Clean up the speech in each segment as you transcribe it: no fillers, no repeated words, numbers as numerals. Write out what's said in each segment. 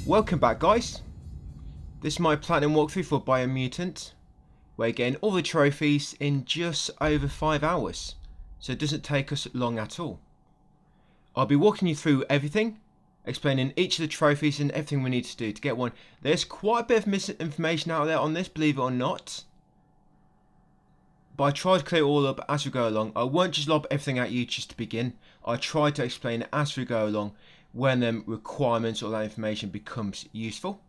Welcome back, guys. This is my platinum walkthrough for Biomutant. We're getting all the trophies in just over 5 hours, so it doesn't take us long at all. I'll be walking you through everything, explaining each of the trophies and everything we need to do to get one. There's quite a bit of misinformation out there on this, believe it or not, but I try to clear it all up as we go along. I won't just lob everything at you just to begin. I try to explain it as we go along when the requirements or that information becomes useful.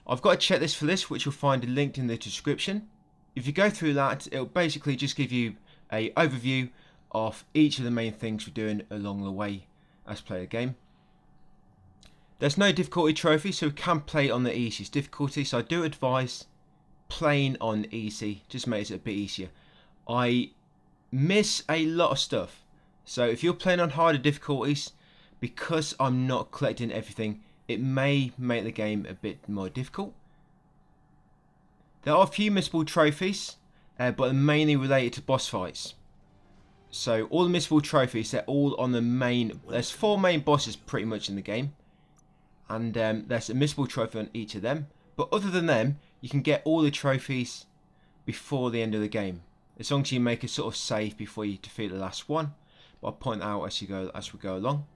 I've got a checklist for this, which you'll find linked in the description. If you go through that, it'll basically just give you an overview of each of the main things we're doing along the way as we play the game. There's no difficulty trophy, so we can play on the easiest difficulty, so I do advise playing on easy, just makes it a bit easier. I miss a lot of stuff, so if you're playing on harder difficulties, because I'm not collecting everything, it may make the game a bit more difficult. There are a few missable trophies, but they're mainly related to boss fights. So all the missable trophies, they're all on the main, there's 4 main bosses pretty much in the game, and there's a missable trophy on each of them. But other than them, you can get all the trophies before the end of the game, as long as you make a sort of save before you defeat the last one. But I'll point out as we go along.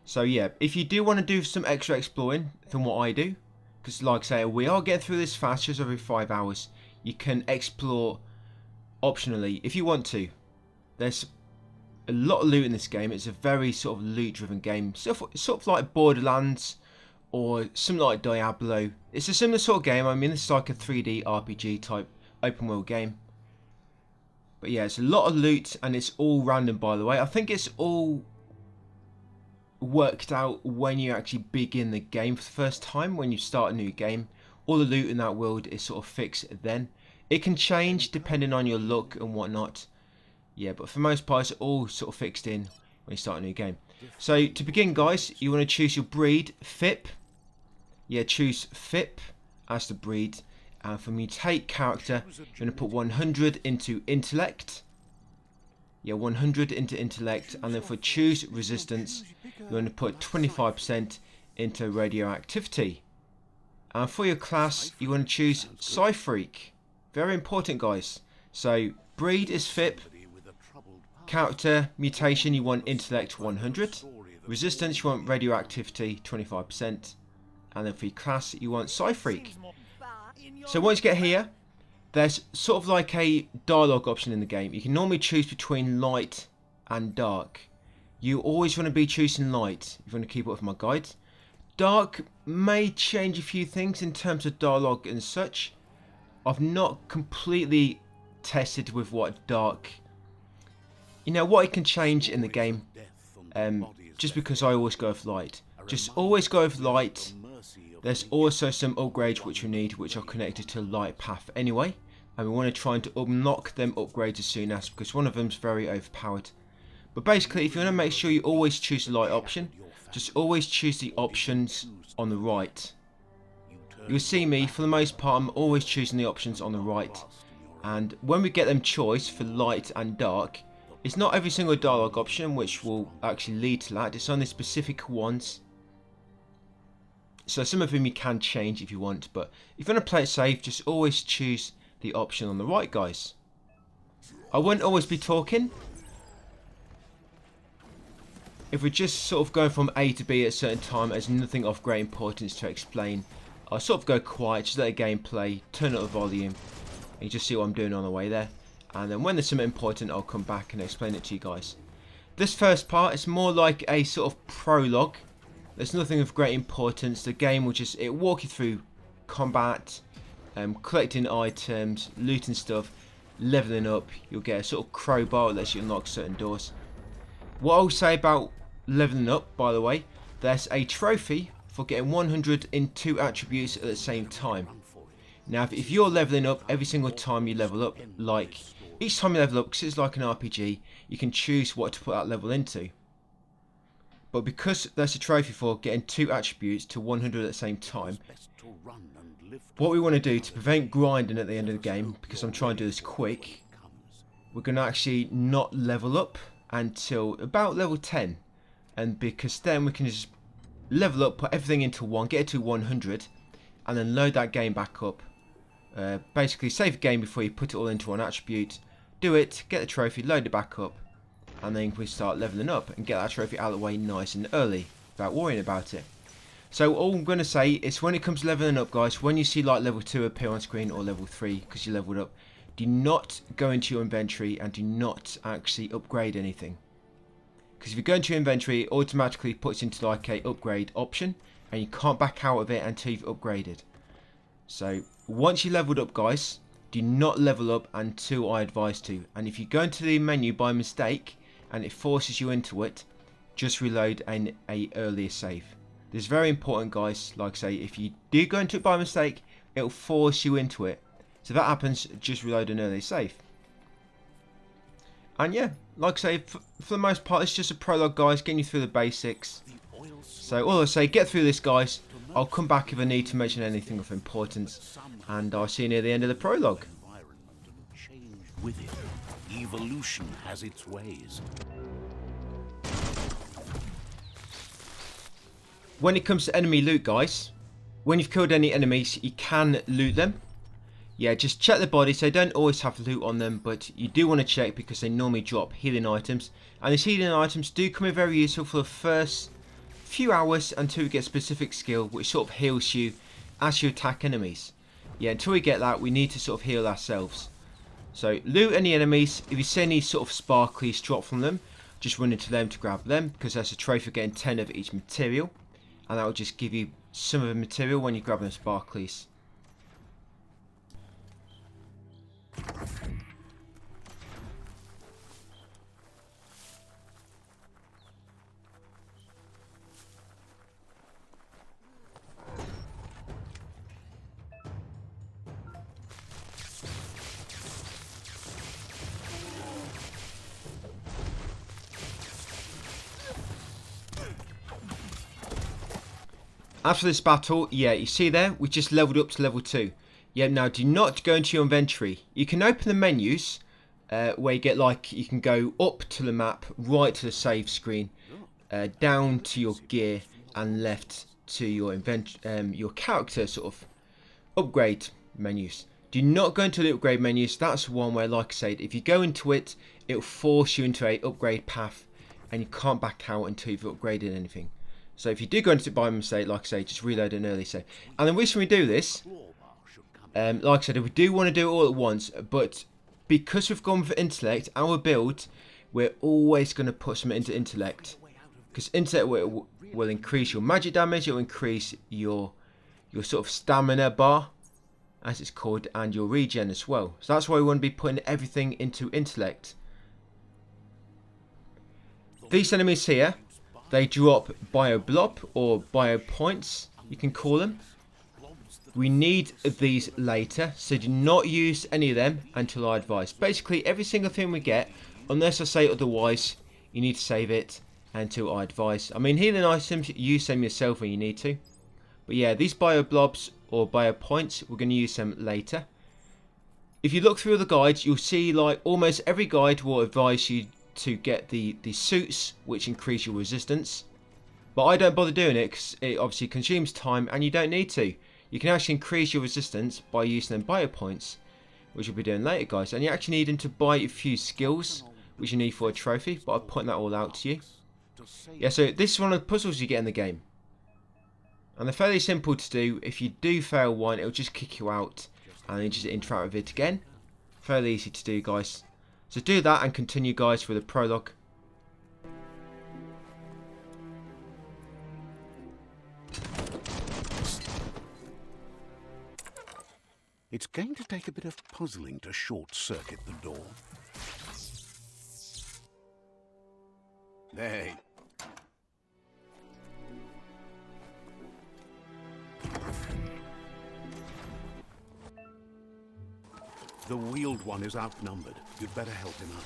So yeah, if you do want to do some extra exploring than what I do, because like I say, we are getting through this fast, just every 5 hours, you can explore optionally if you want to. There's a lot of loot in this game. It's a very sort of loot driven game, sort of like Borderlands or something like Diablo. It's a similar sort of game. I mean, this is like a 3D RPG type open world game. But yeah, it's a lot of loot and it's all random, by the way. I think it's all worked out when you actually begin the game for the first time. When you start a new game, all the loot in that world is sort of fixed then. It can change depending on your luck and whatnot. Yeah, but for the most part, it's all sort of fixed in when you start a new game. So to begin, guys, you want to choose your breed, FIP. Yeah, choose FIP as the breed. And for mutate character, you're going to put 100 into intellect. Yeah, 100 into intellect. And then for choose resistance, you're going to put 25% into radioactivity. And for your class, you want to choose Psy-Freak. Very important, guys. So breed is FIP. Character mutation, you want intellect 100. Resistance, you want radioactivity 25%. And then for your class, you want Psy-Freak. So once you get here, there's sort of like a dialogue option in the game. You can normally choose between light and dark. You always want to be choosing light if you want to keep up with my guides. Dark may change a few things in terms of dialogue and such. I've not completely tested with what dark, you know, what it can change in the game. Just because I always go with light. Just always go with light. There's also some upgrades which we need, which are connected to light path anyway. And we want to try and unlock them upgrades as soon as, because one of them's very overpowered. But basically, if you want to make sure you always choose the light option, just always choose the options on the right. You'll see me, for the most part, I'm always choosing the options on the right. And when we get them choice for light and dark, it's not every single dialogue option which will actually lead to that. It's only specific ones. So some of them you can change if you want, but if you want to play it safe, just always choose the option on the right, guys. I won't always be talking. If we're just sort of going from A to B at a certain time, there's nothing of great importance to explain. I'll sort of go quiet, just let the game play, turn up the volume, and you just see what I'm doing on the way there. And then when there's something important, I'll come back and explain it to you guys. This first part is more like a sort of prologue. There's nothing of great importance. The game will just walk you through combat, collecting items, looting stuff, leveling up. You'll get a sort of crowbar that lets you unlock certain doors. What I'll say about leveling up, by the way, there's a trophy for getting 100 in 2 attributes at the same time. Now, if you're leveling up every single time you level up, like each time you level up, because it's like an RPG, you can choose what to put that level into. But because there's a trophy for getting 2 attributes to 100 at the same time, what we want to do to prevent grinding at the end of the game, because I'm trying to do this quick, we're going to actually not level up until about level 10. and because then we can just level up, put everything into 1, get it to 100, and then load that game back up. Basically save the game before you put it all into one attribute, do it, get the trophy, load it back up, and then we start leveling up and get that trophy out of the way nice and early without worrying about it. So all I'm going to say is when it comes to leveling up, guys, when you see like level 2 appear on screen or level 3 because you leveled up, do not go into your inventory and do not actually upgrade anything. Because if you go into your inventory, it automatically puts into like a upgrade option and you can't back out of it until you've upgraded. So once you leveled up, guys, do not level up until I advise to. And if you go into the menu by mistake and it forces you into it, just reload an earlier save. This is very important, guys. Like I say, if you do go into it by mistake, it'll force you into it. So if that happens, just reload an early save. And yeah, like I say, for the most part, it's just a prologue, guys, getting you through the basics. So all I say, get through this, guys. I'll come back if I need to mention anything of importance, and I'll see you near the end of the prologue. With it, evolution has its ways. When it comes to enemy loot, guys, when you've killed any enemies, you can loot them. Yeah, just check the bodies. They don't always have loot on them, but you do want to check because they normally drop healing items. And these healing items do come in very useful for the first few hours until you get a specific skill which sort of heals you as you attack enemies. Yeah, until we get that, we need to sort of heal ourselves. So loot any enemies. If you see any sort of sparklies drop from them, just run into them to grab them because that's a trophy for getting 10 of each material. And that will just give you some of the material when you grab them sparklies. After this battle, yeah, you see there, we just leveled up to level 2. Yeah, now do not go into your inventory. You can open the menus where you get like, you can go up to the map, right to the save screen, down to your gear, and left to your your character sort of upgrade menus. Do not go into the upgrade menus. That's one where, like I said, if you go into it, it'll force you into a upgrade path, and you can't back out until you've upgraded anything. So if you do go into it by mistake, like I say, just reload an early save. And the reason we do this, like I said, we do want to do it all at once, but because we've gone for intellect, our build, we're always going to put some into intellect. Because intellect will increase your magic damage, it will increase your sort of stamina bar, as it's called, and your regen as well. So that's why we want to be putting everything into intellect. These enemies here, they drop bio blob or bio points, you can call them. We need these later, so do not use any of them until I advise. Basically, every single thing we get, unless I say otherwise, you need to save it until I advise. I mean, healing items, use them yourself when you need to. But yeah, these bio blobs or bio points, we're going to use them later. If you look through the guides, you'll see like almost every guide will advise you to get the suits which increase your resistance, but I don't bother doing it because it obviously consumes time and you don't need to. You can actually increase your resistance by using them bio points, which we'll be doing later, guys, and you actually need them to buy a few skills which you need for a trophy, but I'm putting that all out to you. Yeah, so this is one of the puzzles you get in the game, and they're fairly simple to do. If you do fail one, it'll just kick you out and then just interact with it again. Fairly easy to do, guys. So do that and continue, guys, with the prologue. It's going to take a bit of puzzling to short-circuit the door. Hey. The wheeled one is outnumbered. You'd better help him out.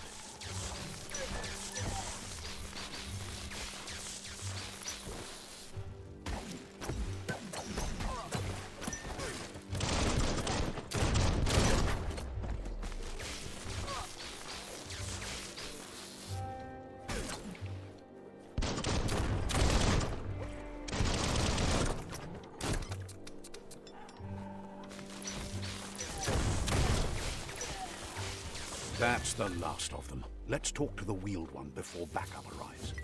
That's the last of them. Let's talk to the wheeled one before backup arrives.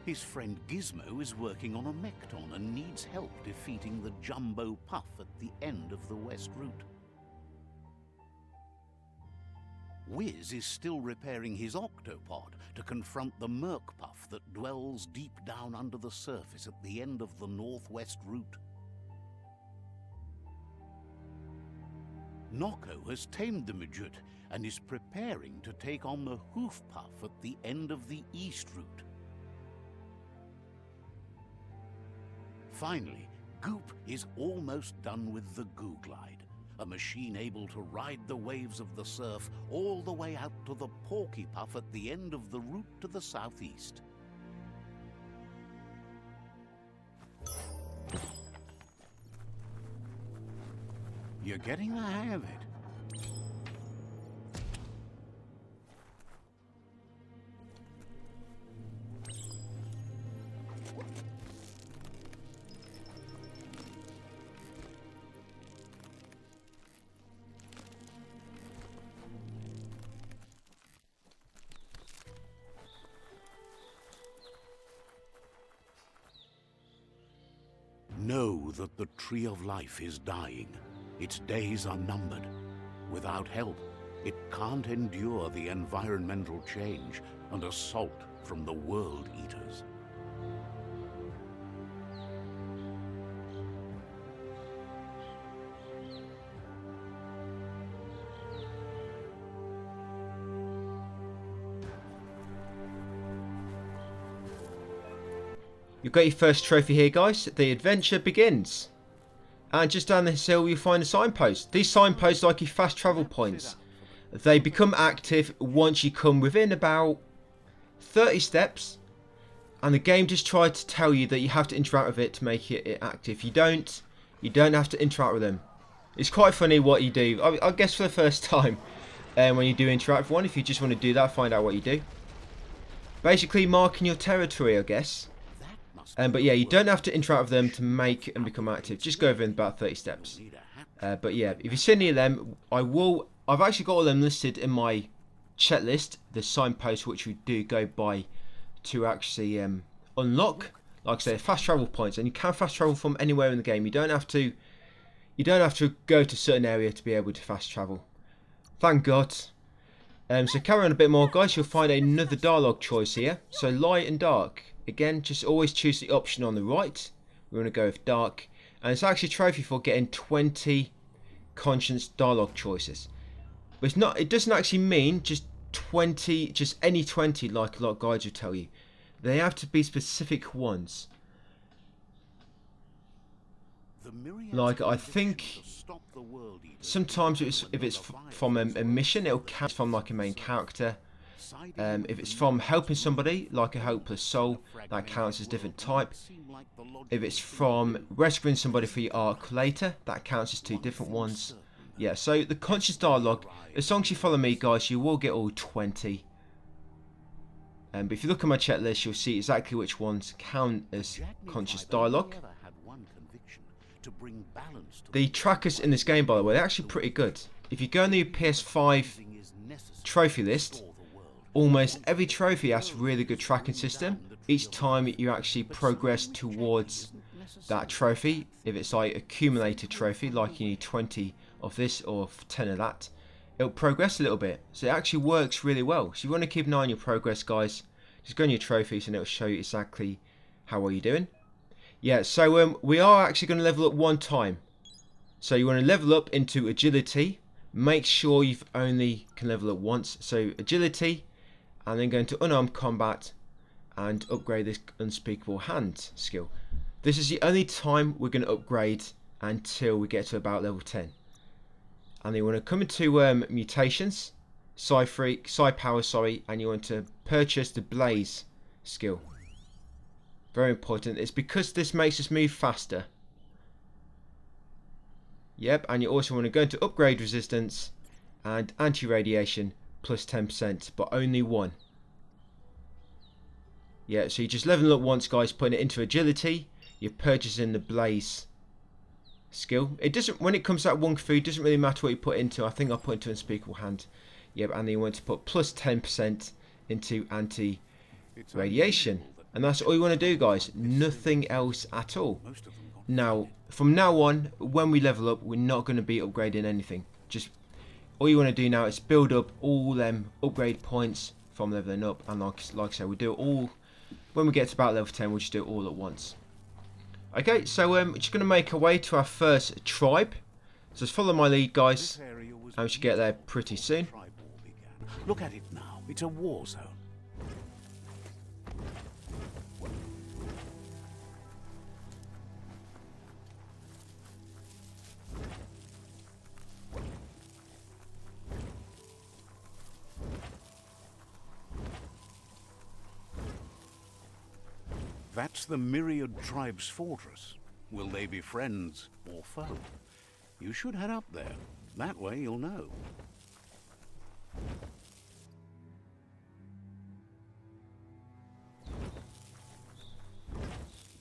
His friend Gizmo is working on a Mekton and needs help defeating the Jumbo Puff at the end of the West Route. Wiz is still repairing his Octopod to confront the Merc Puff that dwells deep down under the surface at the end of the Northwest Route. Nocco has tamed the Midget and is preparing to take on the Hoof Puff at the end of the East Route. Finally, Goop is almost done with the Goo Glide, a machine able to ride the waves of the surf all the way out to the Porky Puff at the end of the route to the southeast. You're getting the hang of it. Know that the Tree of Life is dying. Its days are numbered. Without help, it can't endure the environmental change and assault from the World Eaters. You've got your first trophy here, guys. The adventure begins. And just down this hill you'll find a signpost. These signposts are like your fast travel points. They become active once you come within about 30 steps. And the game just tried to tell you that you have to interact with it to make it active. You don't have to interact with them. It's quite funny what you do. I guess for the first time when you do interact with one. If you just want to do that, find out what you do. Basically marking your territory, I guess. But yeah, you don't have to interact with them to make and become active. Just go over in about 30 steps. But yeah, if you see any of them, I've actually got all of them listed in my checklist. The signposts which we do go by to actually unlock, like I say, fast travel points. And you can fast travel from anywhere in the game. You don't have to go to a certain area to be able to fast travel. Thank God. So carry on a bit more, guys. You'll find another dialogue choice here. So light and dark. Again, just always choose the option on the right. We're going to go with dark. And it's actually a trophy for getting 20 conscience dialogue choices. But it's not. It doesn't actually mean just 20, just any 20 like a lot of guides will tell you. They have to be specific ones. Like, I think sometimes if it's from a mission, it'll count from like a main character. If it's from helping somebody, like a hopeless soul, that counts as different type. If it's from rescuing somebody for your arc later, that counts as two different ones. Yeah, so the conscious dialogue, as long as you follow me, guys, you will get all 20. But if you look at my checklist, you'll see exactly which ones count as conscious dialogue. The trackers in this game, by the way, they're actually pretty good. If you go on the PS5 trophy list, almost every trophy has a really good tracking system. Each time you actually progress towards that trophy, if it's like accumulated trophy, like you need 20 of this or 10 of that, it'll progress a little bit. So it actually works really well. So you want to keep an eye on your progress, guys. Just go on your trophies and it'll show you exactly how well you're doing. Yeah, so we are actually going to level up one time. So you want to level up into agility. Make sure you only can level up once. So agility, and then go into unarmed combat and upgrade this unspeakable hand skill. This is the only time we're going to upgrade until we get to about level 10. And then you want to come into mutations, psi power, and you want to purchase the blaze skill. Very important. It's because this makes us move faster. Yep, and you also want to go into upgrade resistance and anti-radiation plus 10%, but only one. Yeah, so you just level up once, guys, putting it into agility. You're purchasing the blaze skill. It doesn't, when it comes to that one food, doesn't really matter what you put into. I think I'll put into unspeakable hand. Yep, and then you want to put plus 10% into anti-radiation. And that's all you want to do, guys. Nothing else at all. Now, from now on, when we level up, we're not going to be upgrading anything. Just all you want to do now is build up all them upgrade points from leveling up. And like I said, we'll do it all. When we get to about level 10, we'll just do it all at once. Okay, so we're just going to make our way to our first tribe. So just follow my lead, guys. And we should get there pretty soon. Look at it now. It's a war zone. That's the Myriad Tribe's fortress. Will they be friends or foe? You should head up there. That way you'll know.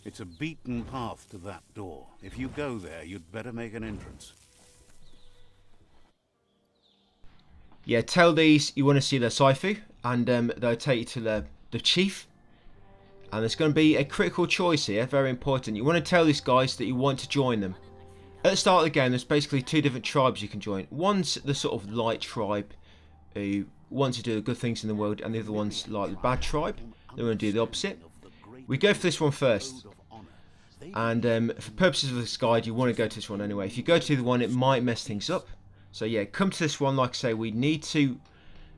It's a beaten path to that door. If you go there, you'd better make an entrance. Yeah, tell these you want to see their Saifu, and they'll take you to the chief. And there's going to be a critical choice here, very important. You want to tell these guys that you want to join them. At the start of the game, there's basically two different tribes you can join. One's the sort of light tribe who wants to do the good things in the world, and the other one's like the bad tribe. They want to do the opposite. We go for this one first. And for purposes of this guide, you want to go to this one anyway. If you go to the one, it might mess things up. So yeah, come to this one. Like I say, we need to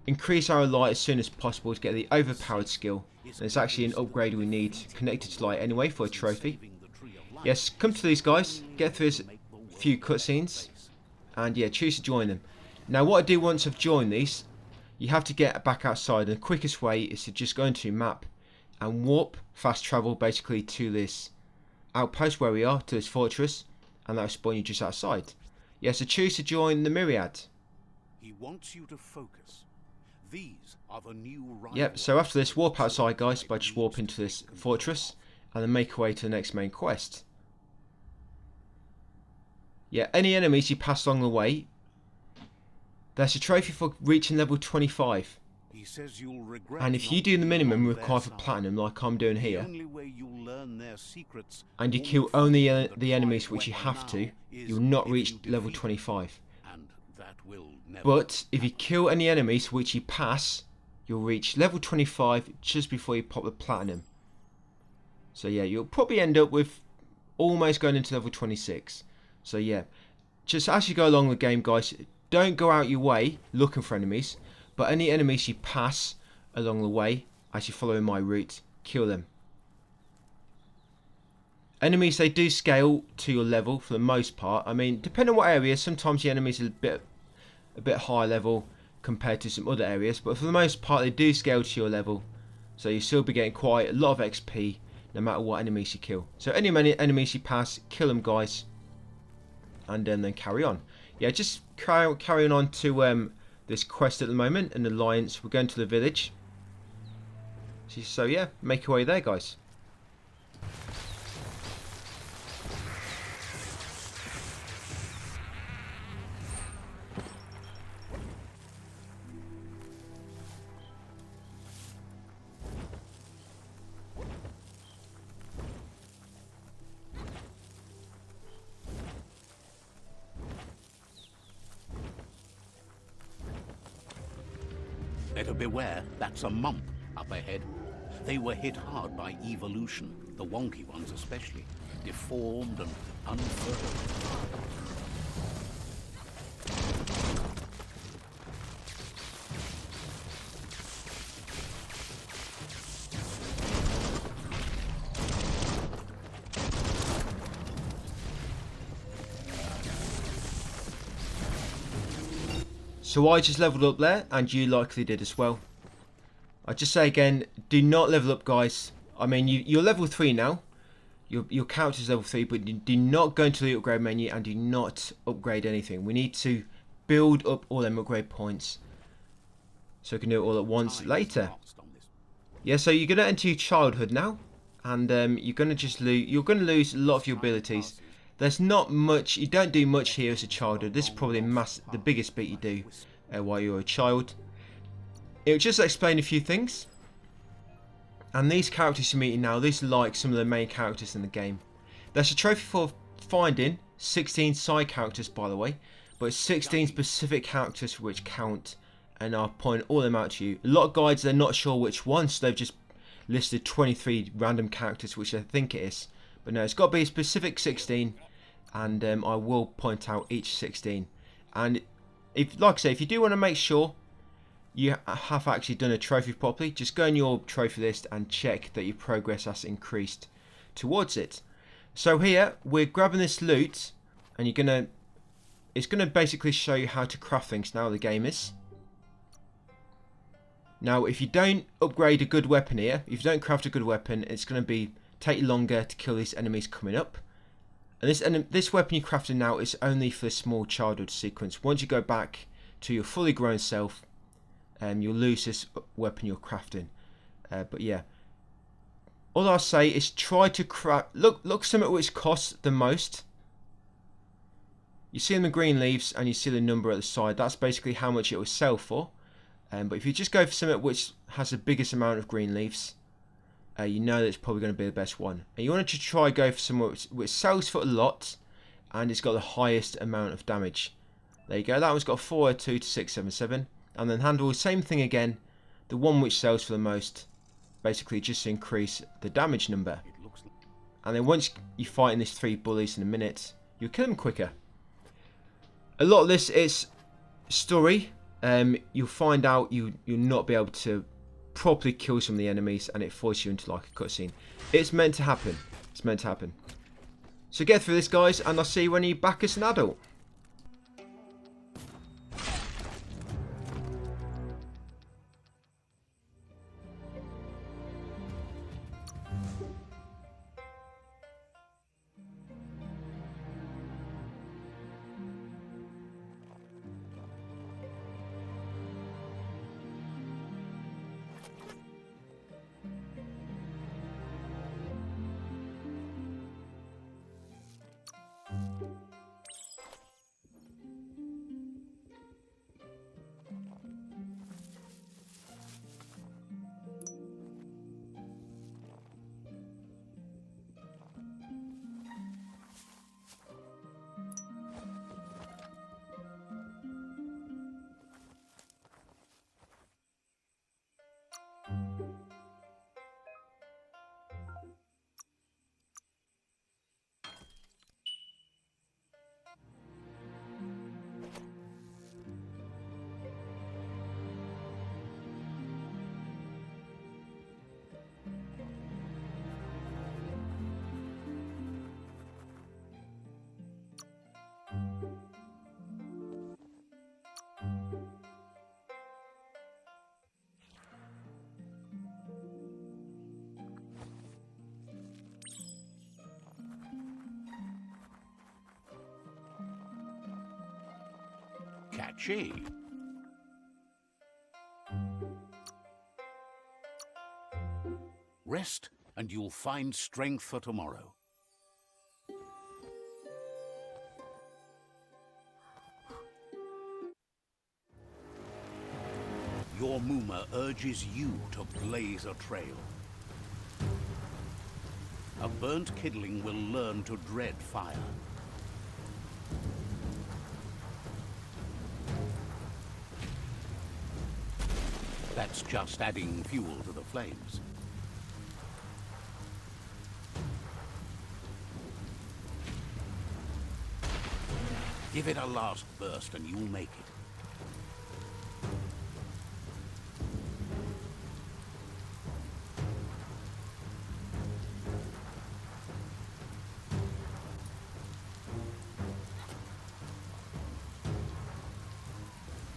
increase our light as soon as possible to get the overpowered skill. And it's actually an upgrade we need connected to light anyway for a trophy. Yes, come to these guys, get through this few cutscenes, and yeah, choose to join them. Now what I do once I've joined these, you have to get back outside, and the quickest way is to just go into map and warp, fast travel basically to this outpost where we are, to this fortress, and that'll spawn you just outside. Yeah, so choose to join the Myriad. He wants you to focus. These are the new Yep, so after this, warp outside, guys, by just warp into this fortress, and then make our way to the next main quest. Yeah, any enemies you pass along the way, there's a trophy for reaching level 25. He says you'll regret, and if you do the minimum required for platinum, like I'm doing here, and you kill only the enemies which you have to, you'll not reach level 25. But if you kill any enemies which you pass, you'll reach level 25 just before you pop the platinum. So yeah, you'll probably end up with almost going into level 26. So yeah, just as you go along the game, guys, don't go out your way looking for enemies, but any enemies you pass along the way, as you follow my route, kill them. Enemies, they do scale to your level for the most part. I mean, depending on what area, sometimes the enemies are a bit higher level compared to some other areas, but for the most part they do scale to your level, so you'll still be getting quite a lot of XP no matter what enemies you kill. So any enemies you pass, kill them, guys, and then carry on. yeah, just carrying on to this quest at the moment, an alliance. We're going to the village. So yeah, make your way there, guys. Better beware, that's a mump up ahead. They were hit hard by evolution, the wonky ones especially, deformed and unfurled. So I just leveled up there, and you likely did as well. I just say again, do not level up, guys. I mean, you're level 3 now. Your character's level 3, but do not go into the upgrade menu and do not upgrade anything. We need to build up all them upgrade points so we can do it all at once later. Yeah, so you're going to enter your childhood now, and you're going to just lose a lot of your abilities. There's not much, you don't do much here as a childhood. This is probably the biggest bit you do while you're a child. It'll just explain a few things. And these characters you're meeting now, these are like some of the main characters in the game. There's a trophy for finding 16 side characters, by the way. But 16 specific characters which count, and I'll point all them out to you. A lot of guides, they're not sure which one, so they've just listed 23 random characters, which I think it is. But no, it's got to be a specific 16, and I will point out each 16. And if, like I say, if you do want to make sure you have actually done a trophy properly, just go in your trophy list and check that your progress has increased towards it. So here we're grabbing this loot, and it's gonna basically show you how to craft things now. The game is. Now, if you don't upgrade a good weapon here, if you don't craft a good weapon, it's gonna take you longer to kill these enemies coming up. And this weapon you're crafting now is only for the small childhood sequence. Once you go back to your fully grown self, you'll lose this weapon you're crafting. But yeah, all I'll say is try to craft. Look something which costs the most. You see the green leaves and you see the number at the side. That's basically how much it will sell for. But if you just go for something which has the biggest amount of green leaves, you know that it's probably going to be the best one. And you want to try go for something which sells for a lot, and it's got the highest amount of damage. There you go. That one's got 402 to 677. And then handle the same thing again. The one which sells for the most, basically just to increase the damage number. And then once you fight in these 3 bullies in a minute, you'll kill them quicker. A lot of this is story. You'll find out you'll not be able to properly kill some of the enemies, and it forces you into like a cutscene. It's meant to happen. It's meant to happen. So get through this, guys, and I'll see you when you're back as an adult. catchy. Rest, and you'll find strength for tomorrow. Your Muma urges you to blaze a trail. A burnt kidling will learn to dread fire. That's just adding fuel to the flames. Give it a last burst and you'll make it.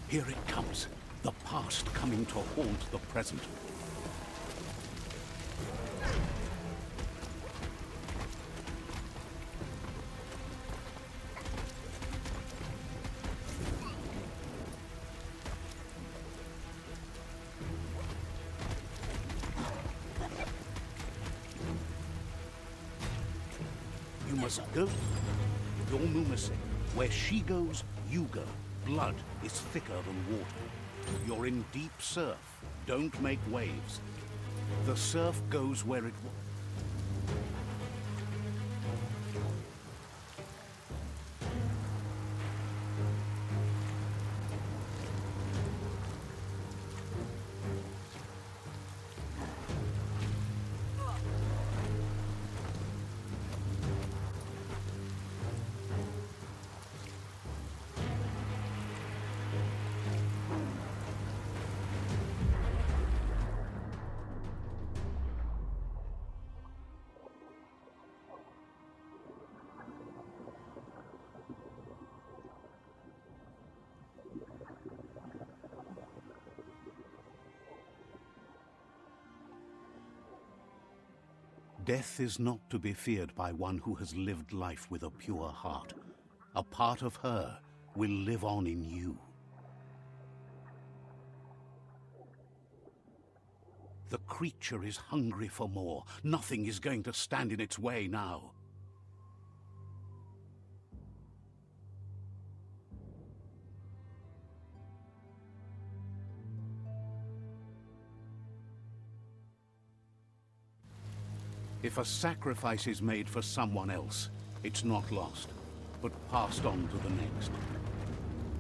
Here it comes, the past coming to haunt the present. You must go. Your Muma said, where she goes, you go. Blood is thicker than water. You're in deep surf. Don't make waves. The surf goes where it will. Death is not to be feared by one who has lived life with a pure heart. A part of her will live on in you. The creature is hungry for more. Nothing is going to stand in its way now. If a sacrifice is made for someone else, it's not lost, but passed on to the next.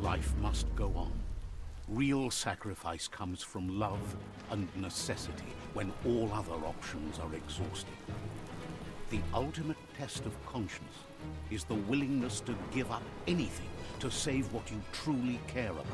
Life must go on. Real sacrifice comes from love and necessity when all other options are exhausted. The ultimate test of conscience is the willingness to give up anything to save what you truly care about.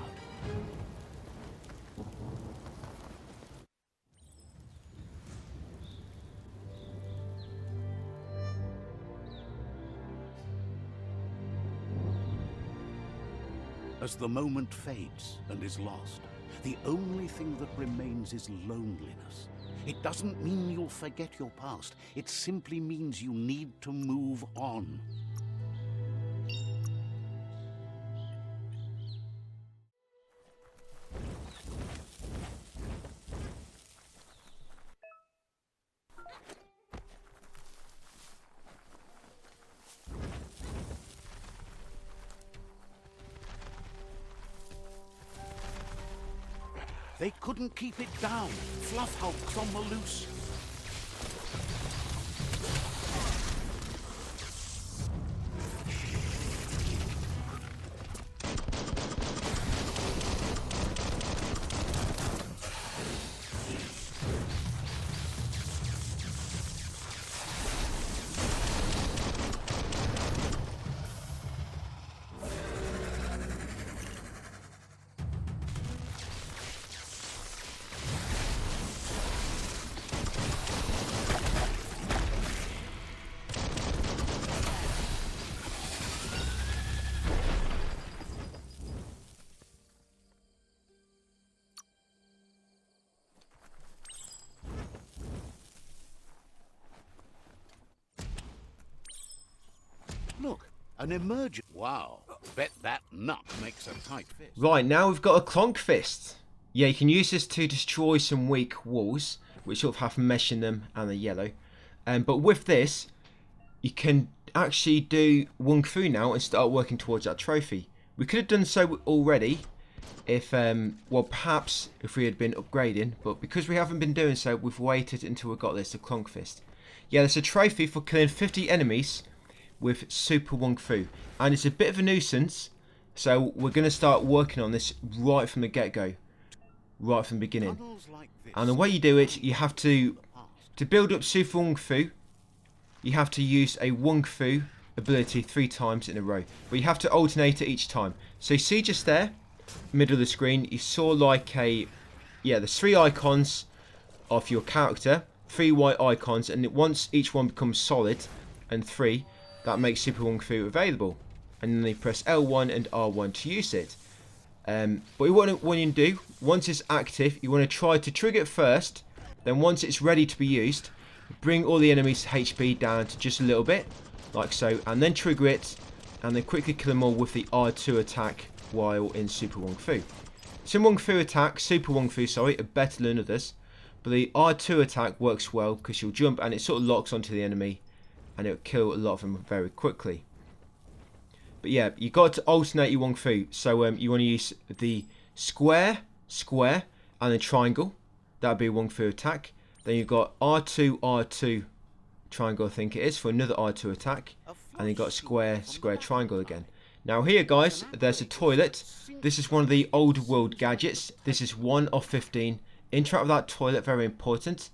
As the moment fades and is lost, the only thing that remains is loneliness. It doesn't mean you'll forget your past. It simply means you need to move on. They couldn't keep it down. Fluff hulks on the loose. Look, an emergent. Wow, Bet that nut makes a tight fist. Right, now we've got a clonk fist. Yeah, you can use this to destroy some weak walls, which sort of have mesh in them and the yellow. But with this, you can actually do Wung Fu now and start working towards that trophy. We could have done so already if, well, perhaps if we had been upgrading, but because we haven't been doing so, we've waited until we got this, the Clonk Fist. Yeah, there's a trophy for killing 50 enemies with Super Wung Fu, and it's a bit of a nuisance, so we're going to start working on this right from the get-go, right from the beginning. And the way you do it, you have to build up Super Wung Fu, you have to use a Wung Fu ability 3 times in a row, but you have to alternate it each time. So you see just there, middle of the screen, you saw like a, yeah, there's 3 icons of your character, 3 white icons, and once each one becomes solid and 3, that makes Super Wung Fu available. And then they press L1 and R1 to use it. But what you want to do, once it's active, you want to try to trigger it first, then once it's ready to be used, bring all the enemies' HP down to just a little bit, like so, and then trigger it, and then quickly kill them all with the R2 attack while in Super Wung Fu. Some Wung Fu attacks, Super Wung Fu, sorry, are better than others, but the R2 attack works well because you'll jump and it sort of locks onto the enemy, and it'll kill a lot of them very quickly. But yeah, you got to alternate your Wung Fu, so you want to use the square, and then triangle. That would be a Wung Fu attack. Then you've got R2, R2, triangle I think it is, for another R2 attack. And then you've got square, triangle again. Now here guys, there's a toilet. This is one of the old world gadgets. This is 1 of 15. Interact with that toilet, very important.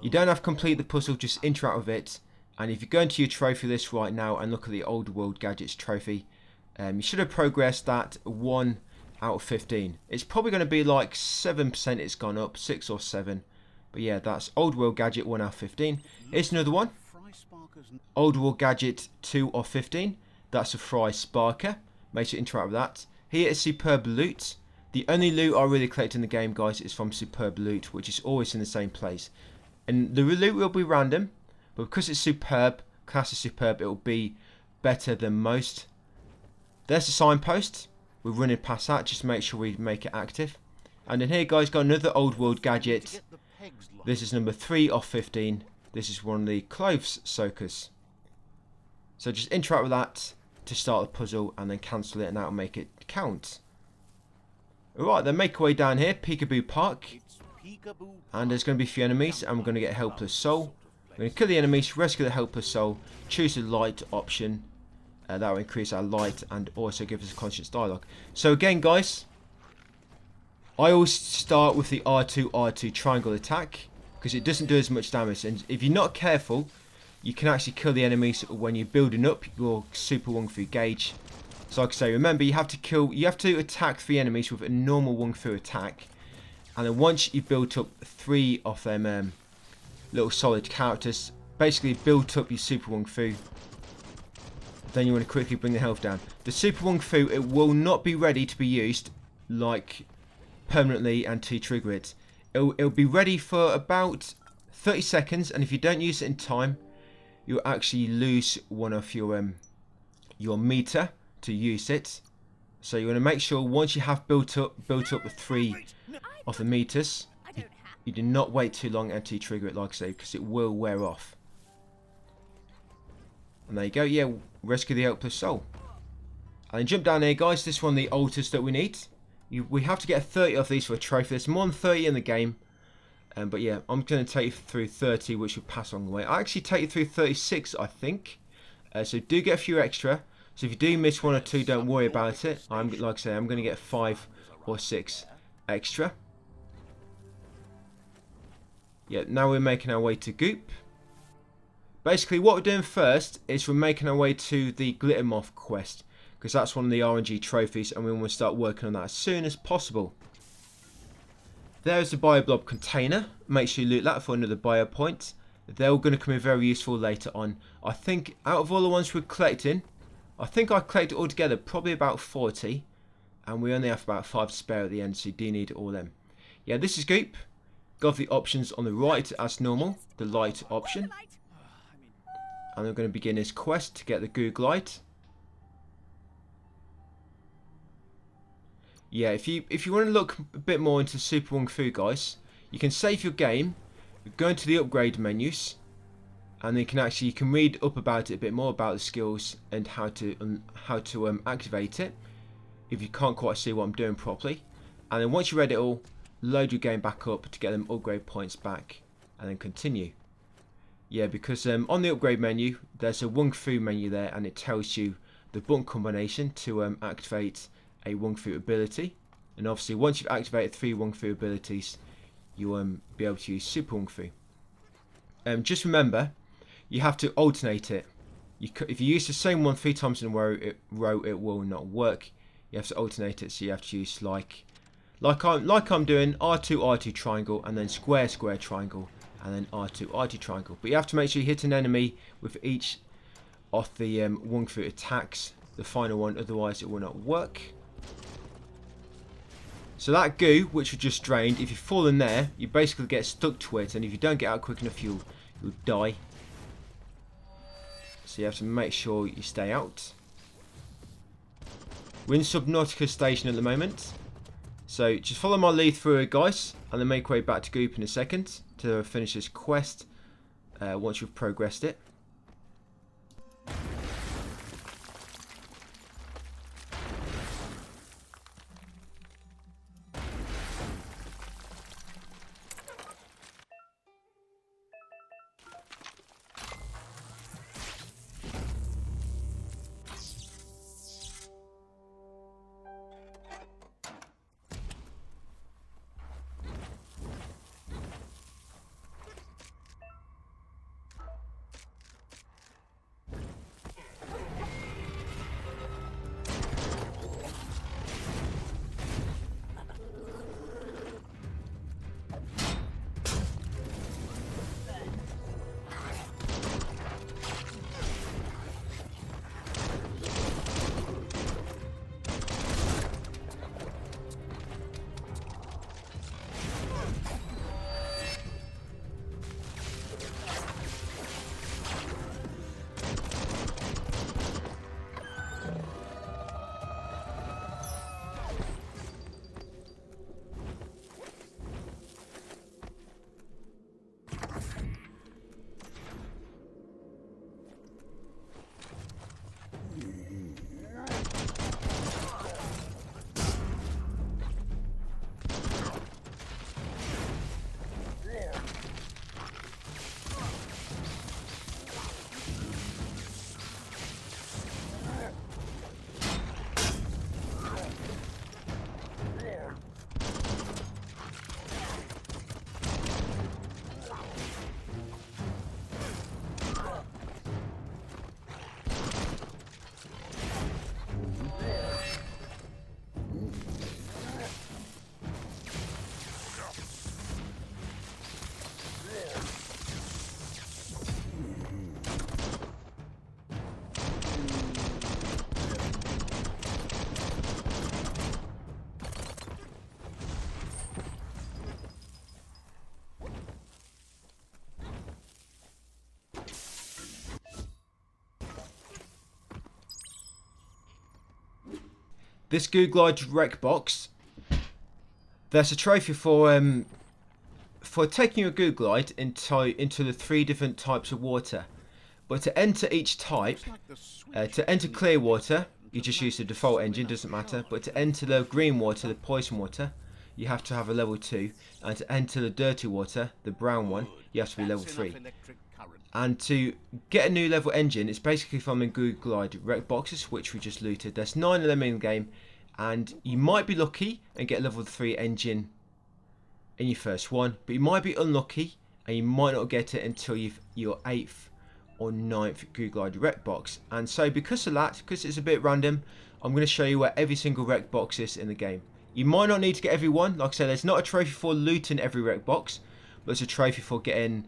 You don't have to complete the puzzle, just interact with it. And if you go into your trophy list right now and look at the old world gadgets trophy, you should have progressed that 1 out of 15. It's probably going to be like 7% it's gone up, 6 or 7. But yeah, that's old world gadget 1 out of 15. Here's another one. Old world gadget 2 of 15. That's a Fry Sparker. Make sure you interact with that. Here is Superb Loot. The only loot I really collect in the game, guys, is from Superb Loot, which is always in the same place. And the loot will be random, but because it's Superb, class is Superb, it will be better than most. There's the signpost. We're running past that, just make sure we make it active. And then here, guys, got another old world gadget. This is number 3 of 15. This is one of the clothes soakers. So just interact with that to start the puzzle and then cancel it, and that'll make it count. Alright, then make our way down here, Peekaboo Park. And there's going to be a few enemies, and we're going to get a Helpless Soul. We're going to kill the enemies, rescue the Helpless Soul, choose the light option. That will increase our light and also give us a conscious dialogue. So again, guys, I always start with the R2 triangle attack because it doesn't do as much damage. And if you're not careful, you can actually kill the enemies when you're building up your Super Wung Fu gauge. So like I say, remember you have to attack 3 enemies with a normal Wung Fu attack, and then once you've built up 3 of them little solid characters, basically built up your Super Wung Fu, then you want to quickly bring the health down. The Super Wung Fu, it will not be ready to be used like permanently and to trigger it. It'll be ready for about 30 seconds, and if you don't use it in time, you'll actually lose one of your meter to use it. So you want to make sure once you have built up the 3 of the meters, you do not wait too long until you trigger it, like I say, because it will wear off. And there you go, yeah, rescue the Helpless Soul. And then jump down here, guys. This is one of the altars that we need. We have to get 30 of these for a trophy. There's more than 30 in the game. But yeah, I'm going to take you through 30, which will pass along the way. I actually take you through 36, I think. So do get a few extra. So if you do miss 1 or 2, don't worry about it. Like I say, I'm going to get 5 or 6 extra. Yeah, now we're making our way to Goop. Basically, what we're doing first is we're making our way to the Glitter Moth quest, because that's one of the RNG trophies, and we want to start working on that as soon as possible. There's the Bioblob container. Make sure you loot that for another bio point. They're all going to come in very useful later on. I think out of all the ones we're collecting, I think I collected altogether probably about 40, and we only have about 5 to spare at the end, so you do need all them. Yeah, this is Goop. Got the options on the right as normal, the light option. And we're going to begin his quest to get the Goog light. Yeah, if you want to look a bit more into Super Wong Fu, guys, you can save your game, go into the upgrade menus, and then you can read up about it a bit more about the skills and how to activate it if you can't quite see what I'm doing properly. And then once you read it all, load your game back up to get them upgrade points back, and then continue. Yeah, because on the upgrade menu, there's a Wong Fu menu there, and it tells you the button combination to activate a Wong Fu ability. And obviously, once you've activated 3 Wong Fu abilities, you'll be able to use Super Wong Fu. Just remember, you have to alternate it. If you use the same one 3 times in a row, it will not work. You have to alternate it, so you have to use like I'm doing R2 R2 triangle, and then square square triangle, and then R2 R2 triangle. But you have to make sure you hit an enemy with each of the Wong Fu attacks, the final one, otherwise it will not work. So that goo, which we just drained, if you fall in there, you basically get stuck to it, and if you don't get out quick enough, you'll die. So you have to make sure you stay out. We're in Subnautica Station at the moment. So just follow my lead through it, guys, and then make your way back to Goop in a second to finish this quest once you've progressed it. This Goo Glide Wreck Box, there's a trophy for taking your Goo Glide into the 3 different types of water. But to enter each type, to enter clear water, you just use the default engine, doesn't matter. But to enter the green water, the poison water, you have to have a level 2. And to enter the dirty water, the brown one, you have to be level 3. And to get a new level engine, it's basically from the Goo Glide Wreck Boxes, which we just looted. There's 9 of them in the game, and you might be lucky and get a level 3 engine in your first one, but you might be unlucky and you might not get it until your 8th or 9th Goo Glide Wreck Box. And so because of that, because it's a bit random, I'm going to show you where every single wreck box is in the game. You might not need to get every one. Like I said, there's not a trophy for looting every wreck box, but it's a trophy for getting...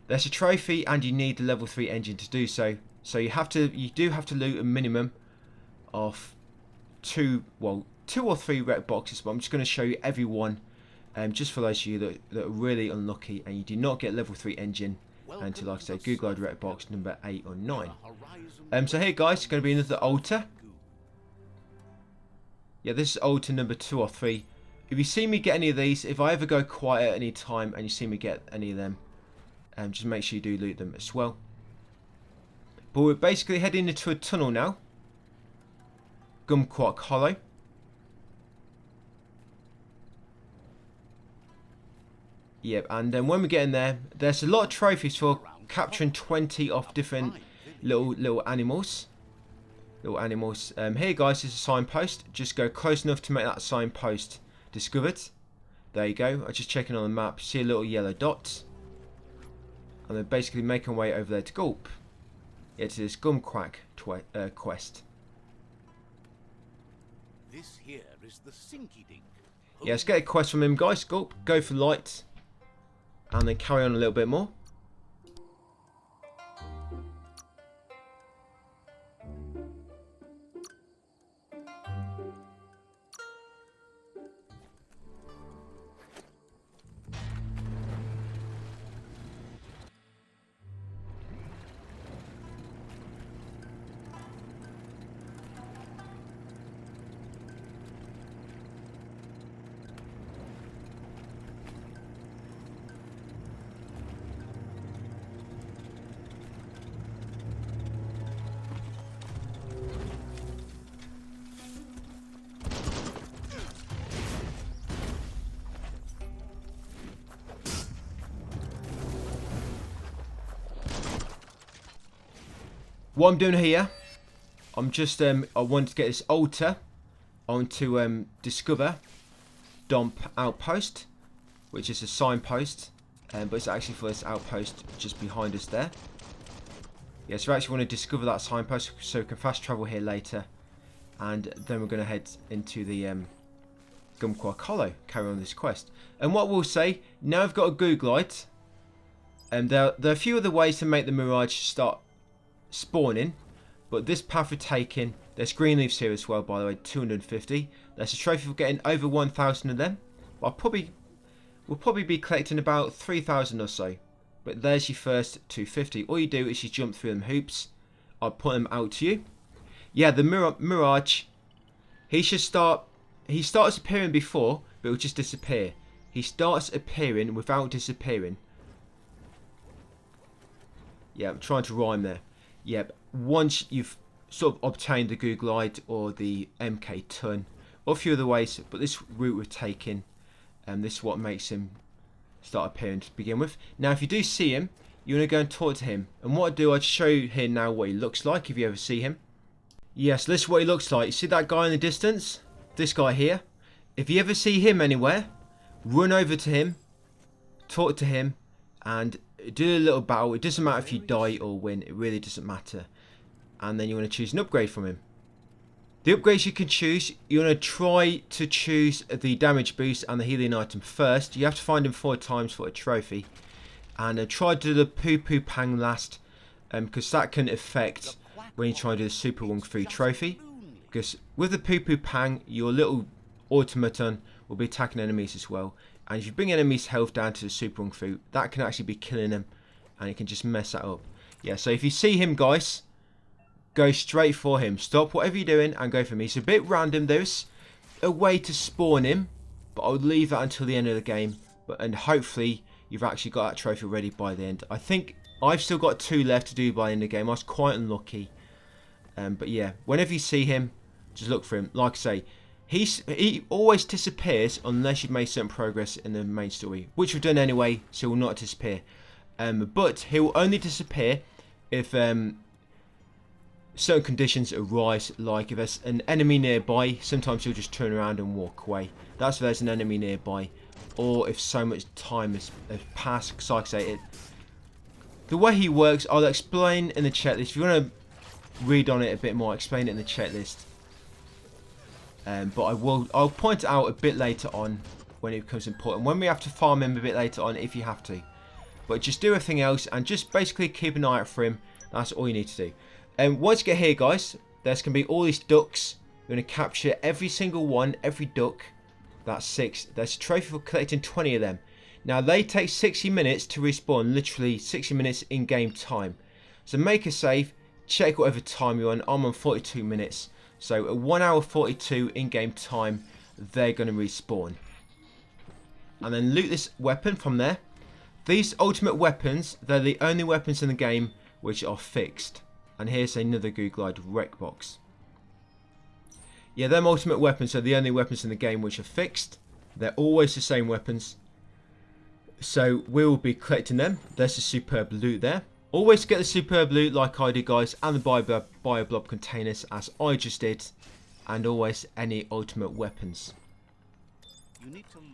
There's a trophy, and you need the level 3 engine to do so. So you do have to loot a minimum of 2 or 3 wreck boxes. But I'm just going to show you every one, just for those of you that are really unlucky and you do not get level 3 engine until, like I say, Goo Glide wreck box number 8 or 9. So here, guys, it's going to be another altar. Yeah, this is altar number 2 or 3. If you see me get any of these, if I ever go quiet at any time and you see me get any of them, just make sure you do loot them as well. But we're basically heading into a tunnel now. Gumquat Hollow. Yep, and then when we get in there, there's a lot of trophies for capturing 20 of different little animals. Here guys is a signpost. Just go close enough to make that signpost discovered. There you go. I'm just checking on the map. See a little yellow dot. And they're basically making our way over there to Gulp. Yeah, to this Gumquack quest. This here is the Sinky Dink. Yeah, let's get a quest from him, guys. Gulp, go for light. And then carry on a little bit more. What I'm doing here, I'm just I want to get this altar. I want to discover Dump Outpost, which is a signpost, but it's actually for this outpost just behind us there. Yeah, so we actually want to discover that signpost so we can fast travel here later, and then we're going to head into the Gumquat Hollow, carry on this quest. And what we'll say, now I've got a Google light, and there are a few other ways to make the Mirage start spawning, but this path we're taking, there's green leaves here as well, by the way, 250. That's a trophy for getting over 1,000 of them. We'll probably be collecting about 3,000 or so. But there's your first 250. All you do is you jump through them hoops. I'll put them out to you. Yeah, the Mirage, he starts appearing before, but it'll just disappear. He starts appearing without disappearing. Yeah, I'm trying to rhyme there. Yep, once you've sort of obtained the Google Light or the MK Ton, or a few other ways, but this route we're taking, this is what makes him start appearing to begin with. Now, if you do see him, you want to go and talk to him. And what I do, I'd show you here now what he looks like if you ever see him. Yes, this is what he looks like. You see that guy in the distance? This guy here? If you ever see him anywhere, run over to him, talk to him, and do a little battle. It doesn't matter if you die or win. It really doesn't matter. And then you want to choose an upgrade from him. The upgrades you can choose, you want to try to choose the damage boost and the healing item first. You have to find him 4 times for a trophy. And try to do the Poo Poo Pang last, because that can affect when you try to do the Super Wong Fu trophy. Because with the Poo Poo Pang, your little automaton will be attacking enemies as well. And if you bring enemies' health down to the Super Wong Fu, that can actually be killing them. And it can just mess that up. Yeah, so if you see him, guys, go straight for him. Stop whatever you're doing and go for him. He's a bit random. There's a way to spawn him, but I'll leave that until the end of the game. And hopefully you've actually got that trophy ready by the end. I think I've still got 2 left to do by the end of the game. I was quite unlucky. But yeah, whenever you see him, just look for him. Like I say, he always disappears unless you've made certain progress in the main story, which we've done anyway, so he will not disappear. But he will only disappear if certain conditions arise, like if there's an enemy nearby. Sometimes he'll just turn around and walk away. That's if there's an enemy nearby, or if so much time has passed. Because like I say, the way he works, I'll explain in the checklist. If you want to read on it a bit more, I'll explain it in the checklist. But I'll point it out a bit later on when it becomes important. When we have to farm him a bit later on, if you have to. But just do everything else and just basically keep an eye out for him. That's all you need to do. And once you get here, guys, there's going to be all these ducks. You're going to capture every single one, every duck. That's 6. There's a trophy for collecting 20 of them. Now, they take 60 minutes to respawn. Literally 60 minutes in-game time. So make a save. Check whatever time you're on. I'm on 42 minutes. So at 1 hour 42 in-game time, they're going to respawn. And then loot this weapon from there. These ultimate weapons, they're the only weapons in the game which are fixed. And here's another Google Glide rec box. Yeah, them ultimate weapons are the only weapons in the game which are fixed. They're always the same weapons. So we will be collecting them. There's the superb loot there. Always get the superb loot like I do, guys, and the Bioblob containers as I just did. And always any ultimate weapons.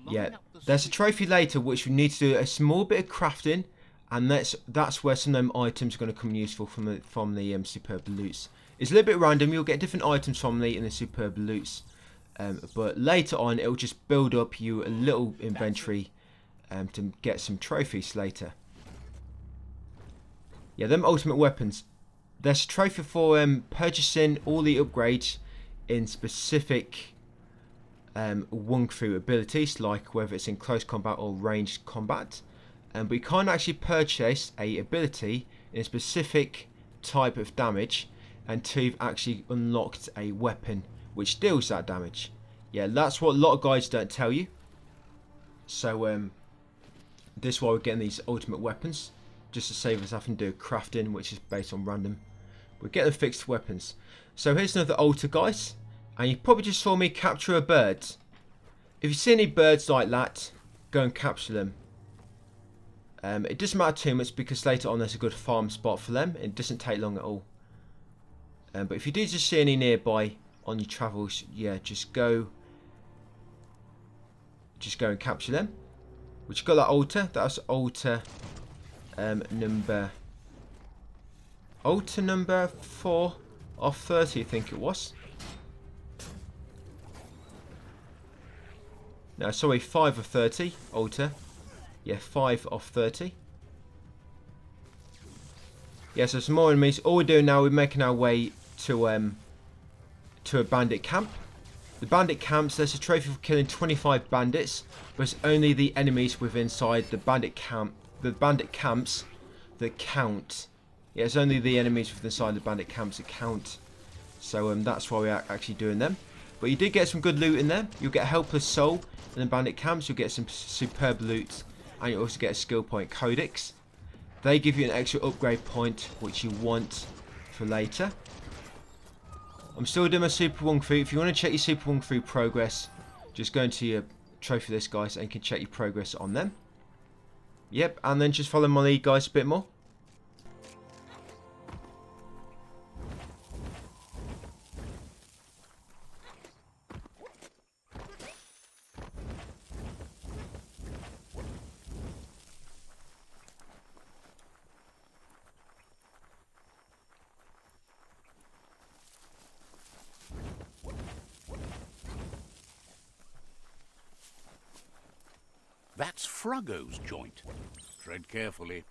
Yeah, there's a trophy later which we need to do a small bit of crafting. And that's where some of them items are going to come useful from the superb loots. It's a little bit random. You'll get different items from the superb loots. But later on, it'll just build up you a little inventory to get some trophies later. Yeah, them ultimate weapons. There's a trophy for purchasing all the upgrades in specific Wung-Fu abilities, like whether it's in close combat or ranged combat. But you can't actually purchase a ability in a specific type of damage until you've actually unlocked a weapon which deals that damage. Yeah, that's what a lot of guys don't tell you. So this is why we're getting these ultimate weapons, just to save us having to do crafting, which is based on random. We're getting fixed weapons. So here's another altar, guys, and you probably just saw me capture a bird. If you see any birds like that, go and capture them. It doesn't matter too much because later on there's a good farm spot for them. It doesn't take long at all. But if you do just see any nearby on your travels, yeah, just go and capture them. Which got that altar. That's altar number 4 of 30, I think it was. No, sorry, 5 of 30 altar. Yeah, 5 of 30. Yeah, so some more enemies. All we're doing now, we're making our way to a bandit camp. The bandit camps, there's a trophy for killing 25 bandits, but it's only the enemies within inside the bandit camps that count. Yeah, it's only the enemies within inside the bandit camps that count. So that's why we're actually doing them. But you did get some good loot in there. You'll get a helpless soul in the bandit camps. You'll get some superb loot. And you also get a skill point codex. They give you an extra upgrade point, which you want for later. I'm still doing my Super Wung-Fu. If you want to check your Super Wung-Fu progress, just go into your trophy list, guys, and you can check your progress on them. Yep, and then just follow my lead, guys, a bit more. That's Fruggo's joint. Tread carefully.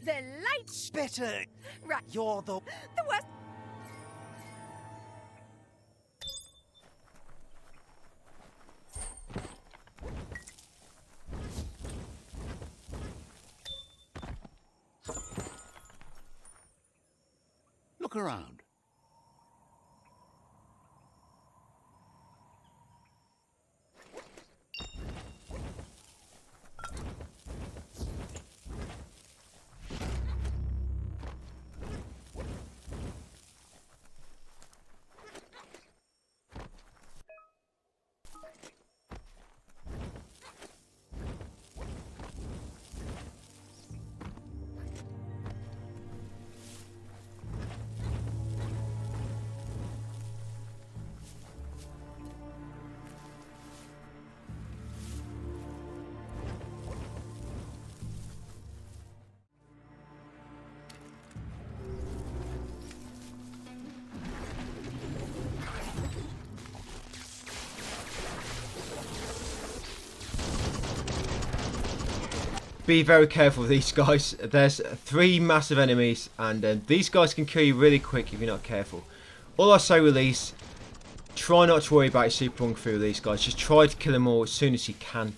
The lights. Better. Right. You're the worst. Look around. Be very careful with these guys. There's 3 massive enemies, and these guys can kill you really quick if you're not careful. All I say with these, try not to worry about your super run through these guys. Just try to kill them all as soon as you can.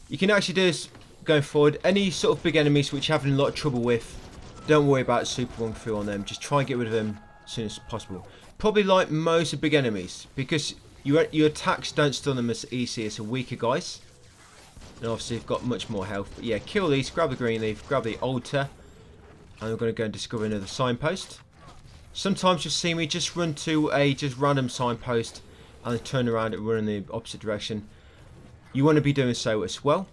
You can actually do this going forward. Any sort of big enemies which you're having a lot of trouble with, don't worry about super run through on them. Just try and get rid of them as soon as possible. Probably like most of big enemies, because your attacks don't stun them as easy as the weaker guys. And obviously you've got much more health. But yeah, kill these, grab the green leaf, grab the altar. And we're going to go and discover another signpost. Sometimes you'll see me just run to a just random signpost and then turn around and run in the opposite direction. You want to be doing so as well.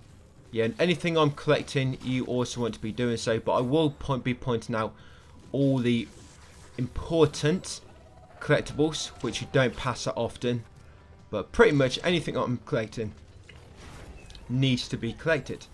Yeah, and anything I'm collecting, you also want to be doing so. But I will be pointing out all the important collectibles, which you don't pass that often. But pretty much anything I'm collecting needs to be collected.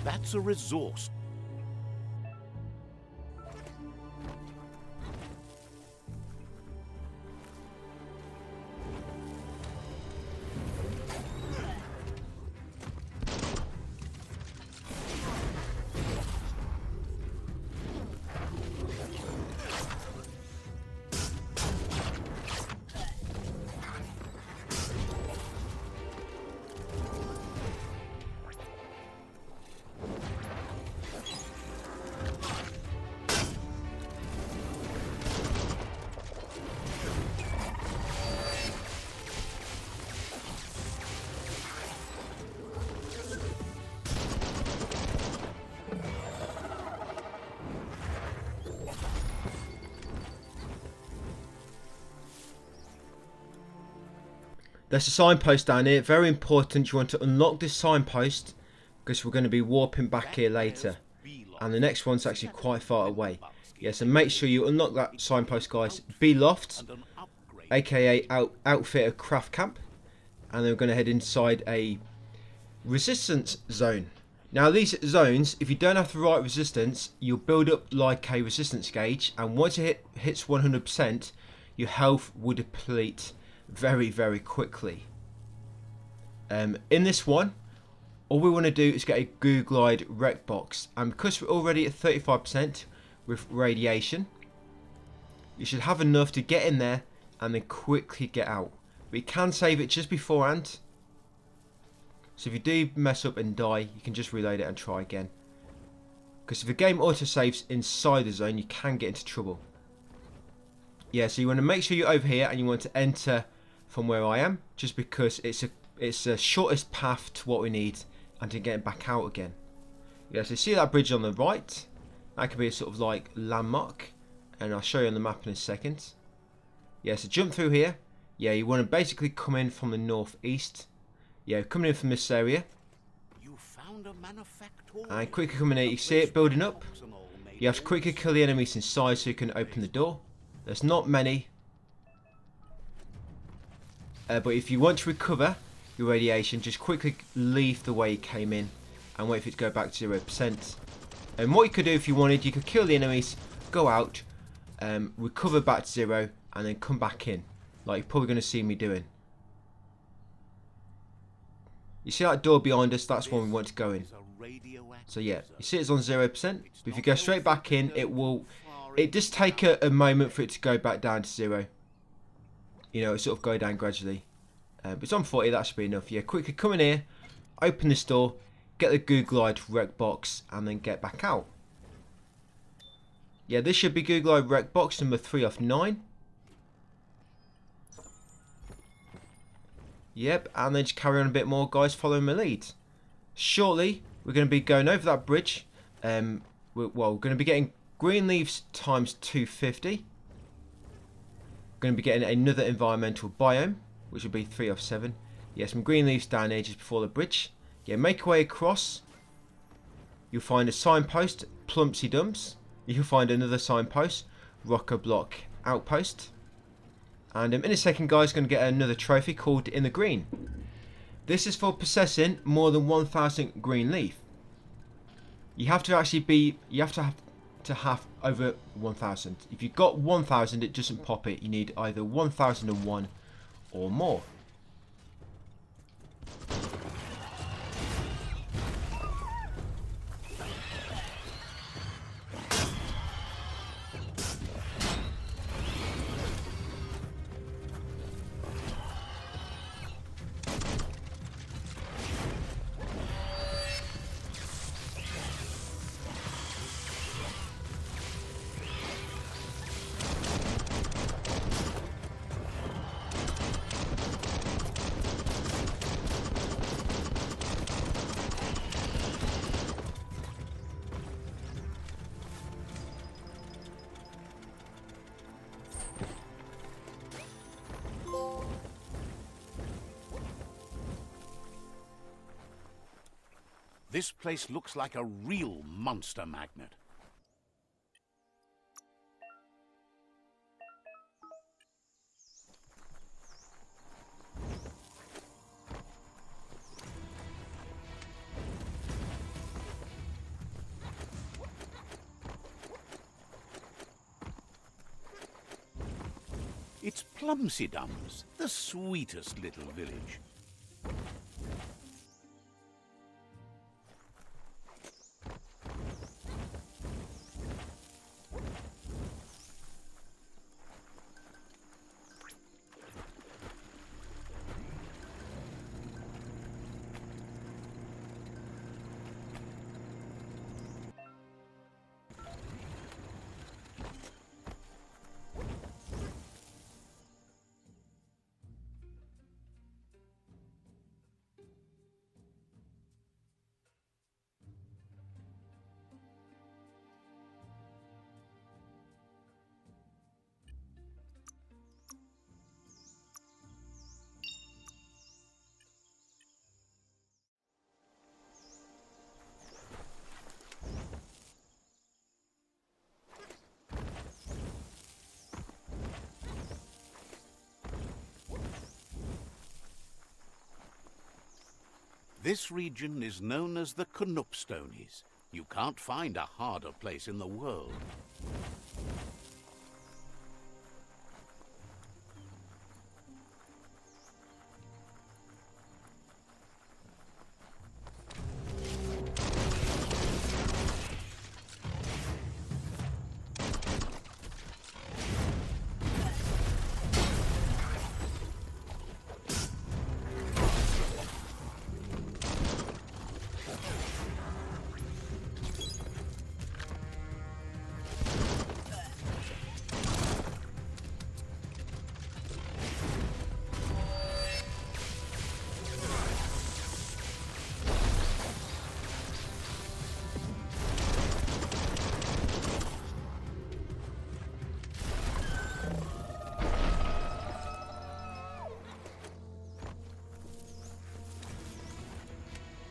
That's a resource. There's a signpost down here, very important. You want to unlock this signpost because we're going to be warping back here later, and the next one's actually quite far away. Yeah, so make sure you unlock that signpost, guys. B Loft, aka Outfitter Craft Camp, and then we're going to head inside a resistance zone. Now these zones, if you don't have the right resistance, you'll build up like a resistance gauge, and once it hits 100%, your health will deplete very, very quickly. In this one, all we want to do is get a goo glide rec box, and because we're already at 35% with radiation, you should have enough to get in there and then quickly get out. We can save it just beforehand, So if you do mess up and die, you can just reload it and try again. Because if the game autosaves inside the zone, you can get into trouble. Yeah, so you want to make sure you're over here and you want to enter from where I am, just because it's the shortest path to what we need and to get back out again. Yeah, so see that bridge on the right? That could be a sort of like landmark, and I'll show you on the map in a second. Yeah, so jump through here. Yeah, you want to basically come in from the northeast. Yeah, coming in from this area. You found a manufactory. And quickly coming in, you see it building up. You have to quickly kill the enemies inside so you can open the door. There's not many. But if you want to recover your radiation, just quickly leave the way you came in and wait for it to go back to 0%. And what you could do if you wanted, you could kill the enemies, go out, recover back to 0, and then come back in. Like you're probably going to see me doing. You see that door behind us? That's one we want to go in. So yeah, you see it's on 0%. But if you go straight back in, it does take a moment for it to go back down to 0. You know, it sort of go down gradually. But it's on 40, that should be enough. Yeah, quickly come in here, open this door, get the Googlide rec box, and then get back out. Yeah, this should be Googlide rec box number 3 of 9. Yep, and then just carry on a bit more, guys, following my lead. Shortly, we're going to be going over that bridge. We're going to be getting green leaves times 250. Going to be getting another environmental biome, which will be 3 of 7. Yeah, some green leaves down here just before the bridge. Yeah, make your way across. You'll find a signpost, Plumpsy Dumps. You'll find another signpost, Rocker Block Outpost. And in a second, guys, going to get another trophy called In the Green. This is for possessing more than 1,000 green leaf. You have to have over 1,000. If you've got 1,000, it doesn't pop it. You need either 1,001 or more. This place looks like a real monster magnet. It's Plumsy Dums, the sweetest little village. This region is known as the Canupstonies. You can't find a harder place in the world.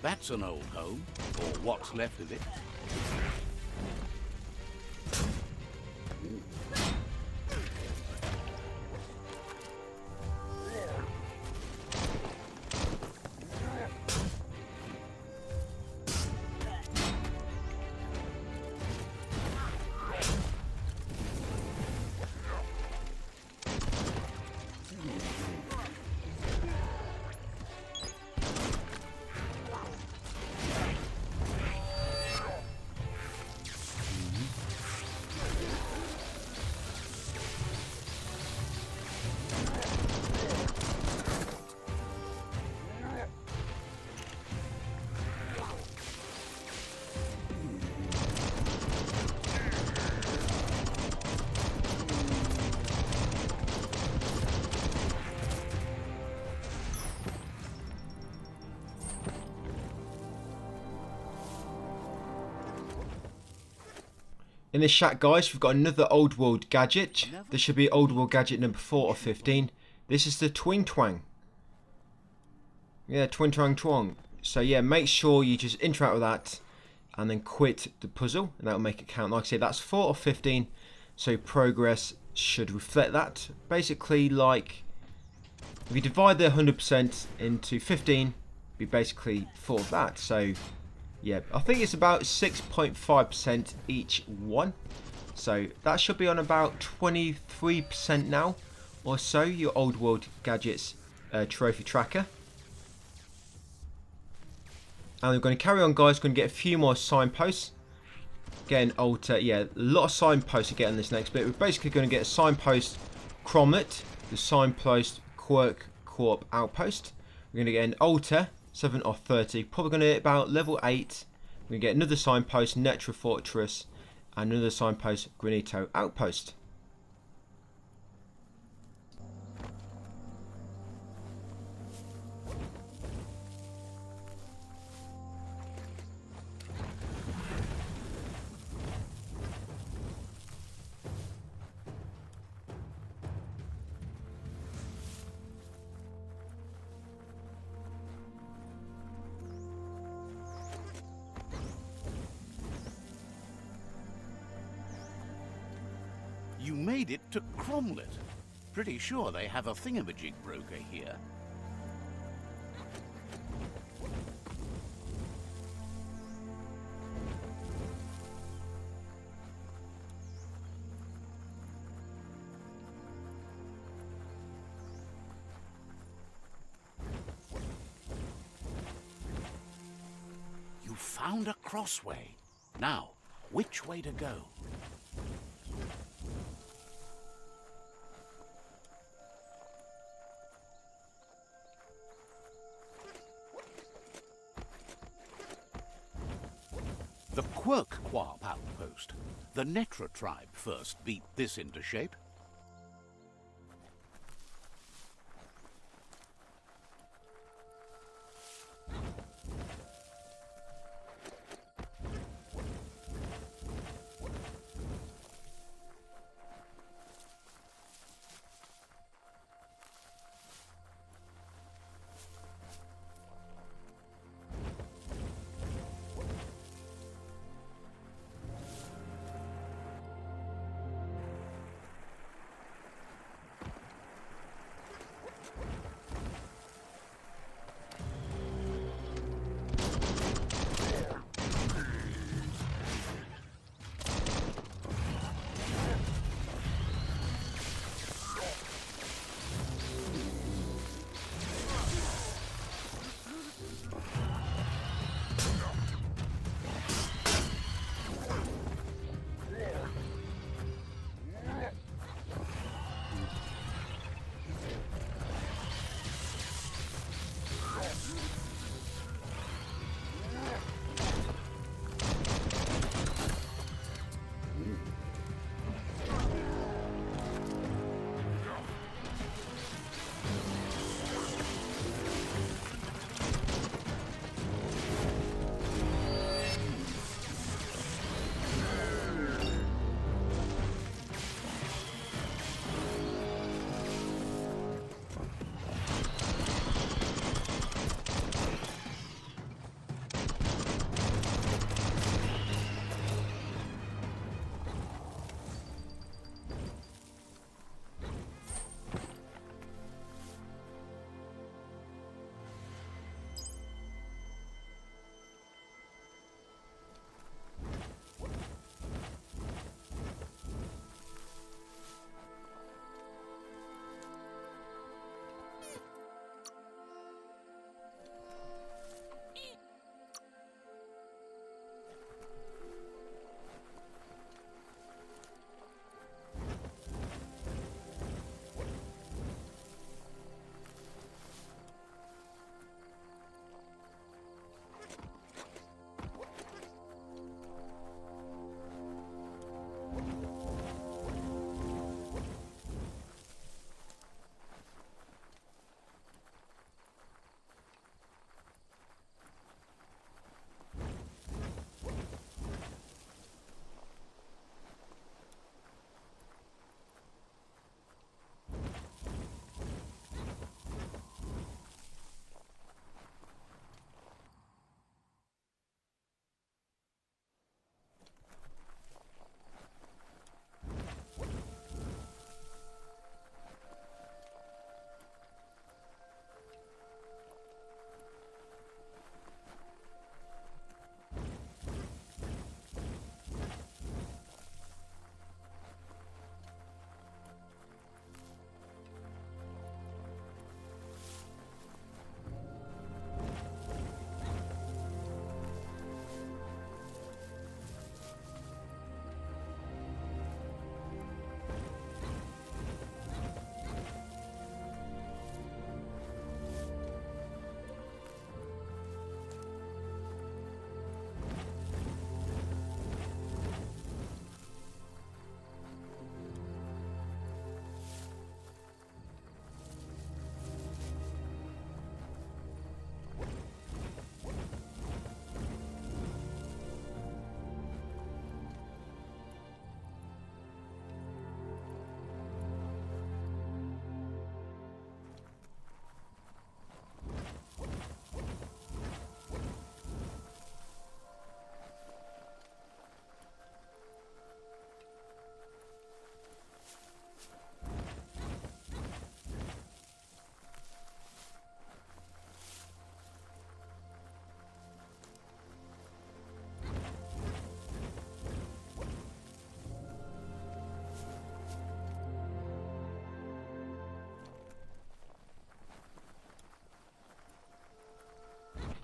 That's an old home, or what's left of it. In this shack, guys, we've got another old world gadget. This should be old world gadget number 4 or 15. This is the Twing Twang. Yeah, Twing Twang Twang. So yeah, make sure you just interact with that and then quit the puzzle, and that will make it count. Like I say, that's 4 or 15, so progress should reflect that. Basically, like, if you divide the 100% into 15, be basically 4 of that. So yeah, I think it's about 6.5% each one. So that should be on about 23% now or so, your old world gadgets trophy tracker. And we're going to carry on, guys. Going to get a few more signposts. Getting altar, yeah, a lot of signposts to get in this next bit. We're basically going to get a signpost cromlet, the signpost quirk corp outpost. We're going to get an altar 7 or 30. Probably going to hit about level 8. We're going to get another signpost Netra Fortress and another signpost Granito outpost. You made it to Cromlet. Pretty sure they have a thingamajig broker here. You found a crossway. Now, which way to go? The Quirk Quarp outpost. The Netra tribe first beat this into shape.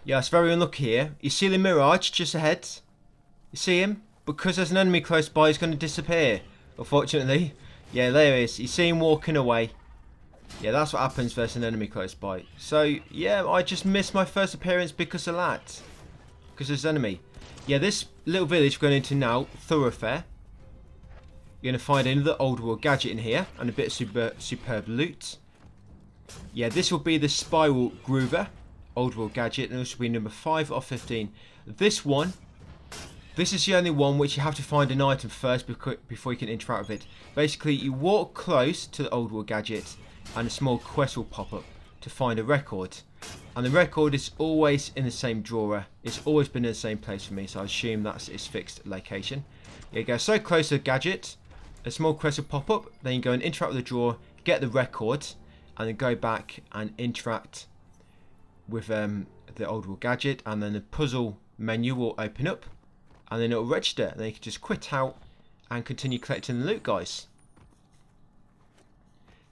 Yeah, it's very unlucky here. You see the Mirage just ahead? You see him? Because there's an enemy close by, he's going to disappear. Unfortunately. Yeah, there he is. You see him walking away. Yeah, that's what happens versus an enemy close by. So, yeah, I just missed my first appearance because of that. Because there's an enemy. Yeah, this little village we're going into now, Thoroughfare. You're going to find another old world gadget in here. And a bit of superb loot. Yeah, this will be the Spiral Groover. Old world gadget. And this will be number 5 of 15. This one. This is the only one which you have to find an item first before you can interact with it. Basically, you walk close to the old world gadget and a small quest will pop up to find a record. And the record is always in the same drawer. It's always been in the same place for me, so I assume that's its fixed location. You go so close to the gadget, a small quest will pop up, then you go and interact with the drawer, get the record, and then go back and interact with the old world gadget, and then the puzzle menu will open up. And then it'll register, and then you can just quit out and continue collecting the loot, guys.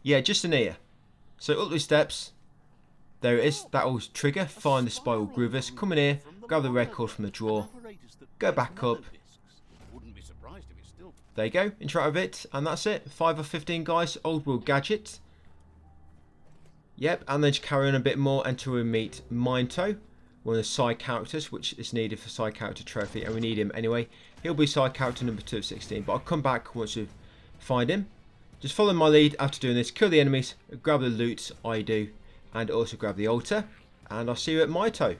Yeah, just in here. So up these steps, there it is. That will trigger. Find the Spiral Groovers. Come in here, grab the record from the drawer, go back up. There you go. Interact with it, and that's it. 5 of 15, guys. Old world gadget. Yep, and then just carry on a bit more until we meet Minto. One of the side characters, which is needed for side character trophy, and we need him anyway. He'll be side character number 2 of 16, but I'll come back once we find him. Just follow my lead after doing this, kill the enemies, grab the loot, I do, and also grab the altar, and I'll see you at Mito.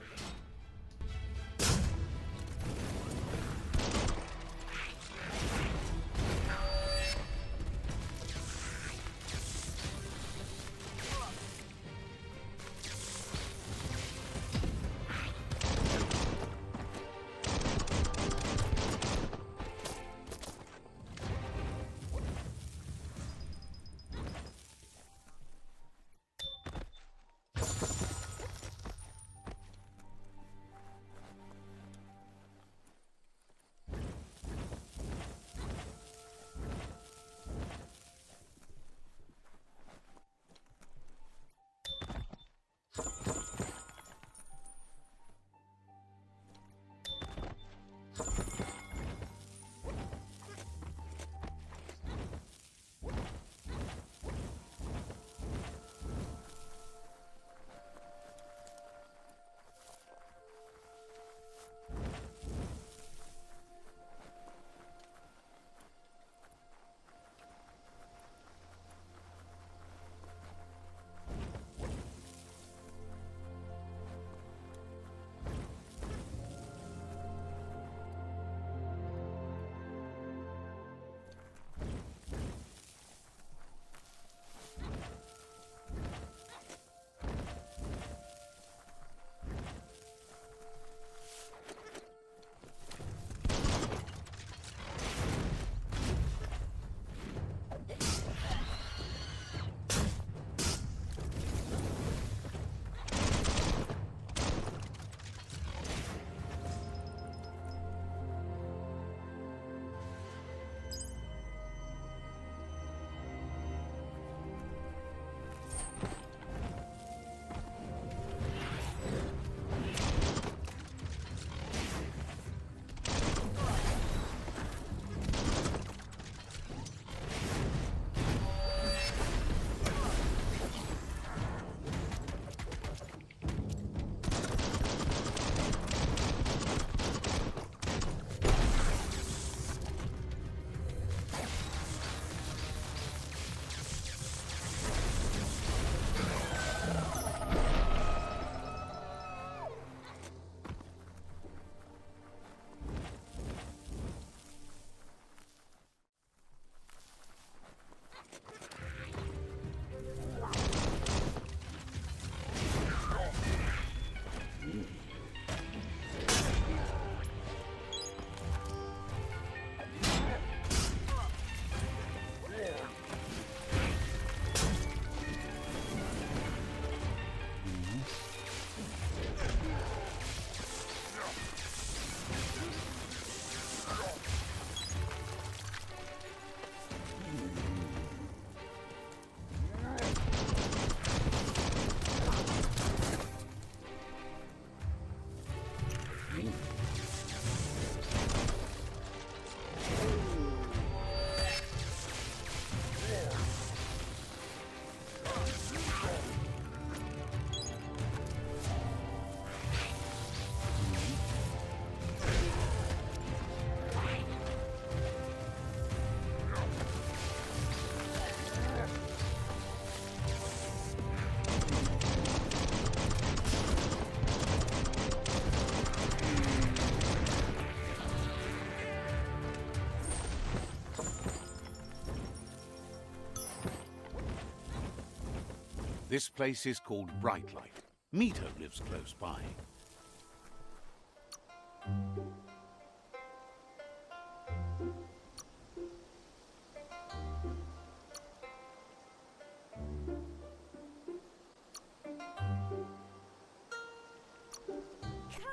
This place is called Brightlight. Mita lives close by.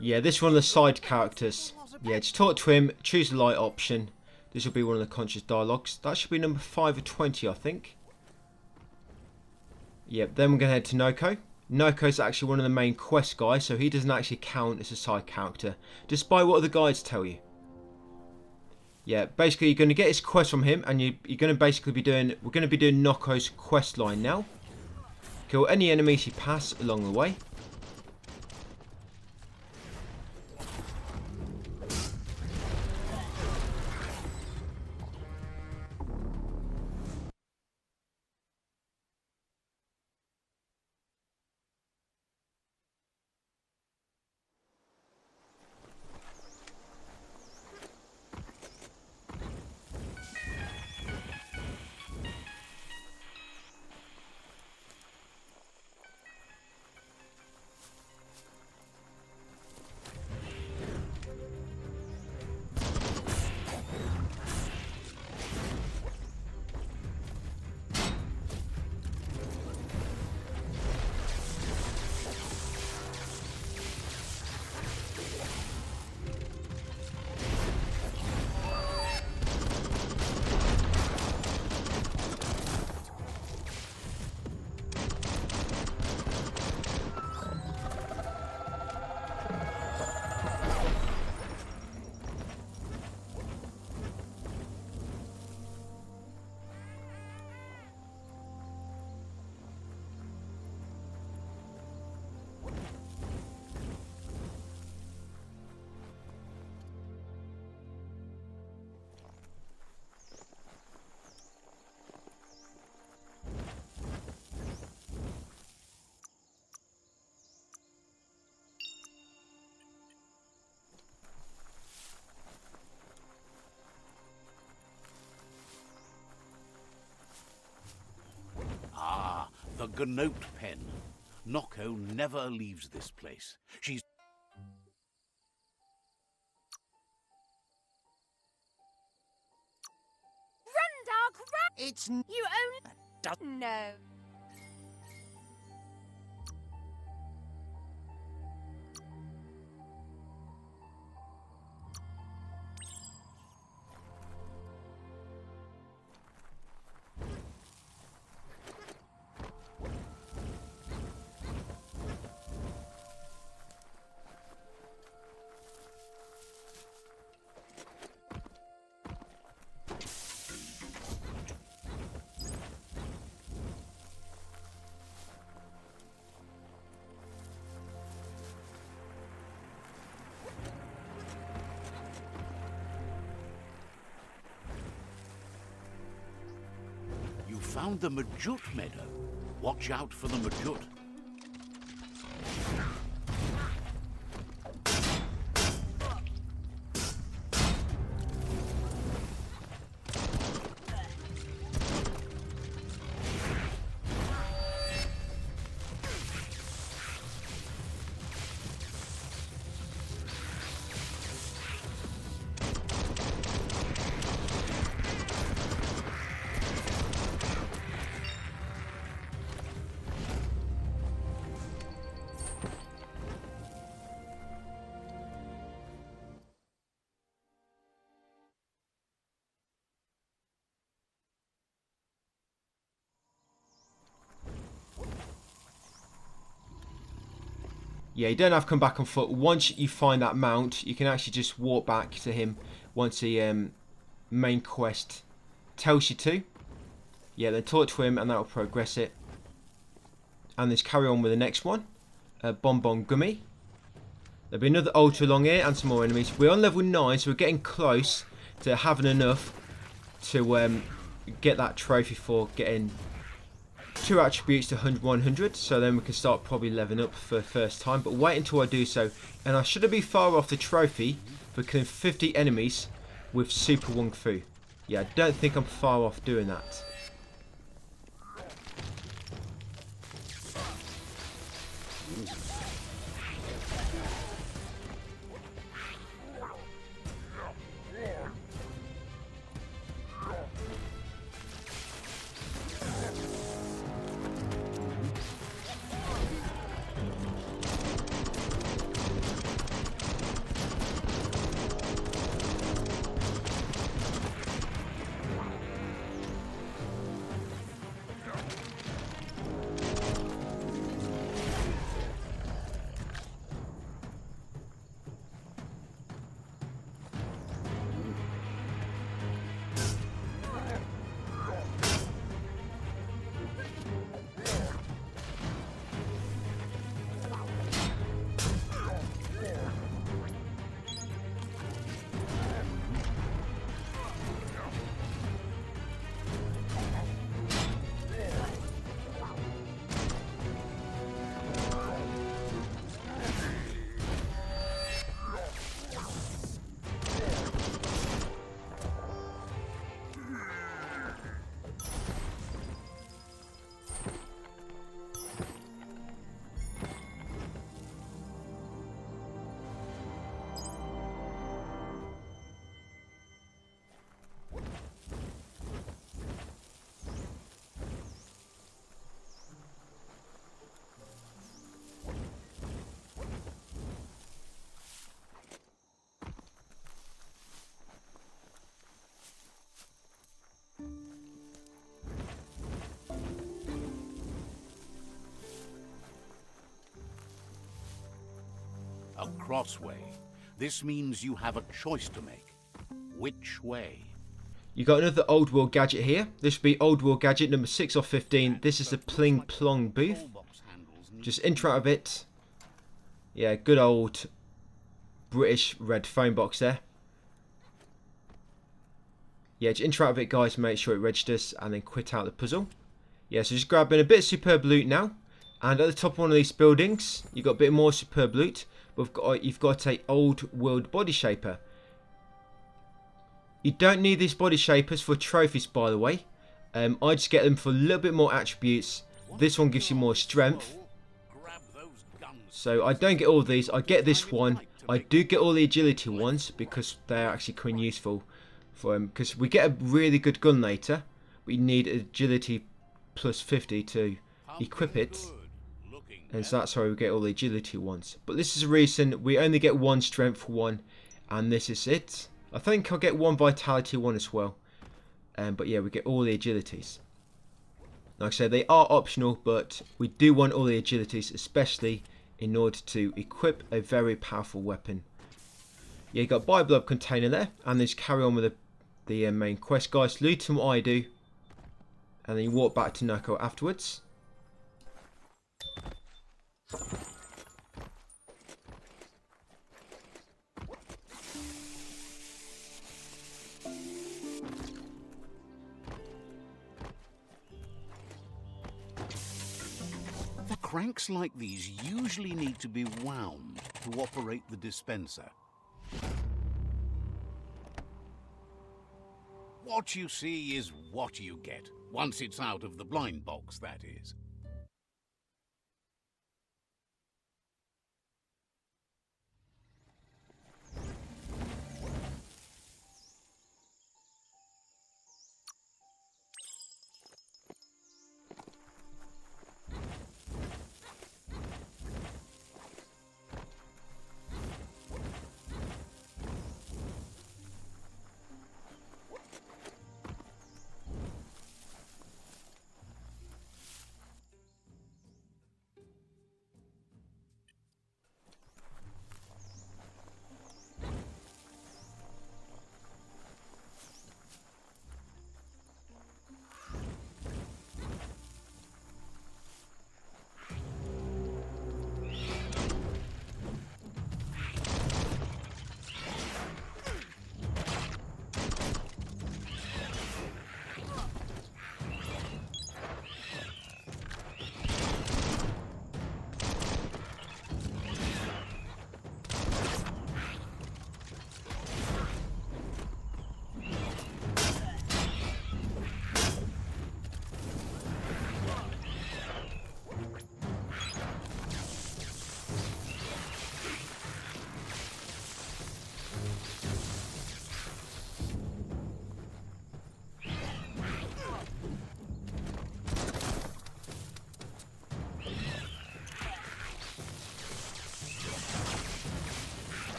Yeah, this is one of the side characters. Yeah, just talk to him, choose the light option. This will be one of the conscious dialogues. That should be number 5 of 20, I think. Yep, then we're going to head to Noko. Noko's actually one of the main quest guys, so he doesn't actually count as a side character, despite what the guides tell you. Yeah, basically you're going to get his quest from him, and you're going to basically be doing, we're going to be doing Noko's quest line now. Kill any enemies you pass along the way. The Gnote Pen. Noko never leaves this place. She's... Run, Dark, run! It's... You only... No. Found the Majut meadow. Watch out for the Majut. Yeah, you don't have to come back on foot. Once you find that mount, you can actually just walk back to him once the main quest tells you to. Yeah, then talk to him and that will progress it. And let's carry on with the next one. Bonbon Gummy. There'll be another ultra long here and some more enemies. We're on level 9, so we're getting close to having enough to get that trophy for getting 2 attributes to 100. So then we can start probably leveling up for the first time. But wait until I do so. And I shouldn't be far off the trophy for killing 50 enemies with Super Wung Fu. Yeah, I don't think I'm far off doing that. A crossway. This means you have a choice to make. Which way? You got another old world gadget here. This will be old world gadget number 6 of 15. This is the Pling Plong booth. Just intro out of it. Yeah, good old British red phone box there. Yeah, just intro out of it, guys. Make sure it registers and then quit out the puzzle. Yeah, so just grabbing a bit of superb loot now. And at the top of one of these buildings, you've got a bit more superb loot. But you've got a old world body shaper. You don't need these body shapers for trophies, by the way. I just get them for a little bit more attributes. This one gives you more strength. So I don't get all of these. I get this one. I do get all the agility ones because they're actually quite useful for them. Because we get a really good gun later. But you need agility plus 50 to equip it. And so that's why we get all the agility ones. But this is a reason we only get one strength one. And this is it. I think I'll get one vitality one as well. But yeah, we get all the agilities. Like I said, they are optional, but we do want all the agilities, especially in order to equip a very powerful weapon. Yeah, you got Bible Blob container there, and then just carry on with the main quest, guys. Loot and what I do, and then you walk back to Nako afterwards. Cranks like these usually need to be wound to operate the dispenser. What you see is what you get, once it's out of the blind box, that is.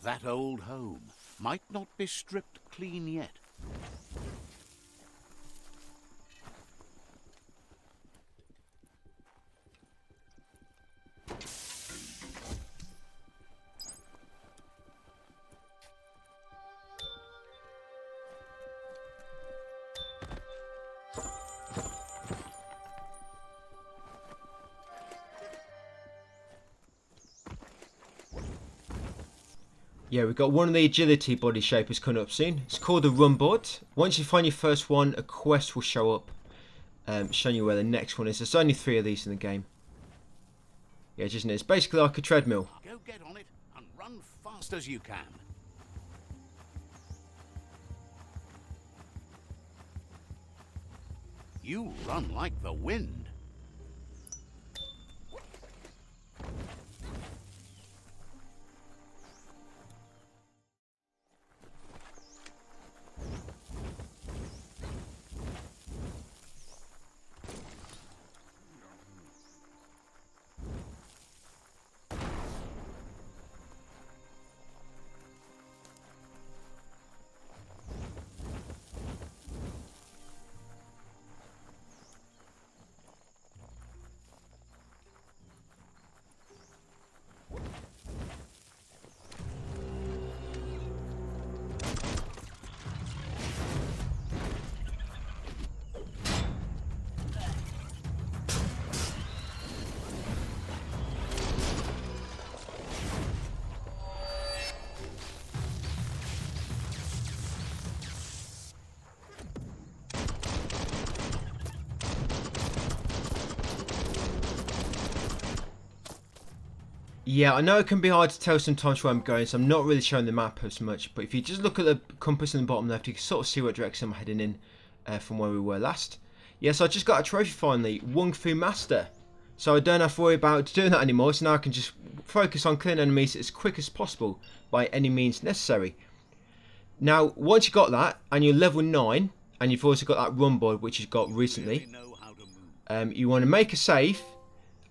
That old home might not be stripped clean yet. Yeah, we've got one of the agility body shapers coming up soon. It's called the run board. Once you find your first one, a quest will show up, showing you where the next one is. There's only 3 of these in the game. Yeah, isn't it? It's basically like a treadmill. Go get on it and run fast as you can. You run like the wind. Yeah, I know it can be hard to tell sometimes where I'm going, so I'm not really showing the map as much. But if you just look at the compass in the bottom left, you can sort of see what direction I'm heading in from where we were last. Yeah, so I just got a trophy finally, Wung Fu Master. So I don't have to worry about doing that anymore, so now I can just focus on killing enemies as quick as possible by any means necessary. Now, once you got that, and you're level 9, and you've also got that run board, which you've got recently, you want to make a save,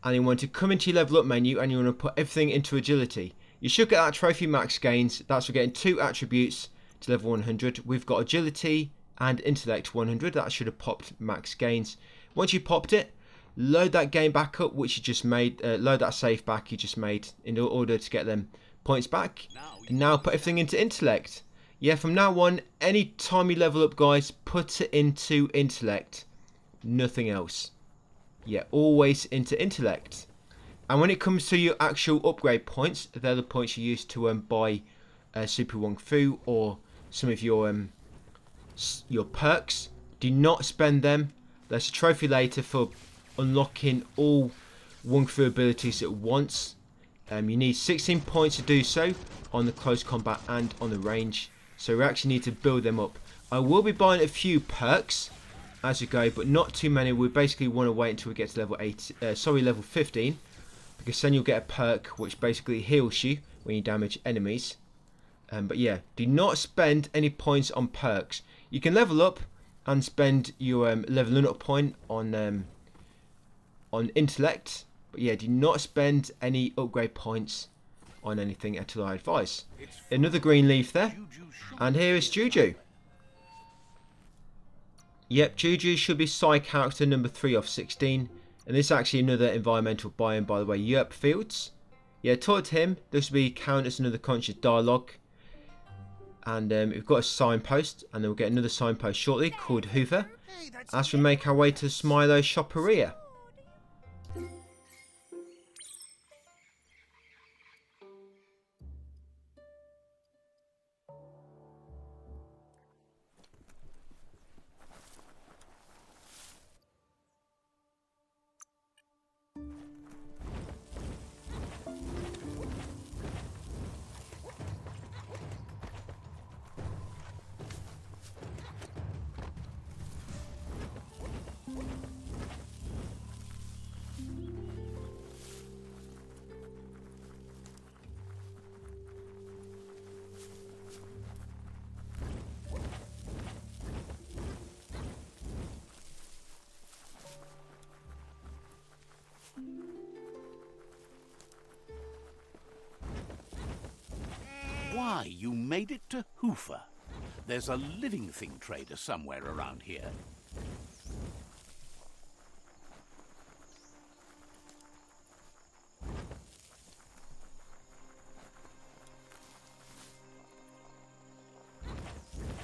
and you want to come into your level up menu, and you want to put everything into agility. You should get that trophy max gains. That's for getting 2 attributes to level 100. We've got agility and intellect 100. That should have popped max gains. Once you popped it, load that game back up, which you just made. Load that save back you just made in order to get them points back. And now put everything into intellect. Yeah, from now on, any time you level up, guys, put it into intellect. Nothing else. Yeah, always into intellect. And when it comes to your actual upgrade points, they're the points you use to buy Super Wung Fu or some of your perks. Do not spend them. There's a trophy later for unlocking all Wung Fu abilities at once. You need 16 points to do so on the close combat and on the range. So we actually need to build them up. I will be buying a few perks as we go, but not too many. We basically want to wait until we get to level 15, because then you'll get a perk which basically heals you when you damage enemies. But yeah, do not spend any points on perks. You can level up and spend your leveling up point on intellect, but yeah, do not spend any upgrade points on anything at all, I advise. Another green leaf there, and here is Juju. Yep, Juju should be side character number 3 of 16. And this is actually another environmental biome, by the way, Yerp Fields. Yeah, talk to him. This will be count as another conscious dialogue. And we've got a signpost, and then we'll get another signpost shortly called Hoover, as we make our way to Smilo Shopperia. Why, you made it to Hoover. There's a living thing trader somewhere around here.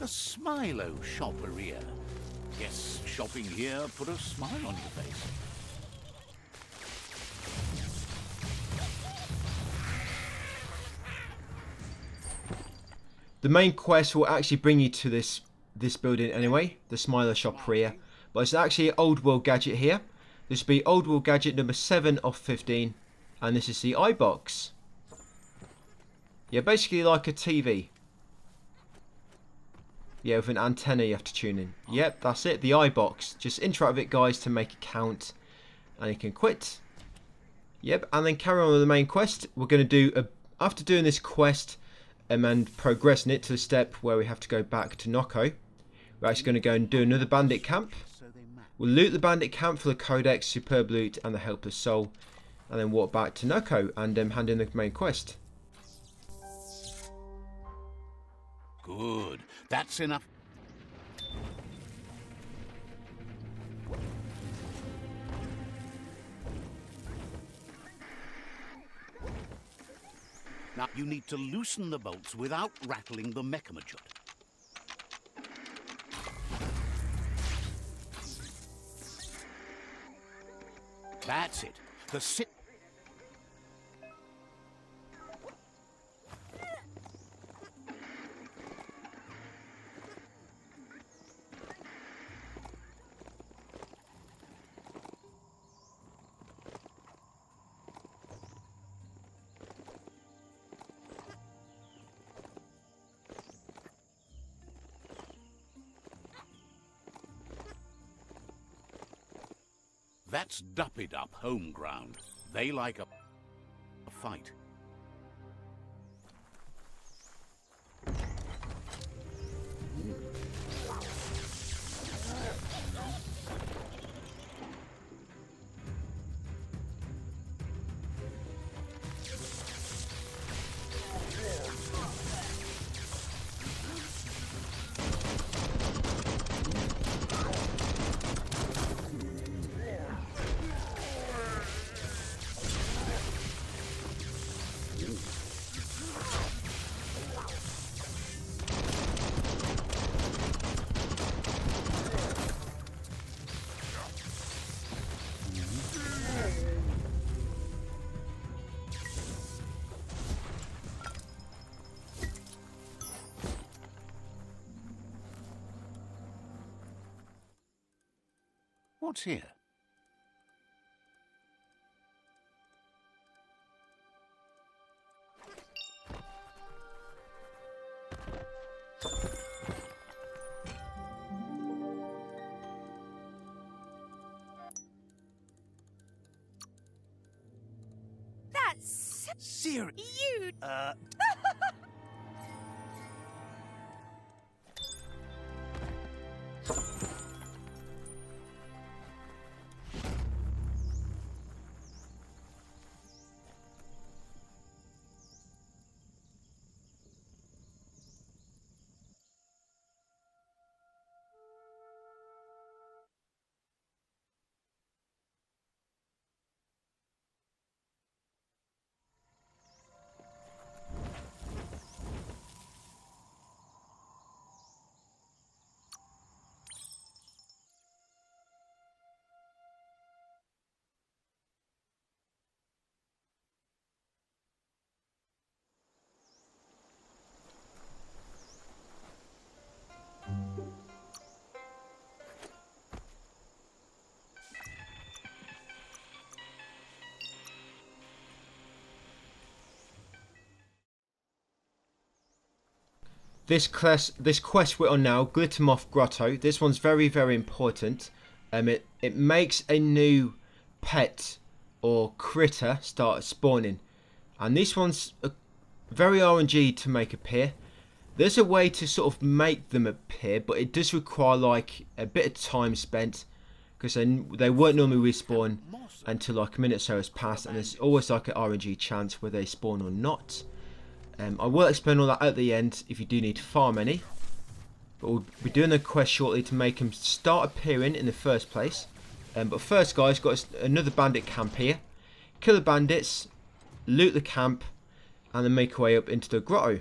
The Smilo Shopperia. Guess shopping here put a smile on your face. The main quest will actually bring you to this building anyway, the Smiler shop here. But it's actually an old world gadget here. This will be old world gadget number 7 of 15. And this is the iBox. Yeah, basically like a TV. Yeah, with an antenna you have to tune in. Yep, that's it, the iBox. Just interact with it, guys, to make it count. And you can quit. Yep, and then carry on with the main quest. We're going to do, after doing this quest and progressing it to the step where we have to go back to Noko, we're actually going to go and do another bandit camp. We'll loot the bandit camp for the Codex, Superb Loot, and the Helpless Soul. And then walk back to Noko and hand in the main quest. Good. That's enough. Now, you need to loosen the bolts without rattling the mechamojet. That's it. The sit. That's Duppy-Dup home ground. They like a fight. What's here? That's Serious? you. This quest we're on now, Glittermoth Grotto. This one's very, very important. It makes a new pet or critter start spawning, and this one's very RNG to make appear. There's a way to sort of make them appear, but it does require like a bit of time spent, because they won't normally respawn until like a minute or so has passed, and there's always like an RNG chance whether they spawn or not. I will explain all that at the end if you do need to farm any. But we'll be doing a quest shortly to make them start appearing in the first place. But first, guys, got another bandit camp here. Kill the bandits, loot the camp, and then make our way up into the grotto.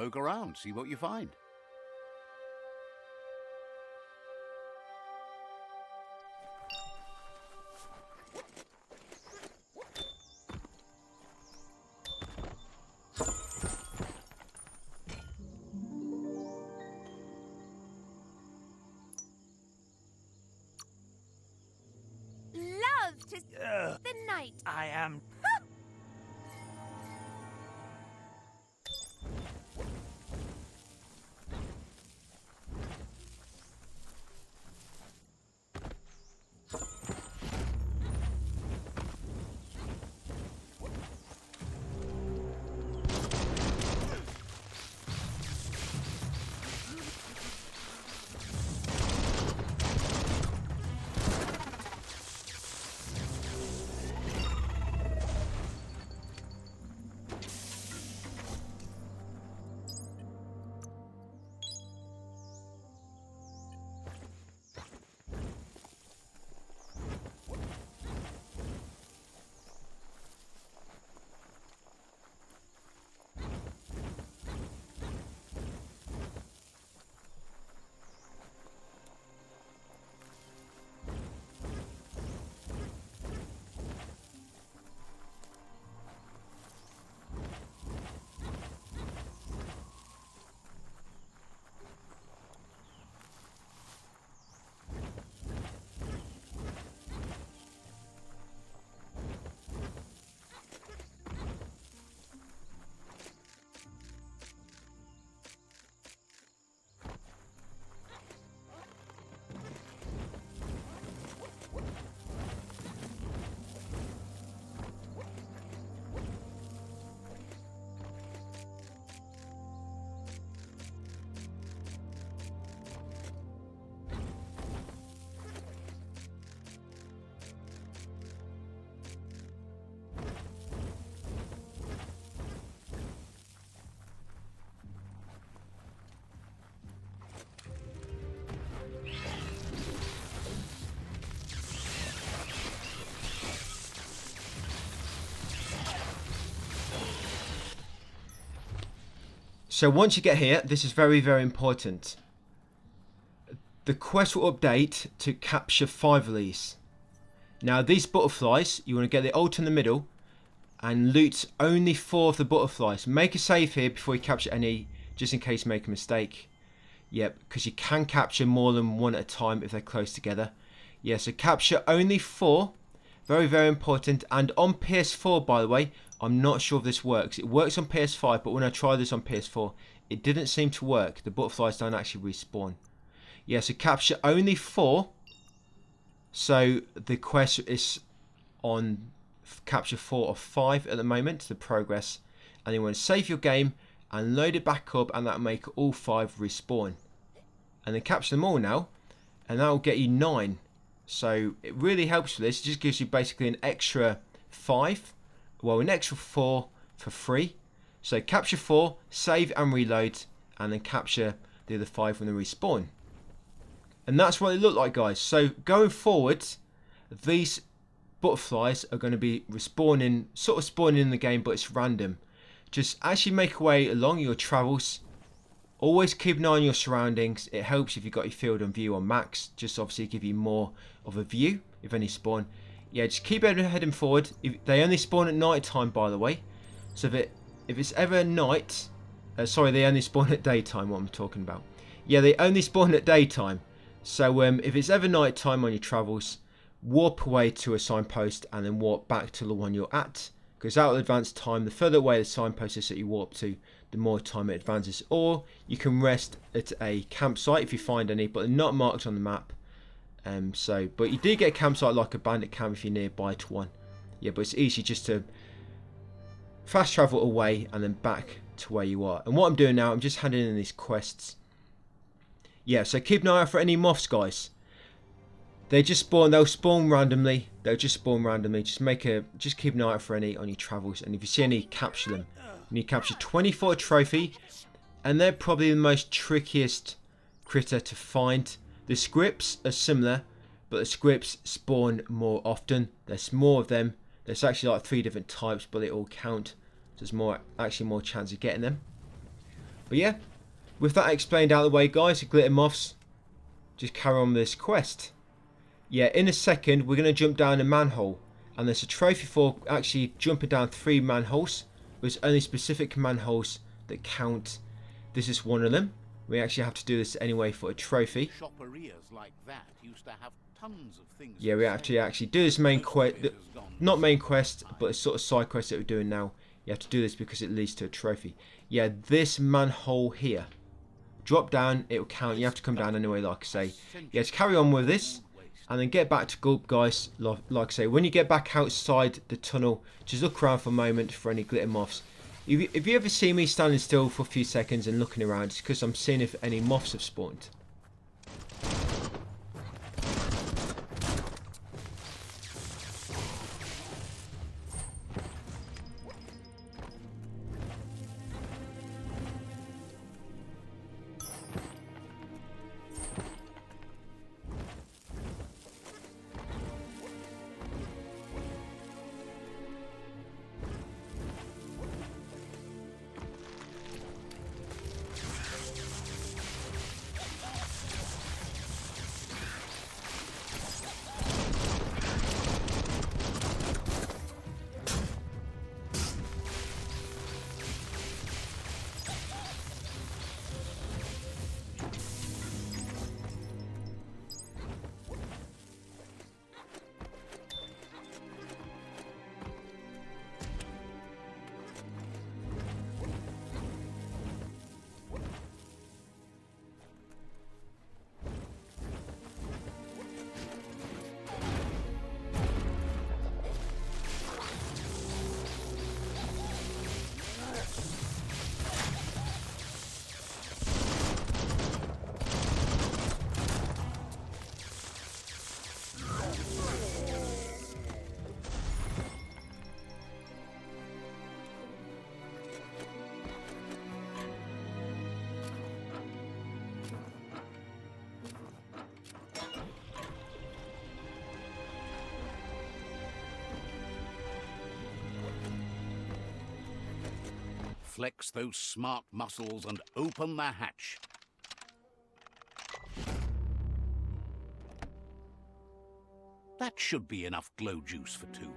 poke around, see what you find. Love to the night. I am. So once you get here, this is very, very important. The quest will update to capture 5 of these. Now these butterflies, you want to get the ult in the middle and loot only 4 of the butterflies. Make a save here before you capture any, just in case you make a mistake. Yep, because you can capture more than 1 at a time if they're close together. Yeah, so capture only 4. Very, very important. And on PS4, by the way, I'm not sure if this works. It works on PS5, but when I tried this on PS4, it didn't seem to work. The butterflies don't actually respawn. Yeah, so capture only 4. So the quest is on capture 4 of 5 at the moment, the progress. And you want to save your game and load it back up, and that'll make all 5 respawn. And then capture them all now, and that'll get you 9. So it really helps with this. It just gives you basically an extra 5. Well, an extra 4 for free. So capture 4, save and reload, and then capture the other 5 when they respawn. And that's what they look like, guys. So going forward, these butterflies are going to be respawning, sort of spawning in the game, but it's random. Just as you make your way along your travels, always keep an eye on your surroundings. It helps if you've got your field of view on max, just obviously give you more of a view if any spawn. Yeah, just keep heading forward. They only spawn at night time, by the way. So if it's ever night, sorry, they only spawn at daytime. What I'm talking about. Yeah, they only spawn at daytime. So if it's ever night time on your travels, warp away to a signpost and then warp back to the one you're at. Because out of advanced time, the further away the signpost is that you warp to, the more time it advances. Or you can rest at a campsite if you find any, but they're not marked on the map. But you do get a campsite like a bandit camp if you're nearby to one. Yeah, but it's easy just to fast travel away and then back to where you are. And what I'm doing now, I'm just handing in these quests. Yeah, so keep an eye out for any moths, guys. They just spawn. They'll spawn randomly. They'll just spawn randomly. Just keep an eye out for any on your travels. And if you see any, capture them. And you capture 24 trophy, and they're probably the most trickiest critter to find. The scripts are similar, but the scripts spawn more often. There's more of them. There's actually like 3 different types, but they all count. So there's actually more chance of getting them. But yeah, with that explained out of the way, guys, glitter moths, just carry on with this quest. Yeah, in a second, we're going to jump down a manhole. And there's a trophy for actually jumping down 3 manholes. There's only specific manholes that count. This is one of them. We actually have to do this anyway for a trophy. Shopperias like that used to have tons of things. Yeah, we have to actually do this main quest. Not main quest, but a sort of side quest that we're doing now. You have to do this because it leads to a trophy. Yeah, this manhole here. Drop down, it will count. You have to come down anyway, like I say. Yeah, to carry on with this. And then get back to Gulp, guys. Like I say, when you get back outside the tunnel, just look around for a moment for any glitter moths. If you ever see me standing still for a few seconds and looking around, it's because I'm seeing if any moths have spawned. Flex those smart muscles and open the hatch. That should be enough glow juice for 2.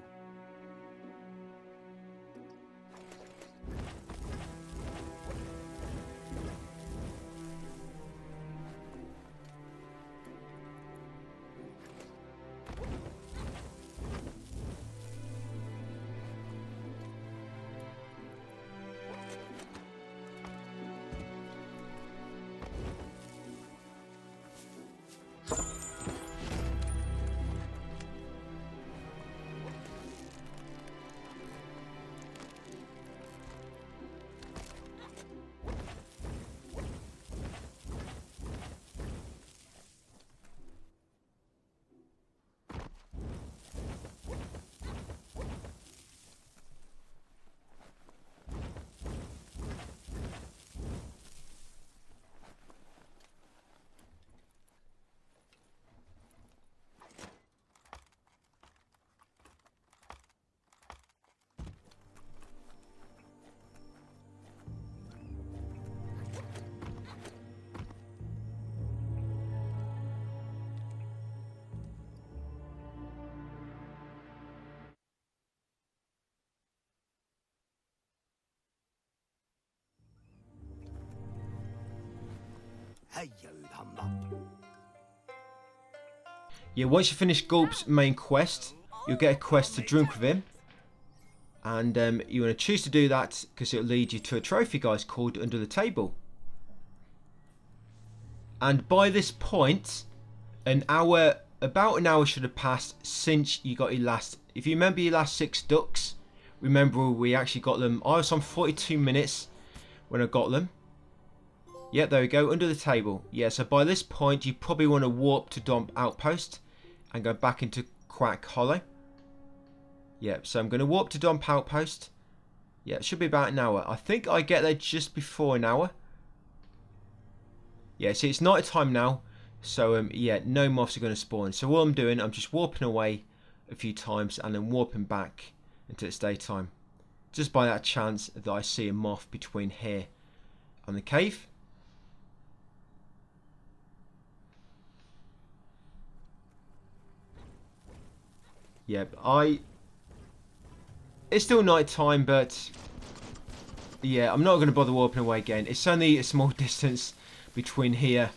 Yeah, once you finish Gulp's main quest, you'll get a quest to drink with him. And you want to choose to do that because it'll lead you to a trophy, guys, called Under the Table. And by this point, about an hour should have passed since you got your last. If you remember your last 6 ducks, remember we actually got them. I was on 42 minutes when I got them. Yeah, there we go, Under the Table. Yeah, so by this point, you probably want to warp to Dump Outpost and go back into Quack Hollow. Yeah, so I'm going to warp to Dump Outpost. Yeah, it should be about an hour. I think I get there just before an hour. Yeah, see, it's night time now. So, yeah, no moths are going to spawn. So what I'm doing, I'm just warping away a few times and then warping back until it's daytime. Just by that chance that I see a moth between here And the cave. Yep, it's still night time, but yeah, I'm not going to bother warping away again. It's only a small distance between here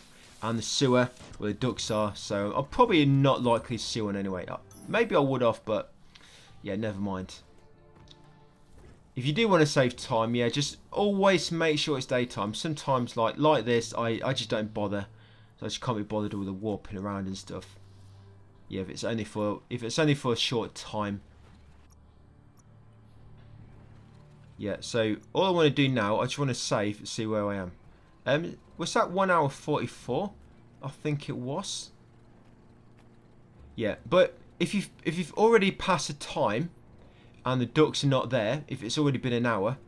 and the sewer where the ducks are, so I'm probably not likely to see one anyway. Maybe I would have, but yeah, never mind. If you do want to save time, yeah, just always make sure it's daytime. Sometimes, like this, I just don't bother. So I just can't be bothered with the warping around and stuff. Yeah, if it's only for a short time. Yeah, so all I want to do now, I just want to save and see where I am. Was that 1 hour 44? I think it was. Yeah, but if you've already passed the time and the ducks are not there, if it's already been an hour,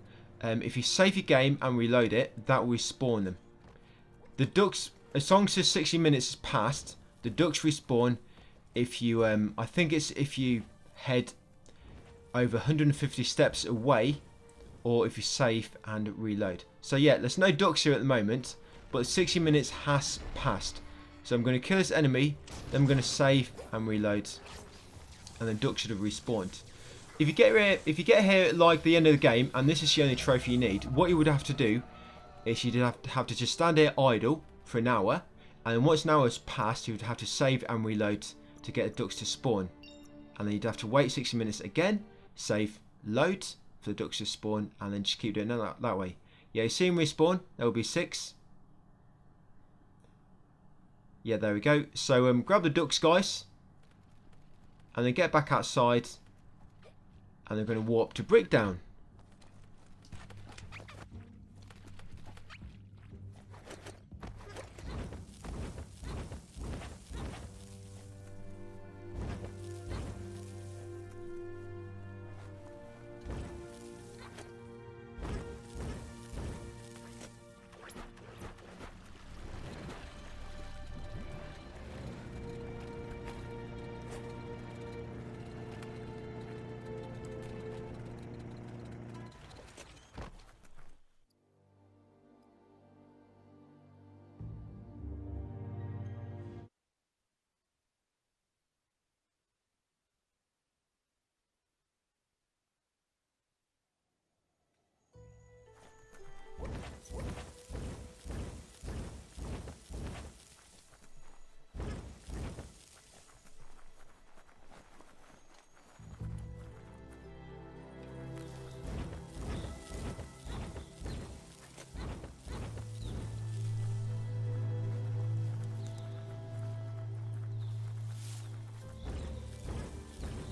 if you save your game and reload it, that will respawn them. The ducks, as long as the 60 minutes has passed, the ducks respawn. If you, I think it's if you head over 150 steps away, or if you save and reload. So yeah, there's no ducks here at the moment, but 60 minutes has passed. So I'm going to kill this enemy, then I'm going to save and reload, and then ducks should have respawned. If you get here at like the end of the game, and this is the only trophy you need, what you would have to do is you'd have to just stand here idle for an hour, and then once an hour has passed, you would have to save and reload to get the ducks to spawn. And then you'd have to wait 60 minutes again, save, load for the ducks to spawn, and then just keep doing that way. Yeah, you see them respawn, there will be 6. Yeah, there we go. So grab the ducks, guys, and then get back outside, and they're going to warp to Brickdown.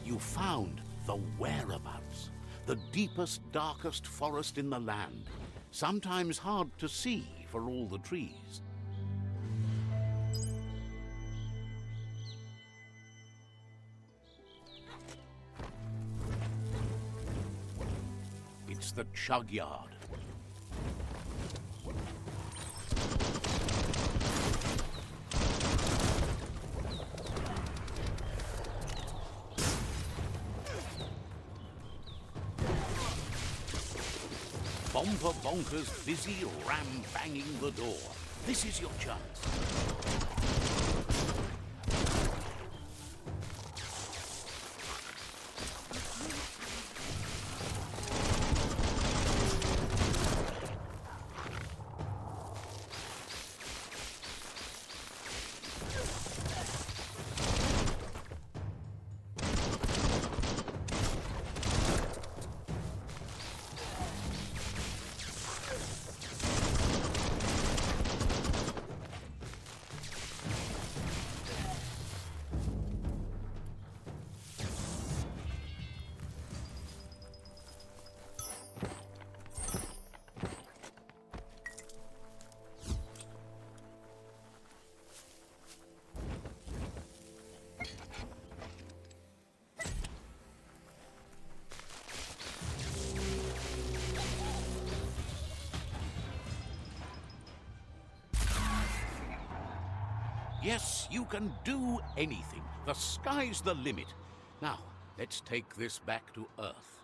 You found the whereabouts, the deepest, darkest forest in the land, sometimes hard to see for all the trees. It's the Chug Yard. Bomper Bonkers busy ram-banging the door. This is your chance. Yes, you can do anything. The sky's the limit. Now, let's take this back to Earth.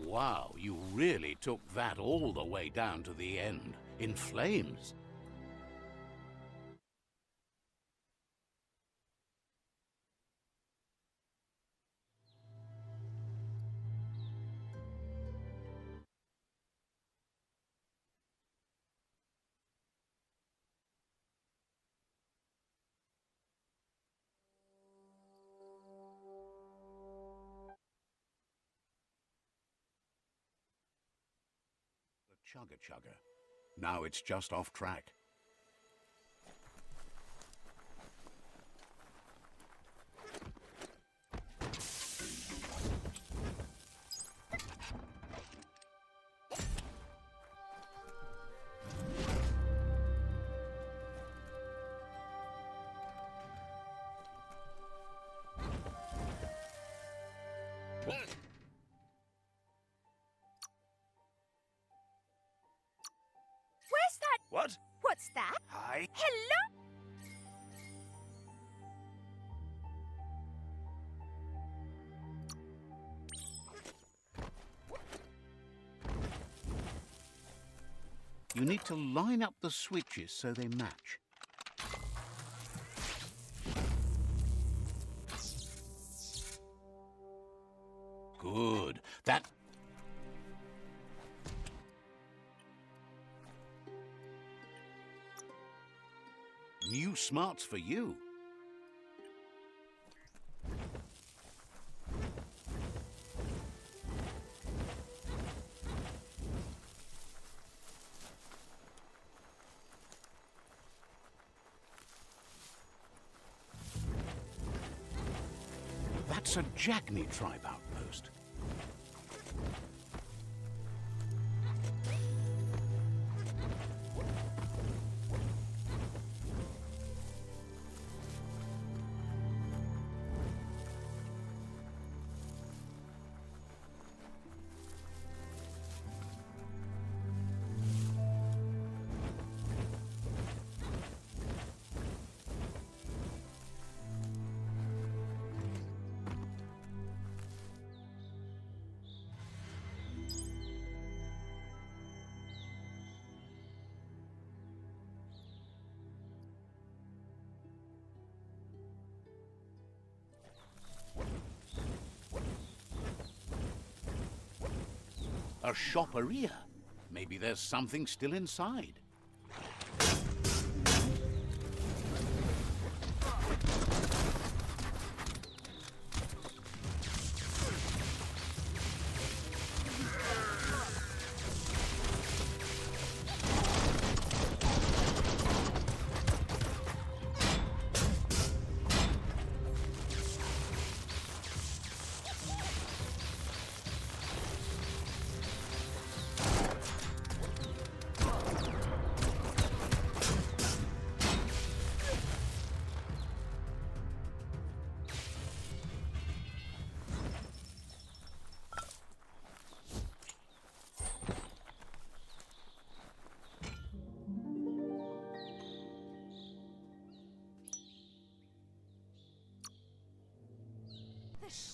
Wow, you really took that all the way down to the end, in flames. The chugger chugger. Now it's just off track. Where's that? What? What's that? Hi. Hello? You need to line up the switches so they match. Good. That... New smarts for you. That's a Jackney tribe outpost. A shopperia. Maybe there's something still inside.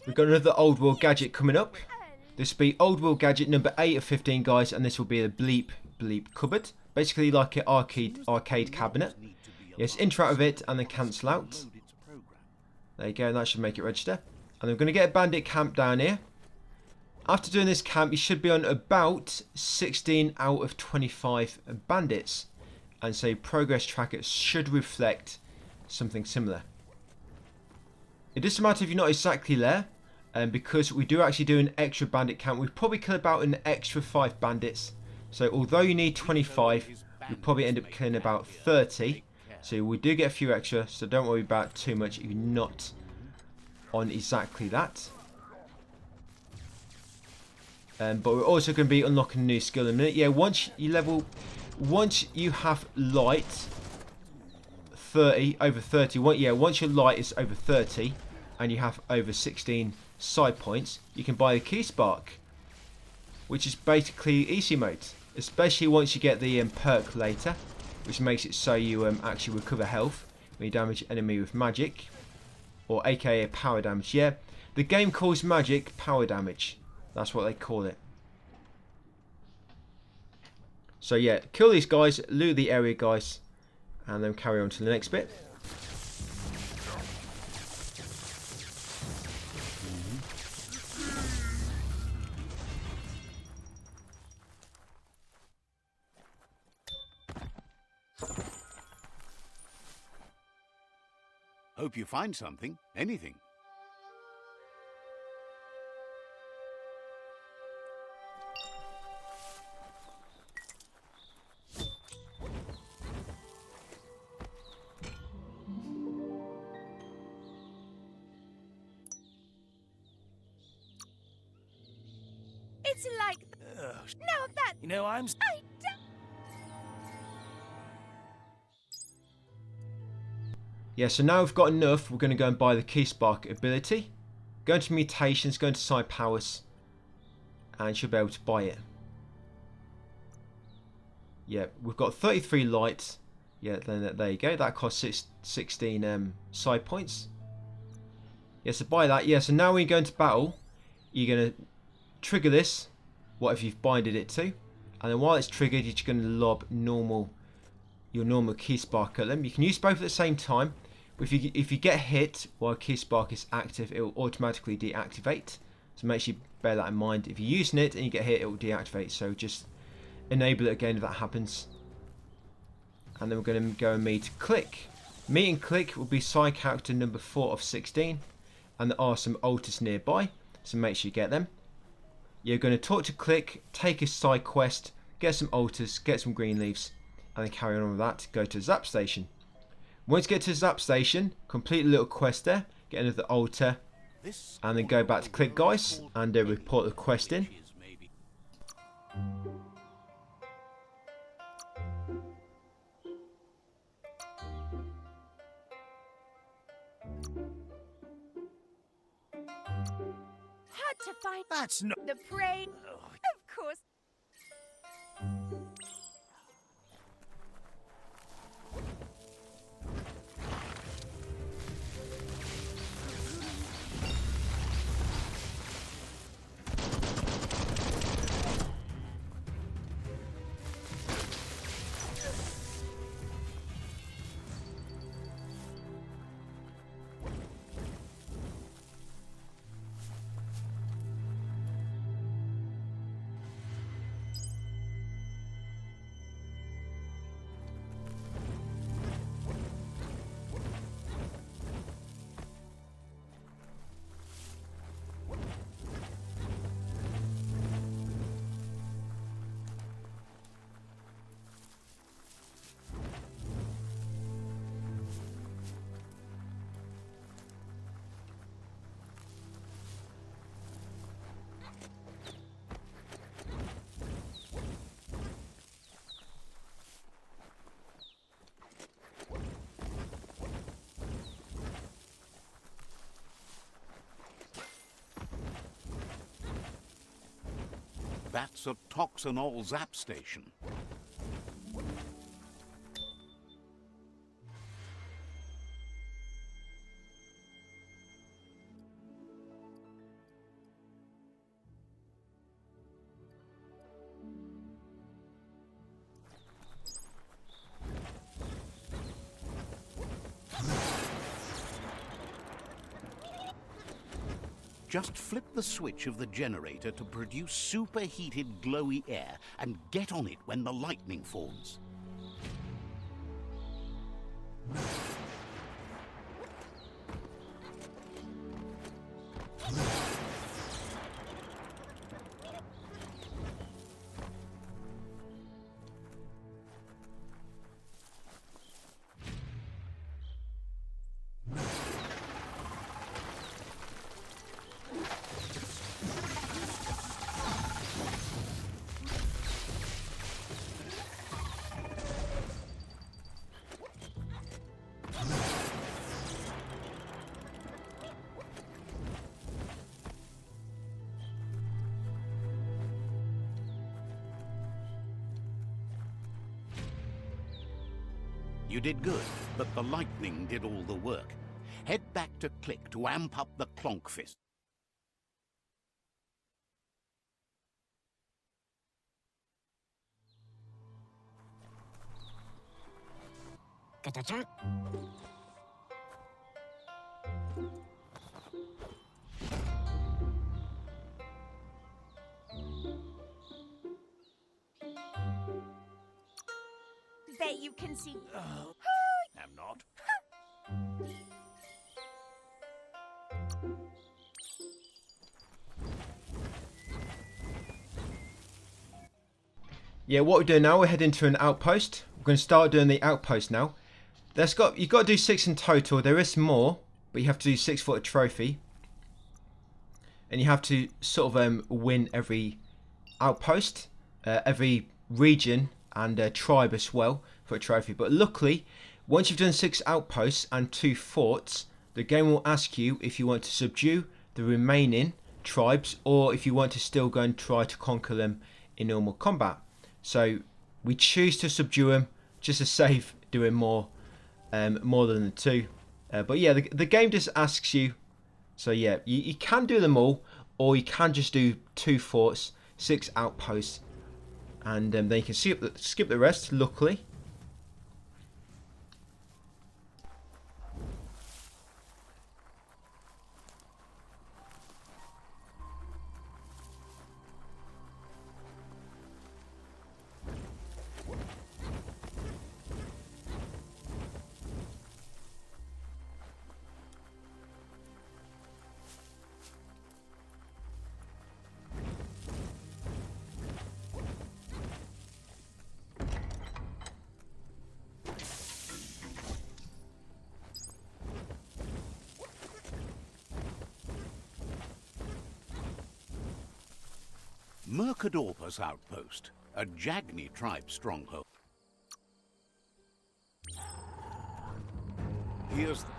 We've got another old world gadget coming up. This will be old world gadget number 8 of 15, guys, and this will be a bleep cupboard. Basically like an arcade cabinet. Yes, interact with it and then cancel out. There you go, and that should make it register. And I'm going to get a bandit camp down here. After doing this camp, you should be on about 16 out of 25 bandits. And so progress tracker should reflect something similar. It doesn't matter if you're not exactly there, because we do actually do an extra bandit count. We've probably killed about an extra 5 bandits. So although you need 25, you'll probably end up killing about 30. So we do get a few extra, so don't worry about too much if you're not on exactly that. But we're also going to be unlocking a new skill in a minute. Yeah, once you have light 30, over 30, once your light is over 30 and you have over 16 side points, you can buy a key spark, which is basically easy mode, especially once you get the perk later, which makes it so you actually recover health when you damage an enemy with magic, or aka power damage. Yeah, the game calls magic power damage. That's what they call it. So yeah, kill these guys, loot the area guys, and then carry on to the next bit. Hope you find something. Anything. It's like... Now that... You know, I'm... I don't... Yeah, so now we've got enough, we're going to go and buy the Key Spark ability. Go into mutations, go into side powers, and you'll be able to buy it. Yeah, we've got 33 lights. Yeah, then there you go. That costs 16 side points. Yeah, so buy that. Yeah, so now when you go into battle, you're going to trigger this, whatever you've binded it to. And then while it's triggered, you're just going to lob your normal Key Spark at them. You can use both at the same time. If you get hit while Key Spark is active, it will automatically deactivate. So make sure you bear that in mind. If you're using it and you get hit, it will deactivate. So just enable it again if that happens. And then we're going to go and meet Click. Meet and Click will be side character number 4 of 16. And there are some altars nearby, so make sure you get them. You're going to talk to Click, take a side quest, get some altars, get some green leaves, and then carry on with that. Go to Zap Station. Once you get to Zap Station, complete a little quest there, get another altar, and then go back to Click guys and report the quest in. Hard to find... That's not... The prey... Of course. That's a Toxanol Zap Station. Just flip the switch of the generator to produce superheated glowy air and get on it when the lightning falls. You did good, but the lightning did all the work. Head back to Click to amp up the Clonk Fist. Bet you can see. Am not. Yeah, what we're doing now, we're heading to an outpost. We're going to start doing the outpost now. You've got to do 6 in total. There is more, but you have to do 6 for a trophy. And you have to sort of win every outpost, every region and tribe as well for a trophy. But luckily, once you've done 6 outposts and 2 forts, the game will ask you if you want to subdue the remaining tribes or if you want to still go and try to conquer them in normal combat. So we choose to subdue them just to save doing more than the 2. But yeah, the game just asks you. So yeah, you can do them all, or you can just do 2 forts, 6 outposts, and then you can skip the rest, luckily. Mercadorpus Outpost, a Jagni tribe stronghold. Here's the...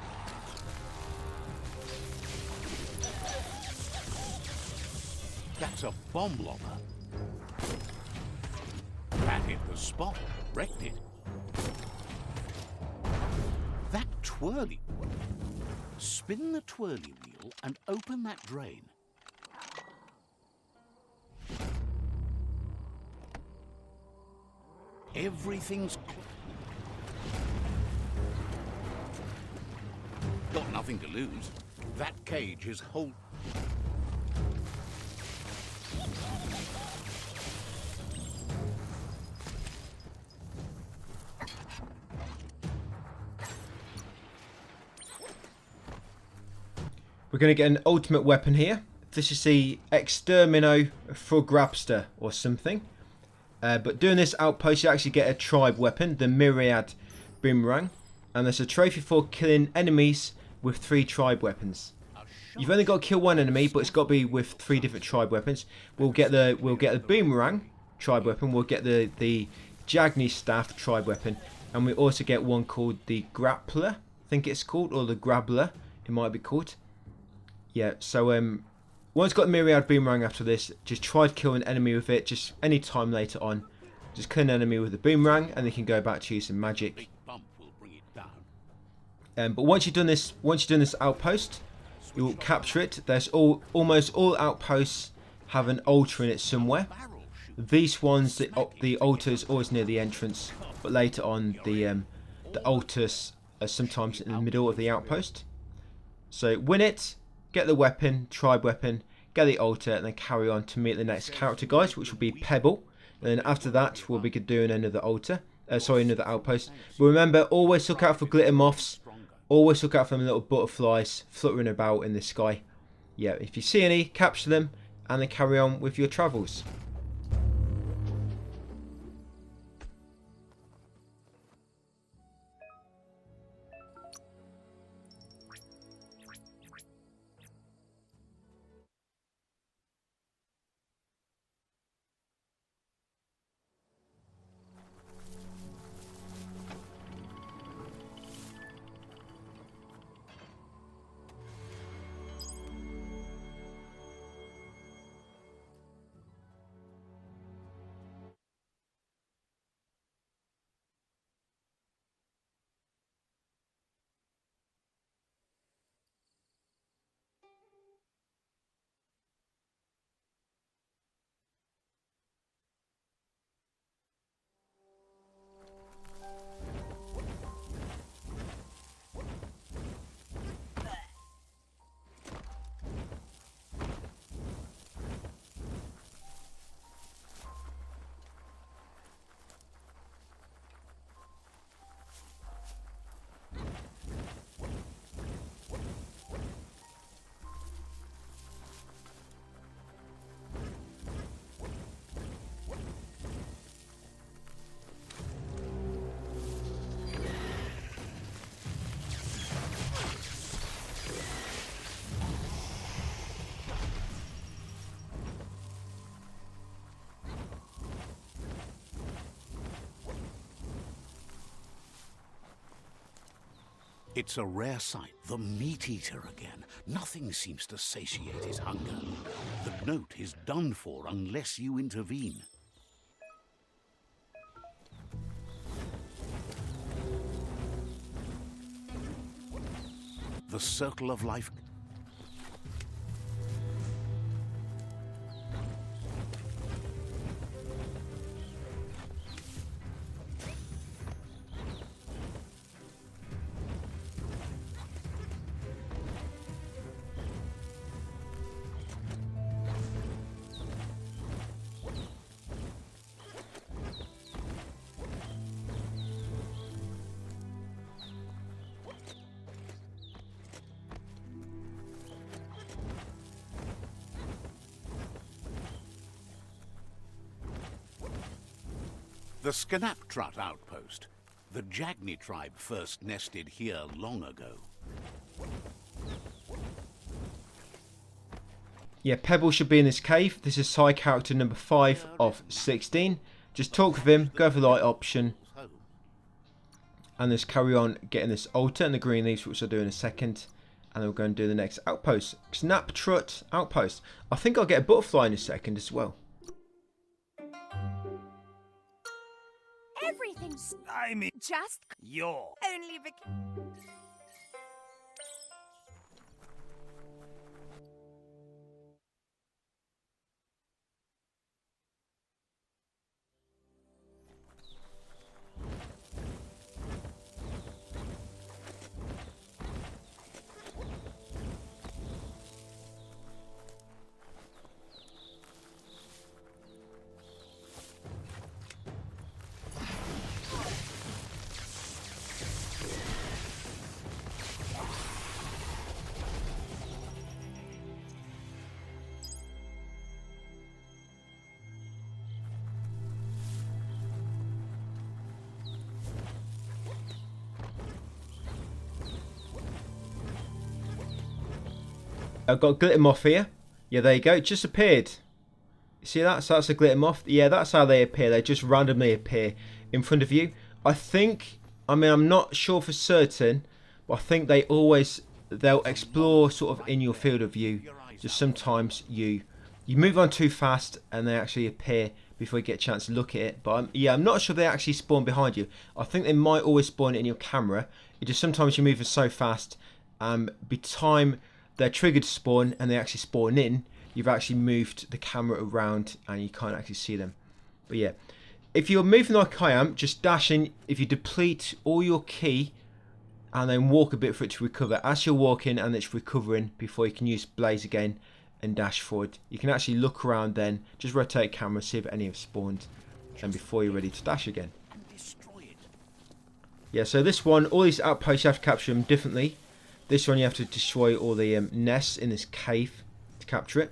That's a bomb lobber. That hit the spot, wrecked it. That twirly... Spin the twirly wheel and open that drain. Everything's... Got nothing to lose. That cage is whole... We're going to get an ultimate weapon here. This is the Extermino Frograpster or something. But doing this outpost, you actually get a tribe weapon, the Myriad Boomerang. And there's a trophy for killing enemies with 3 tribe weapons. You've only got to kill 1 enemy, but it's got to be with 3 different tribe weapons. We'll get the Boomerang tribe weapon. We'll get the Jagni Staff tribe weapon. And we also get one called the Grappler, I think it's called, or the Grabbler, it might be called. Yeah, so once got the Myriad Boomerang after this, just try to kill an enemy with it, just any time later on. Just kill an enemy with the Boomerang, and they can go back to using magic. But once you've done this outpost, you will capture it. There's almost all outposts have an altar in it somewhere. These ones, the altar is always near the entrance, but later on the altars are sometimes in the middle of the outpost. So win it, get the weapon, tribe weapon, get the altar, and then carry on to meet the next character, guys, which will be Pebble. And then after that, we'll be doing another another outpost. But remember, always look out for glitter moths. Always look out for them little butterflies fluttering about in the sky. Yeah, if you see any, capture them, and then carry on with your travels. It's a rare sight. The meat eater again. Nothing seems to satiate his hunger. The note is done for unless you intervene. The circle of life. The Scanaptrut outpost. The Jagni tribe first nested here long ago. Yeah, Pebble should be in this cave. This is side character number 5 of 16. Just talk with him, go for the light option, and just carry on getting this altar and the green leaves, which I'll do in a second. And then we'll go and do the next outpost. Snaptrut outpost. I think I'll get a butterfly in a second as well. Everything's I mean, just you're. only because. I've got glitter moth here. Yeah, there you go. It just appeared. See that? So that's a glitter moth. Yeah, that's how they appear. They just randomly appear in front of you. I think, I mean, I'm not sure for certain, but I think they'll explore sort of in your field of view. Just sometimes you move on too fast and they actually appear before you get a chance to look at it. But yeah, I'm not sure they actually spawn behind you. I think they might always spawn in your camera. It just sometimes you move so fast, by time they're triggered to spawn and they actually spawn in, you've actually moved the camera around and you can't actually see them. But yeah, if you're moving like I am, just dash in. If you deplete all your key and then walk a bit for it to recover, as you're walking and it's recovering before you can use blaze again and dash forward, you can actually look around then, just rotate camera, see if any have spawned, and before you're ready to dash again. Yeah, so this one, all these outposts you have to capture them differently. This one you have to destroy all the nests in this cave to capture it.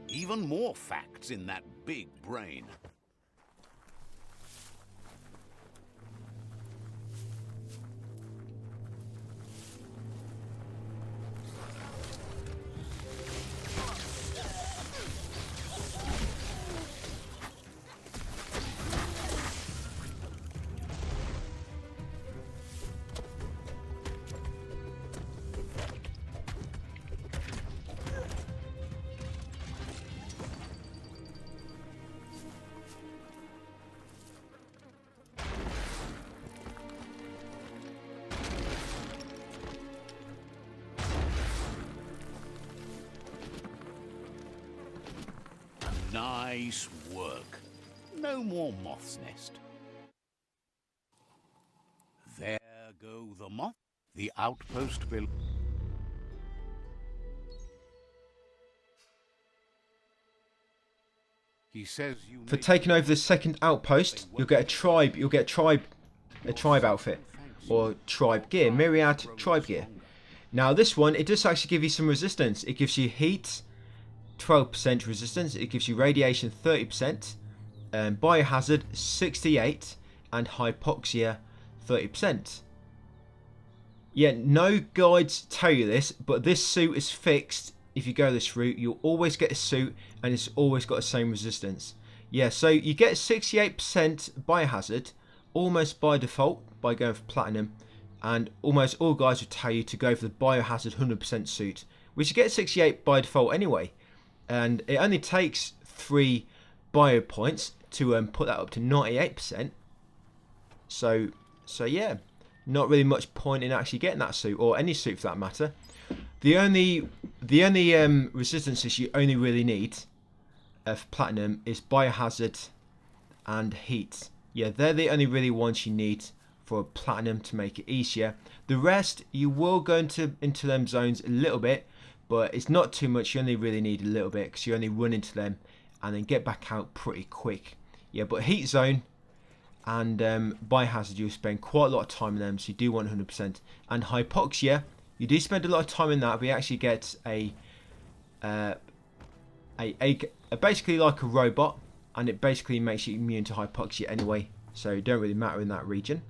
Even more facts in that big brain. Nice work. No more moth's nest. There go the moth. The outpost below. He says you For taking over the second outpost, you'll get a tribe. You'll get a tribe outfit or tribe gear, myriad tribe gear. Now this one, it does actually give you some resistance. It gives you heat, 12% resistance. It gives you radiation 30%, biohazard 68, and hypoxia 30%. Yeah, no guides tell you this, but this suit is fixed. If you go this route, you'll always get a suit, and it's always got the same resistance. Yeah, so you get 68% biohazard almost by default by going for platinum, and almost all guys will tell you to go for the biohazard 100% suit, which you get 68 by default anyway, and it only takes 3 bio points to put that up to 98%. So yeah, not really much point in actually getting that suit, or any suit for that matter. The only resistances you only really need for platinum is biohazard and heat. Yeah, they're the only really ones you need for platinum to make it easier. The rest, you will go into them zones a little bit, but it's not too much. You only really need a little bit, because you only run into them and then get back out pretty quick. Yeah, but heat zone and biohazard, you'll spend quite a lot of time in them, so you do want 100%. And hypoxia, you do spend a lot of time in that, but you actually get a basically like a robot, and it basically makes you immune to hypoxia anyway, so it don't really matter in that region.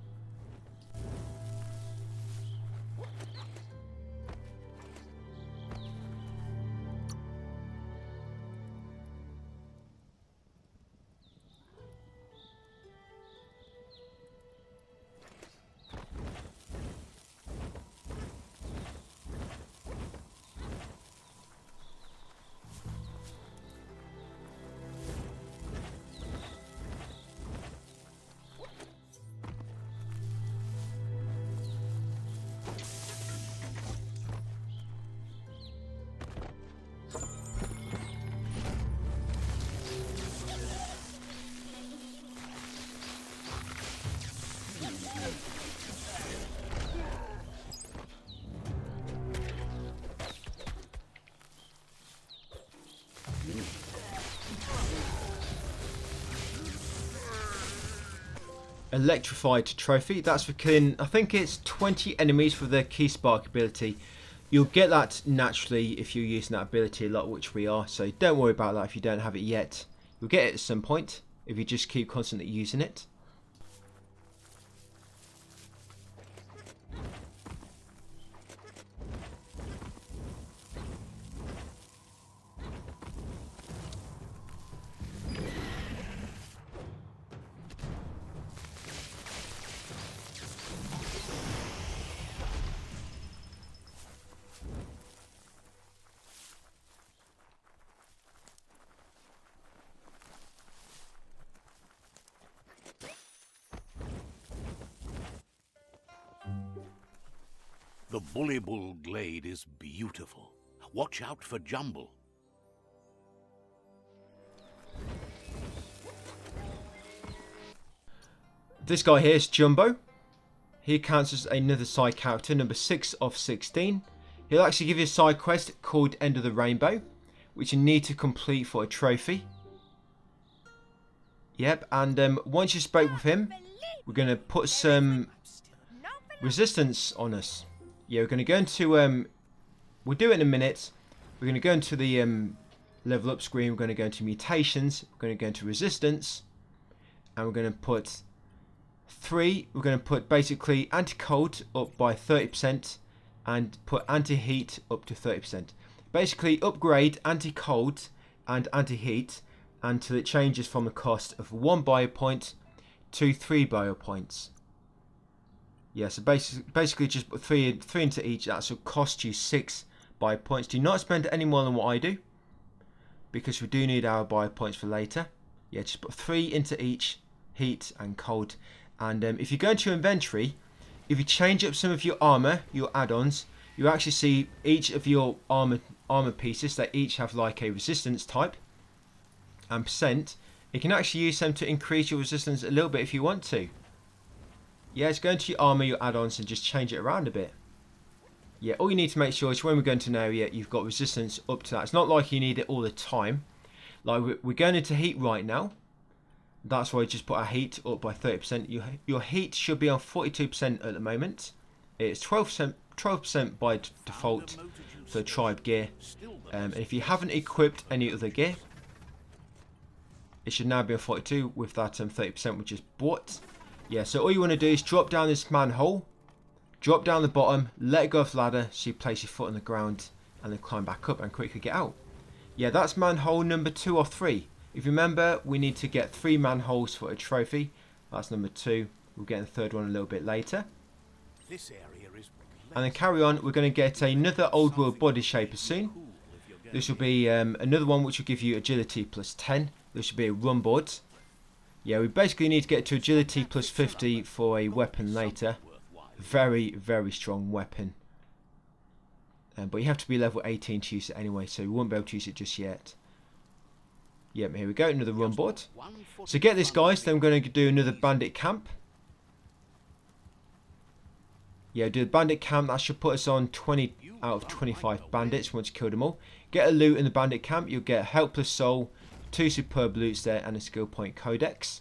Electrified trophy, that's for killing, I think it's 20 enemies with their key spark ability. You'll get that naturally if you're using that ability a lot, which we are, so don't worry about that if you don't have it yet. You'll get it at some point if you just keep constantly using it. The Bullybul glade is beautiful. Watch out for Jumble. This guy here is Jumbo. He counts as another side character, number 6 of 16. He'll actually give you a side quest called End of the Rainbow, which you need to complete for a trophy. Yep, and once you spoke with him, we're going to put some resistance on us. Yeah, we're going to go into, we'll do it in a minute. We're going to go into the level up screen. We're going to go into mutations. We're going to go into resistance. And we're going to put 3. We're going to put basically anti-cold up by 30%. And put anti-heat up to 30%. Basically upgrade anti-cold and anti-heat until it changes from a cost of 1 bio point to 3 bio points. Yeah, so basically just put 3 into each. That will cost you 6 bio points. Do not spend any more than what I do, because we do need our bio points for later. Yeah, just put 3 into each, heat and cold. And if you go into your inventory, if you change up some of your armor, your add-ons, you actually see each of your armor pieces. They each have like a resistance type and percent. You can actually use them to increase your resistance a little bit if you want to. Yeah, just go into your armor, your add-ons, and just change it around a bit. Yeah, all you need to make sure is when we go into an area, you've got resistance up to that. It's not like you need it all the time. Like we're going into heat right now. That's why we just put our heat up by 30%. Your heat should be on 42% at the moment. It's 12% by default for tribe gear. And if you haven't equipped any other gear, it should now be on 42 with that 30% which is bought. Yeah, so all you want to do is drop down this manhole, drop down the bottom, let go of the ladder so you place your foot on the ground and then climb back up and quickly get out. Yeah, that's manhole number 2 or 3. If you remember, we need to get 3 manholes for a trophy. That's number 2. We'll get the third one a little bit later. This area is And then carry on, we're going to get another old world body shaper soon. This will be another one which will give you agility plus 10. This should be a run board. Yeah, we basically need to get to agility plus 50 for a weapon later. Very, very strong weapon. But you have to be level 18 to use it anyway, so we won't be able to use it just yet. Yep, here we go, another run board. So get this, guys, then I'm going to do another bandit camp. Yeah, do the bandit camp. That should put us on 20 out of 25 bandits once you kill them all. Get a loot in the bandit camp. You'll get a helpless soul, 2 superb loots there, and a skill point codex.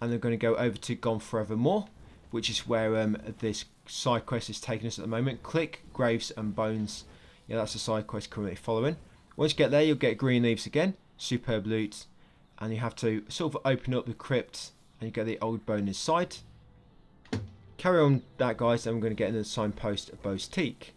And they're going to go over to Gone Forevermore, which is where this side quest is taking us at the moment. Click, Graves and Bones. Yeah, that's the side quest currently following. Once you get there, you'll get green leaves again, superb loot, and you have to sort of open up the crypt and you get the old bonus side. Carry on that, guys, and we're going to get into the signpost of Bo's Teak.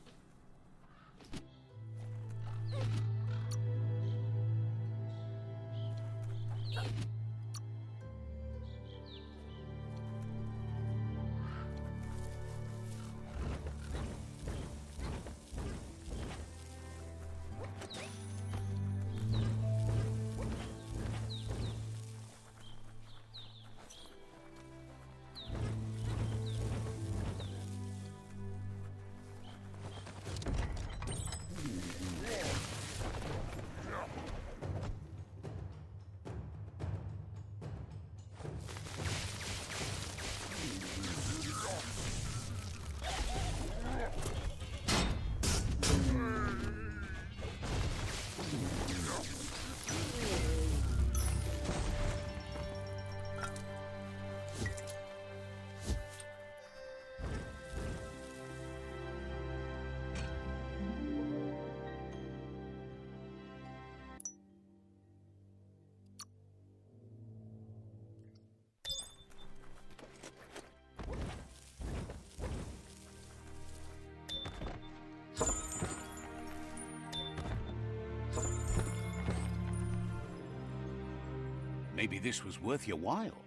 Maybe this was worth your while.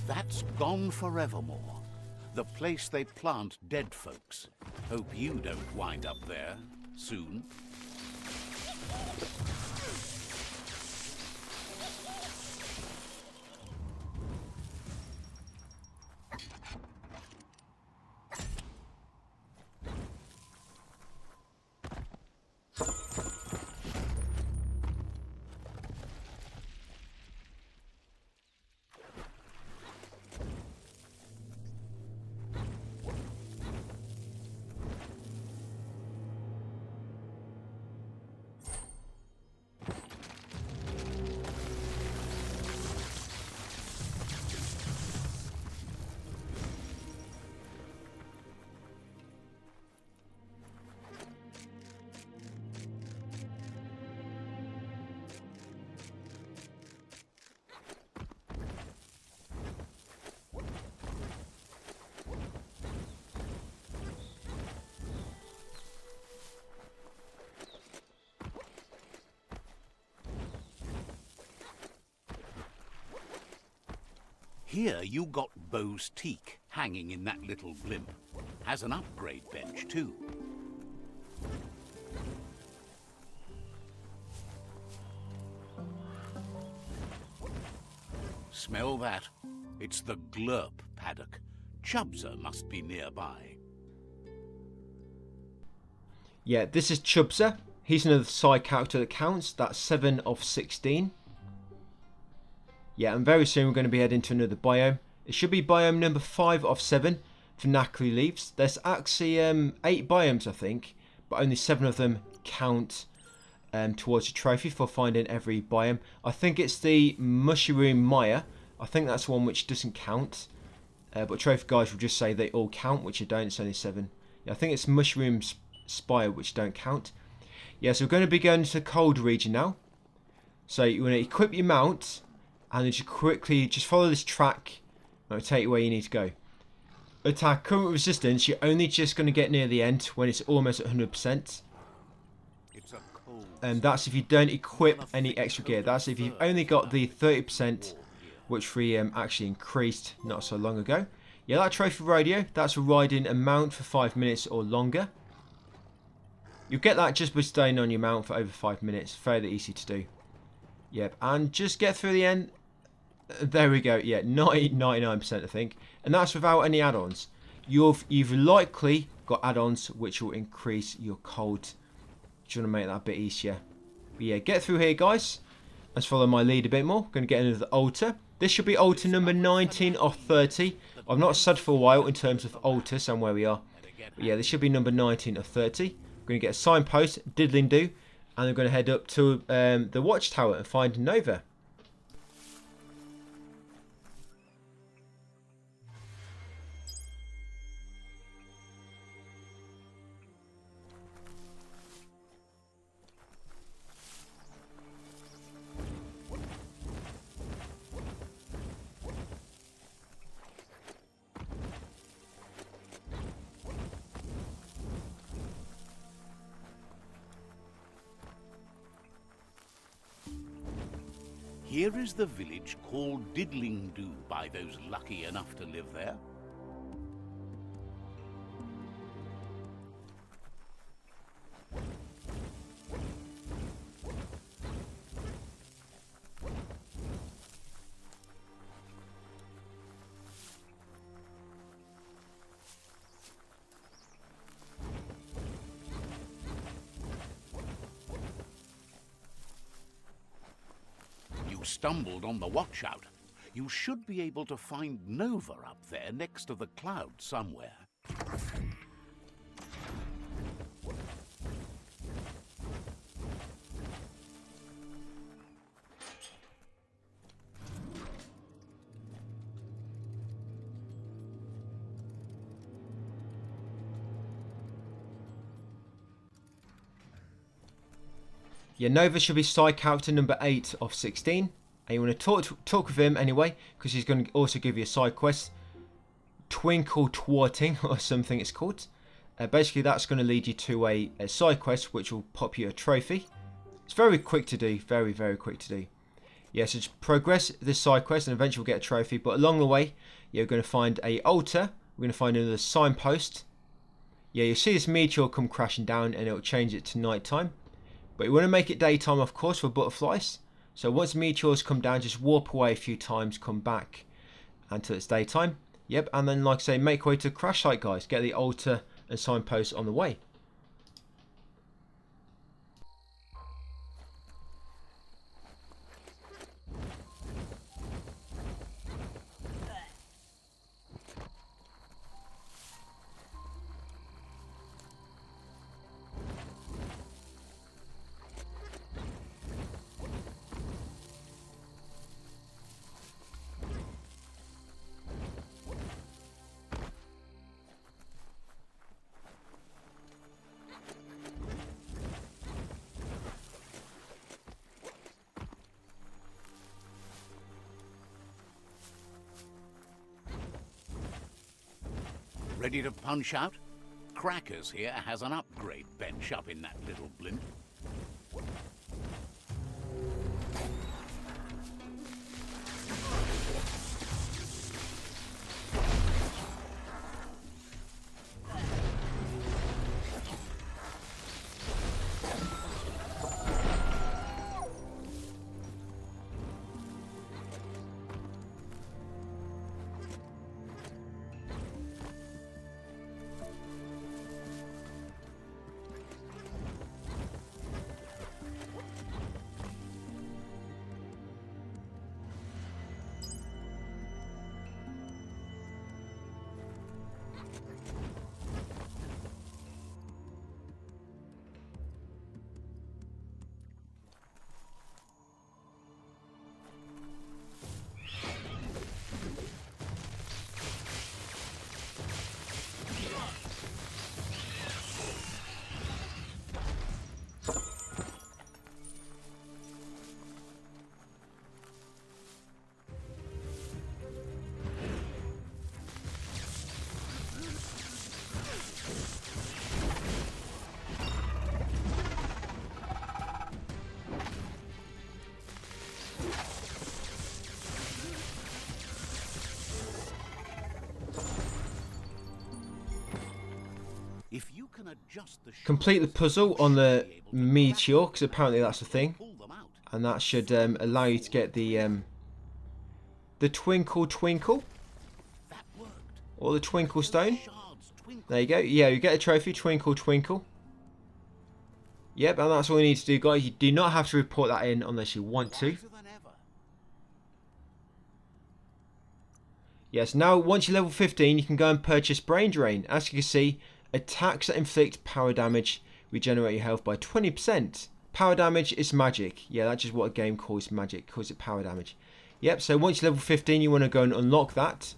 That's Gone Forevermore, the place they plant dead folks. Hope you don't wind up there soon. Here you got Bo's Teak hanging in that little blimp. Has an upgrade bench too. Smell that? It's the Glurp paddock. Chubser must be nearby. Yeah, this is Chubser. He's another side character that counts. That's 7 of 16. Yeah, and very soon we're going to be heading to another biome. It should be biome number 5 of 7 for Knackery Leaves. There's actually 8 biomes, I think, but only 7 of them count towards a trophy for finding every biome. I think it's the Mushroom Mire. I think that's one which doesn't count. But trophy guys will just say they all count, which I don't. It's only 7. Yeah, I think it's Mushroom Spire which don't count. Yeah, so we're going to be going to the cold region now. So you want to equip your mount, and then just follow this track, and it'll take you where you need to go. Attack current resistance, you're only just going to get near the end when it's almost at 100%. And that's if you don't equip any extra gear. That's if you've only got the 30%, which we actually increased not so long ago. Yeah, that trophy radio, that's for riding a mount for 5 minutes or longer. You'll get that just by staying on your mount for over 5 minutes. Fairly easy to do. Yep, and just get through the end. There we go. Yeah, 99% I think. And that's without any add-ons. You've likely got add-ons which will increase your cold. Just want to make that a bit easier. But yeah, get through here, guys. Let's follow my lead a bit more. Going to get into the altar. This should be altar number 19 of 30. I've not said for a while in terms of altars and where we are. But yeah, this should be number 19 of 30. We're going to get a signpost, diddling do, and we're going to head up to the watchtower and find Nova. Here is the village called Diddlingdoo by those lucky enough to live there. Stumbled on the watchout. You should be able to find Nova up there next to the cloud somewhere. Yeah, Nova should be side character number 8 of 16. And you want to talk with him anyway, because he's going to also give you a side quest. Twinkle Twarting, or something it's called. Basically, that's going to lead you to a side quest, which will pop you a trophy. It's very quick to do, very, very quick to do. Yeah, so just progress this side quest, and eventually we'll get a trophy. But along the way, you're going to find a altar. We're going to find another signpost. Yeah, you'll see this meteor come crashing down, and it'll change it to nighttime. But you want to make it daytime, of course, for butterflies. So once meteors come down, just warp away a few times, come back until it's daytime. Yep, and then, like I say, make way to the crash site, guys. Get the altar and signpost on the way. Ready to punch out? Crackers here has an upgrade bench up in that little blimp. complete the puzzle on the meteor, because apparently that's a thing, and that should allow you to get the twinkle twinkle, or the twinkle stone. There you go. Yeah, you get a trophy, twinkle twinkle. Yep, and that's all you need to do, guys. You do not have to report that in unless you want to. Yes, now once you're level 15, you can go and purchase Brain Drain. As you can see, attacks that inflict power damage regenerate your health by 20%. Power damage is magic. Yeah, that's just what a game calls magic. Calls it power damage. Yep, so once you're level 15, you want to go and unlock that.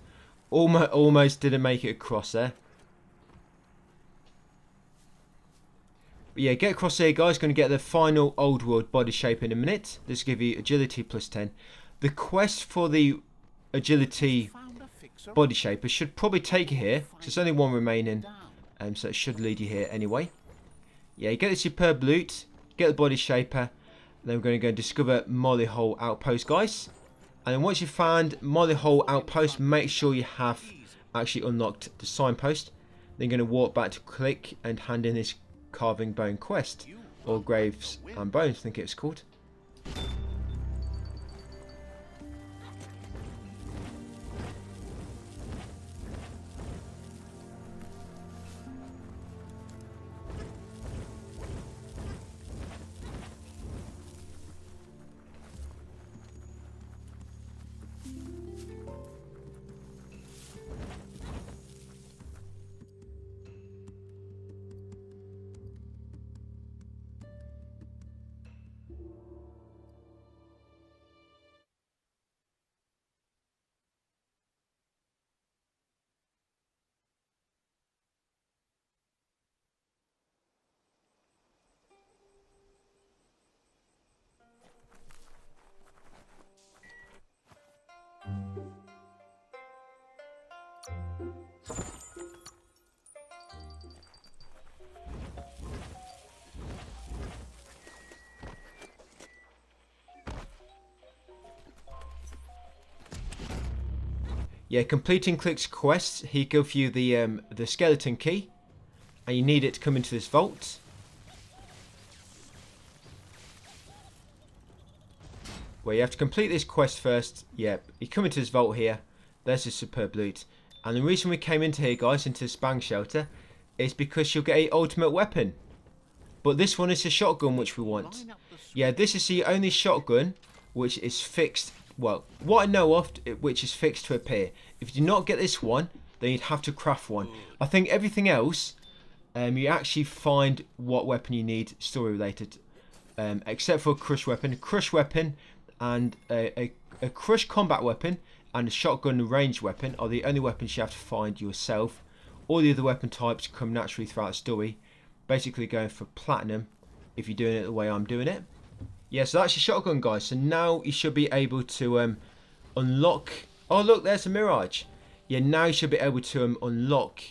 Almost didn't make it across there. But yeah, get across here, guys. Going to get the final old world body shape in a minute. This will give you agility plus 10. The quest for the agility body shaper should probably take you here, because there's only one remaining, so it should lead you here anyway. Yeah, you get the superb loot, get the body shaper, then we're going to go and discover Molly Hole Outpost, guys. And then once you've found Molly Hole Outpost, make sure you have actually unlocked the signpost. Then you're going to walk back to Click and hand in this Carving Bone quest, or Graves and Bones, I think it's called. Yeah, completing Click's quest, he gives you the skeleton key, and you need it to come into this vault. Well, you have to complete this quest first. Yep, you come into this vault here. There's this superb loot. And the reason we came into here, guys, into this bang shelter, is because you'll get an ultimate weapon. But this one is a shotgun, which we want. Yeah, this is the only shotgun which is fixed. Well, what I know of, which is fixed to appear. If you do not get this one, then you'd have to craft one. I think everything else, you actually find what weapon you need, story related. Except for a crush weapon and a crush combat weapon and a shotgun range weapon are the only weapons you have to find yourself. All the other weapon types come naturally throughout the story. Basically going for platinum if you're doing it the way I'm doing it. Yeah, so that's your shotgun, guys. So now you should be able to unlock... Oh, look, there's a Mirage. Yeah, now you should be able to unlock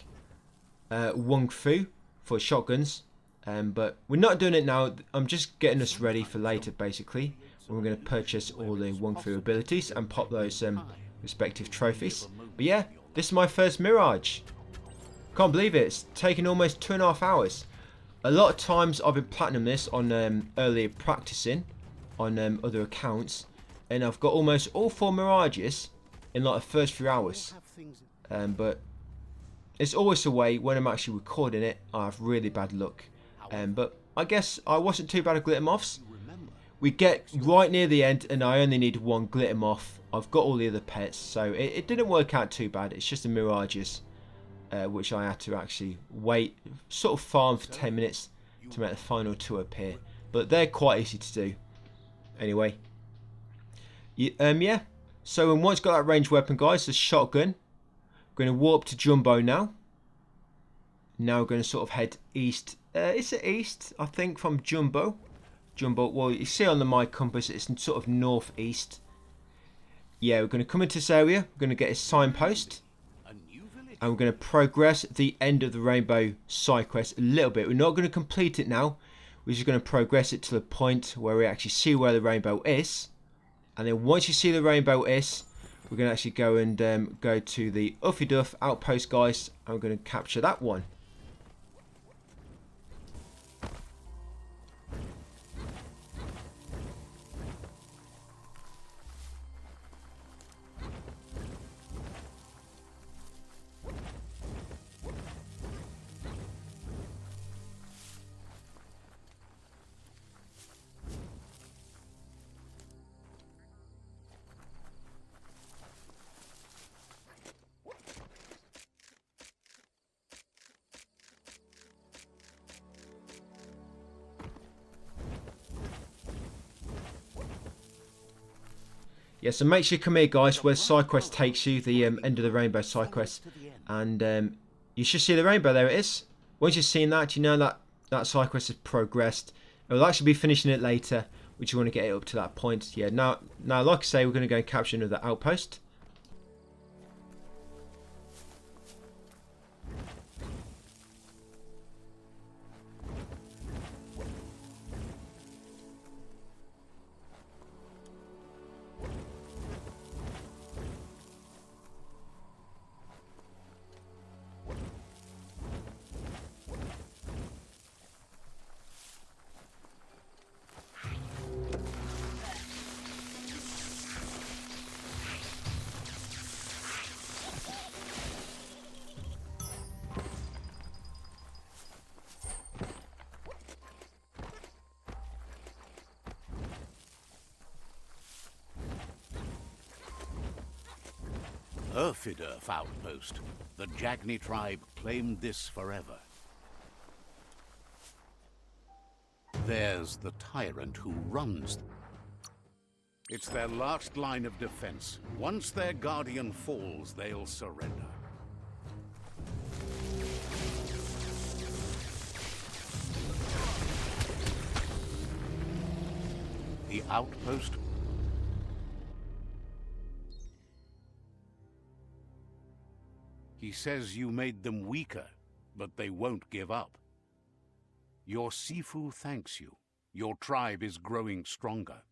Wung Fu for shotguns. But we're not doing it now. I'm just getting us ready for later, basically. When we're going to purchase all the Wung Fu abilities and pop those respective trophies. But yeah, this is my first Mirage. Can't believe it. It's taken almost 2.5 hours. A lot of times I've been platinum this on earlier practicing on other accounts, and I've got almost all 4 Mirages in like the first few hours. But it's always the way when I'm actually recording it, I have really bad luck. But I guess I wasn't too bad at glitter moths. We get right near the end, and I only need 1 glitter moth. I've got all the other pets, so it didn't work out too bad. It's just the Mirages. Which I had to actually wait, sort of farm for 10 minutes to make the final 2 appear. But they're quite easy to do. Anyway. Yeah. So once got that ranged weapon, guys, the shotgun. We're going to warp to Jumbo now. Now we're going to sort of head east. Is it east, I think, from Jumbo? Jumbo, well, you see on the My Compass, it's sort of northeast. Yeah, we're going to come into this area. We're going to get a signpost. And we're going to progress the end of the Rainbow side quest a little bit. We're not going to complete it now. We're just going to progress it to the point where we actually see where the rainbow is. And then once you see the rainbow is, we're going to actually go and go to the Uffy Duff outpost, guys. And we're going to capture that one. Yeah, so make sure you come here, guys, where side quest takes you, the end of the rainbow side quest, and you should see the rainbow. There it is. Once you've seen that, you know that that side quest has progressed. It will actually be finishing it later, which you want to get it up to that point. Yeah, now, like I say, we're going to go and capture another outpost. Erfidurf outpost. The Jagni tribe claimed this forever. There's the tyrant who runs. It's their last line of defense. Once their guardian falls, they'll surrender. The outpost. He says you made them weaker, but they won't give up. Your Sifu thanks you. Your tribe is growing stronger.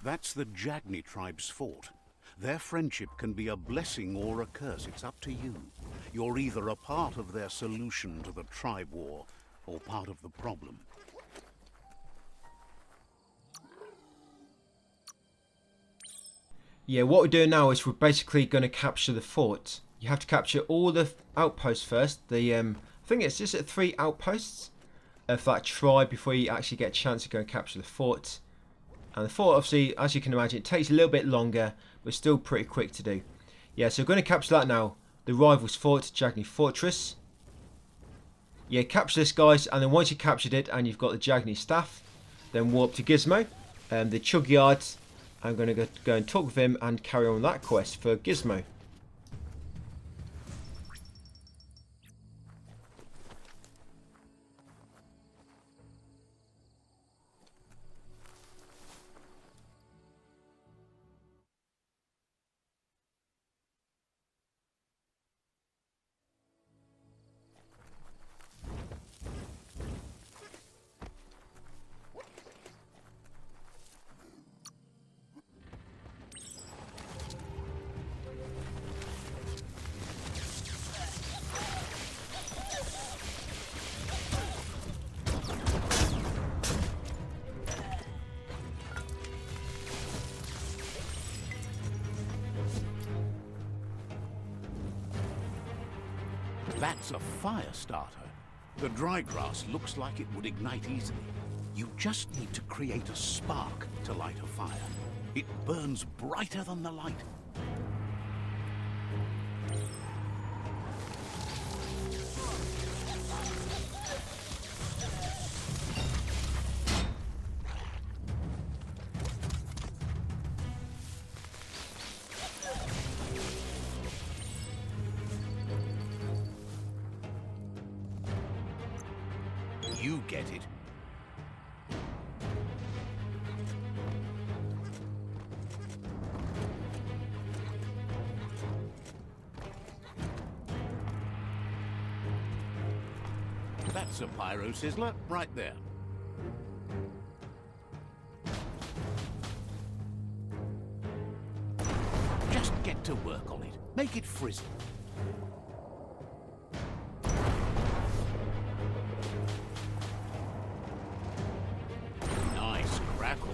That's the Jagni tribe's fort. Their friendship can be a blessing or a curse. It's up to you. You're either a part of their solution to the tribe war, or part of the problem. Yeah, what we're doing now is we're basically going to capture the fort. You have to capture all the outposts first. I think it's just 3 outposts of that tribe before you actually get a chance to go and capture the fort. And the fort, obviously, as you can imagine, it takes a little bit longer, but still pretty quick to do. Yeah, so we're going to capture that now. The rivals fort, Jagni Fortress. Yeah, capture this, guys, and then once you captured it and you've got the Jagni staff, then warp to Gizmo, the Chug Yard. I'm going to go and talk with him and carry on that quest for Gizmo. That's a fire starter. The dry grass looks like it would ignite easily. You just need to create a spark to light a fire. It burns brighter than the light. You get it. That's a pyro sizzler right there. Just get to work on it. Make it frizzle. Nice crackle.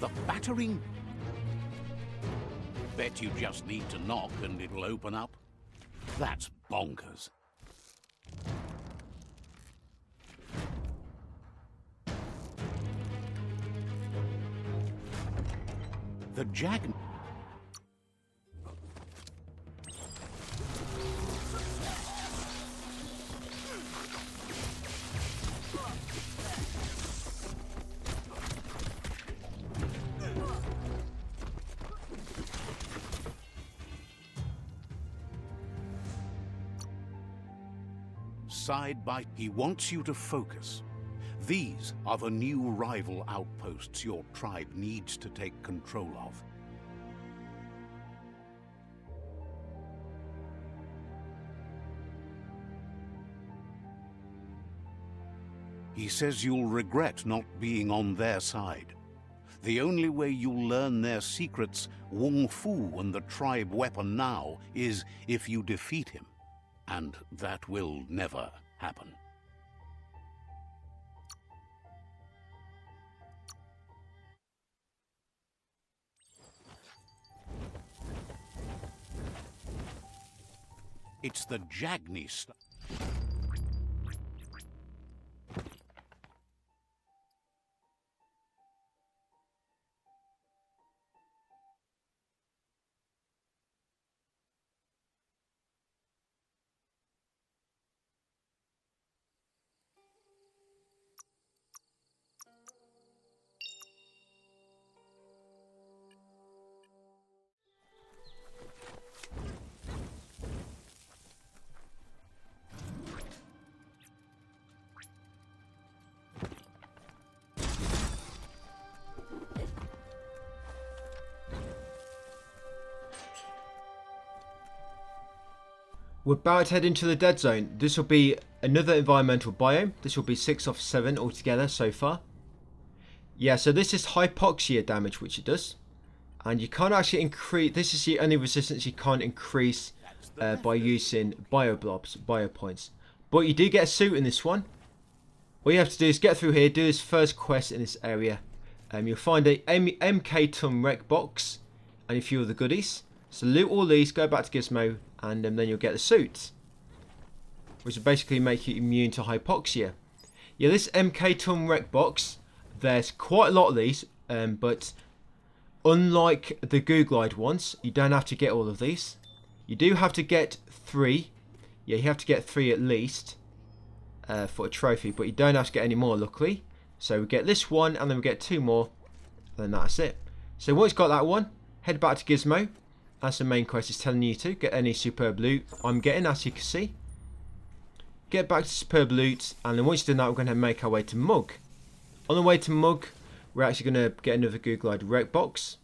The battering? Bet you just need to knock and it'll open up. That's bonkers. The jag... Side by... He wants you to focus. These are the new rival outposts your tribe needs to take control of. He says you'll regret not being on their side. The only way you'll learn their secrets, Wung Fu and the tribe weapon now, is if you defeat him. And that will never happen. It's the Jagni stuff. We're about to head into the dead zone. This will be another environmental biome. This will be 6 of 7 altogether so far. Yeah, so this is hypoxia damage, which it does. And you can't actually increase... This is the only resistance you can't increase by using bioblobs, biopoints. But you do get a suit in this one. All you have to do is get through here, do this first quest in this area. You'll find a MK ton wreck box and a few other goodies. So loot all these, go back to Gizmo, and then you'll get the suit, which will basically make you immune to hypoxia. Yeah, this MK ton wreck box, there's quite a lot of these, but unlike the Goo Glide ones, you don't have to get all of these. You do have to get 3. Yeah, you have to get 3 at least for a trophy, but you don't have to get any more, luckily. So we get this one, and then we get 2 more, and then that's it. So once you've got that one, head back to Gizmo, as the main quest is telling you to. Get any superb loot I'm getting, as you can see. Get back to superb loot, and then once you've done that, we're going to make our way to Mug. On the way to Mug, we're actually going to get another Goo Glide wreck box.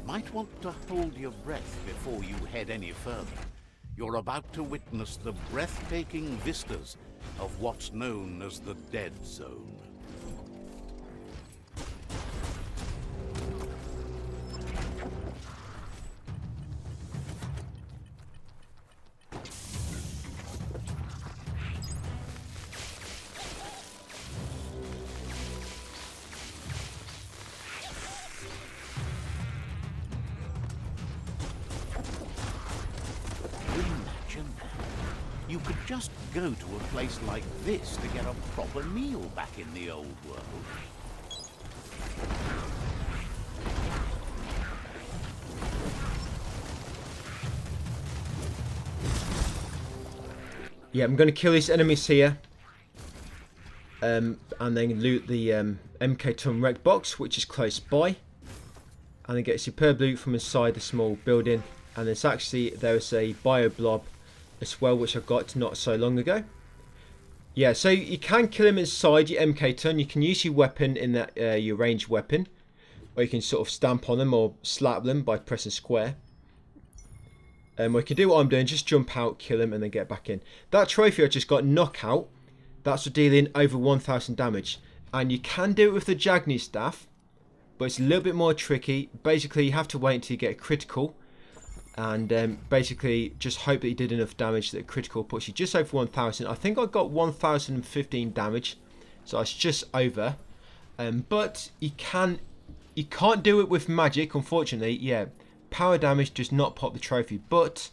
Might want to hold your breath before you head any further. You're about to witness the breathtaking vistas of what's known as the Dead Zone. You could just go to a place like this to get a proper meal back in the old world. Yeah, I'm going to kill these enemies here. And then loot the MK Ton wreck box, which is close by. And then get superb loot from inside the small building. And there's actually, there's a bio blob as well, which I got not so long ago. Yeah, so you can kill him inside your MK Ton. You can use your weapon in that your ranged weapon, or you can sort of stamp on them or slap them by pressing square. Or you can do what I'm doing, just jump out, kill him, and then get back in. That trophy I just got, knockout, that's for dealing over 1,000 damage, and you can do it with the Jagni staff, but it's a little bit more tricky. Basically, you have to wait until you get a critical. And basically just hope that you did enough damage that a critical puts you just over 1,000. I think I got 1,015 damage, so it's just over. But you can't do it with magic, unfortunately. Yeah, power damage does not pop the trophy, but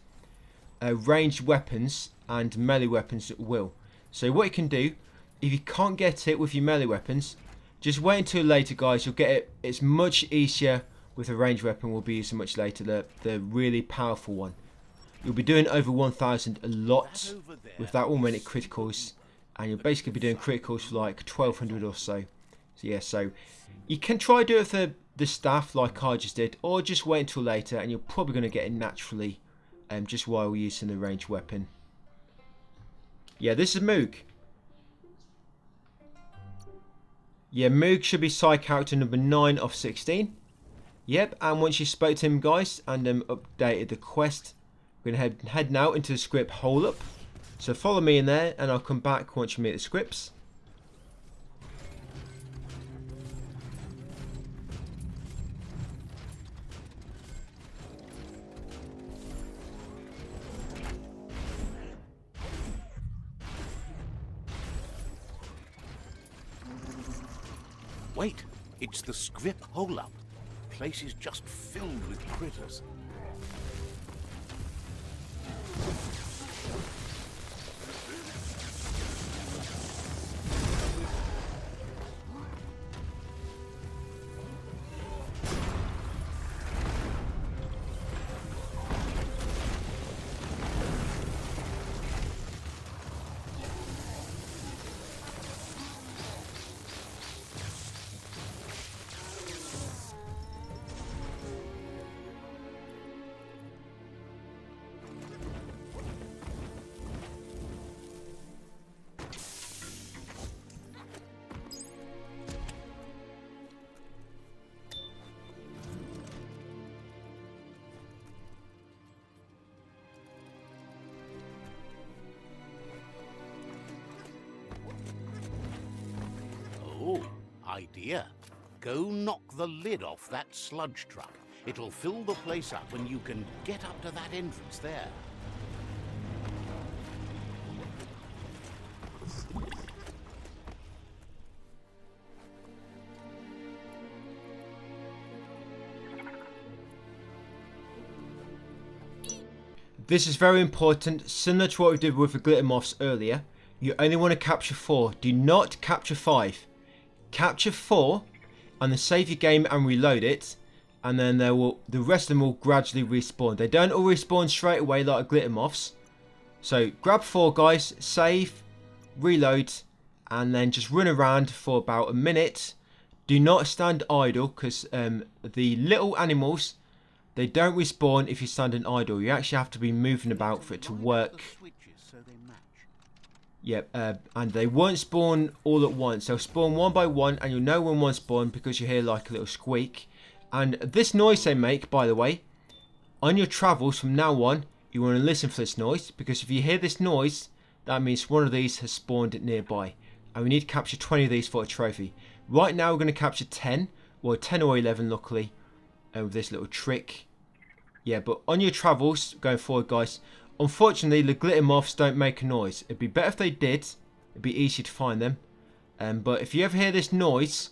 ranged weapons and melee weapons will. So what you can do, if you can't get it with your melee weapons, just wait until later, guys. You'll get it. It's much easier. With a ranged weapon will be used much later, the really powerful one. You'll be doing over 1,000 a lot with that one when it criticals, and you'll basically be doing criticals for like 1,200 or so. So yeah, so you can try do it for the staff like I just did, or just wait until later, and you're probably going to get it naturally, just while we're using the ranged weapon. Yeah, this is Moog. Yeah, Moog should be side character number 9 of 16. Yep, and once you spoke to him, guys, and updated the quest, we're going to head now into the script hole up. So follow me in there, and I'll come back once you meet the scripts. Wait, it's the script hole up. Place is just filled with critters. Idea. Go knock the lid off that sludge truck. It'll fill the place up and you can get up to that entrance there. This is very important, similar to what we did with the glitter moths earlier. You only want to capture 4. Do not capture 5. Capture 4 and then save your game and reload it, and then the rest of them will gradually respawn. They don't all respawn straight away like glitter moths. So grab 4, guys, save, reload, and then just run around for about a minute. Do not stand idle, because the little animals, they don't respawn if you're standing idle. You actually have to be moving about for it to work. Yep, and they won't spawn all at once. They'll spawn one by one, and you'll know when one spawned because you hear like a little squeak. And this noise they make, by the way, on your travels from now on, you want to listen for this noise, because if you hear this noise, that means one of these has spawned nearby. And we need to capture 20 of these for a trophy. Right now we're going to capture 10, or 10 or 11 luckily, with this little trick. Yeah, but on your travels going forward, guys, unfortunately the glitter moths don't make a noise. It'd be better if they did. It'd be easy to find them. But if you ever hear this noise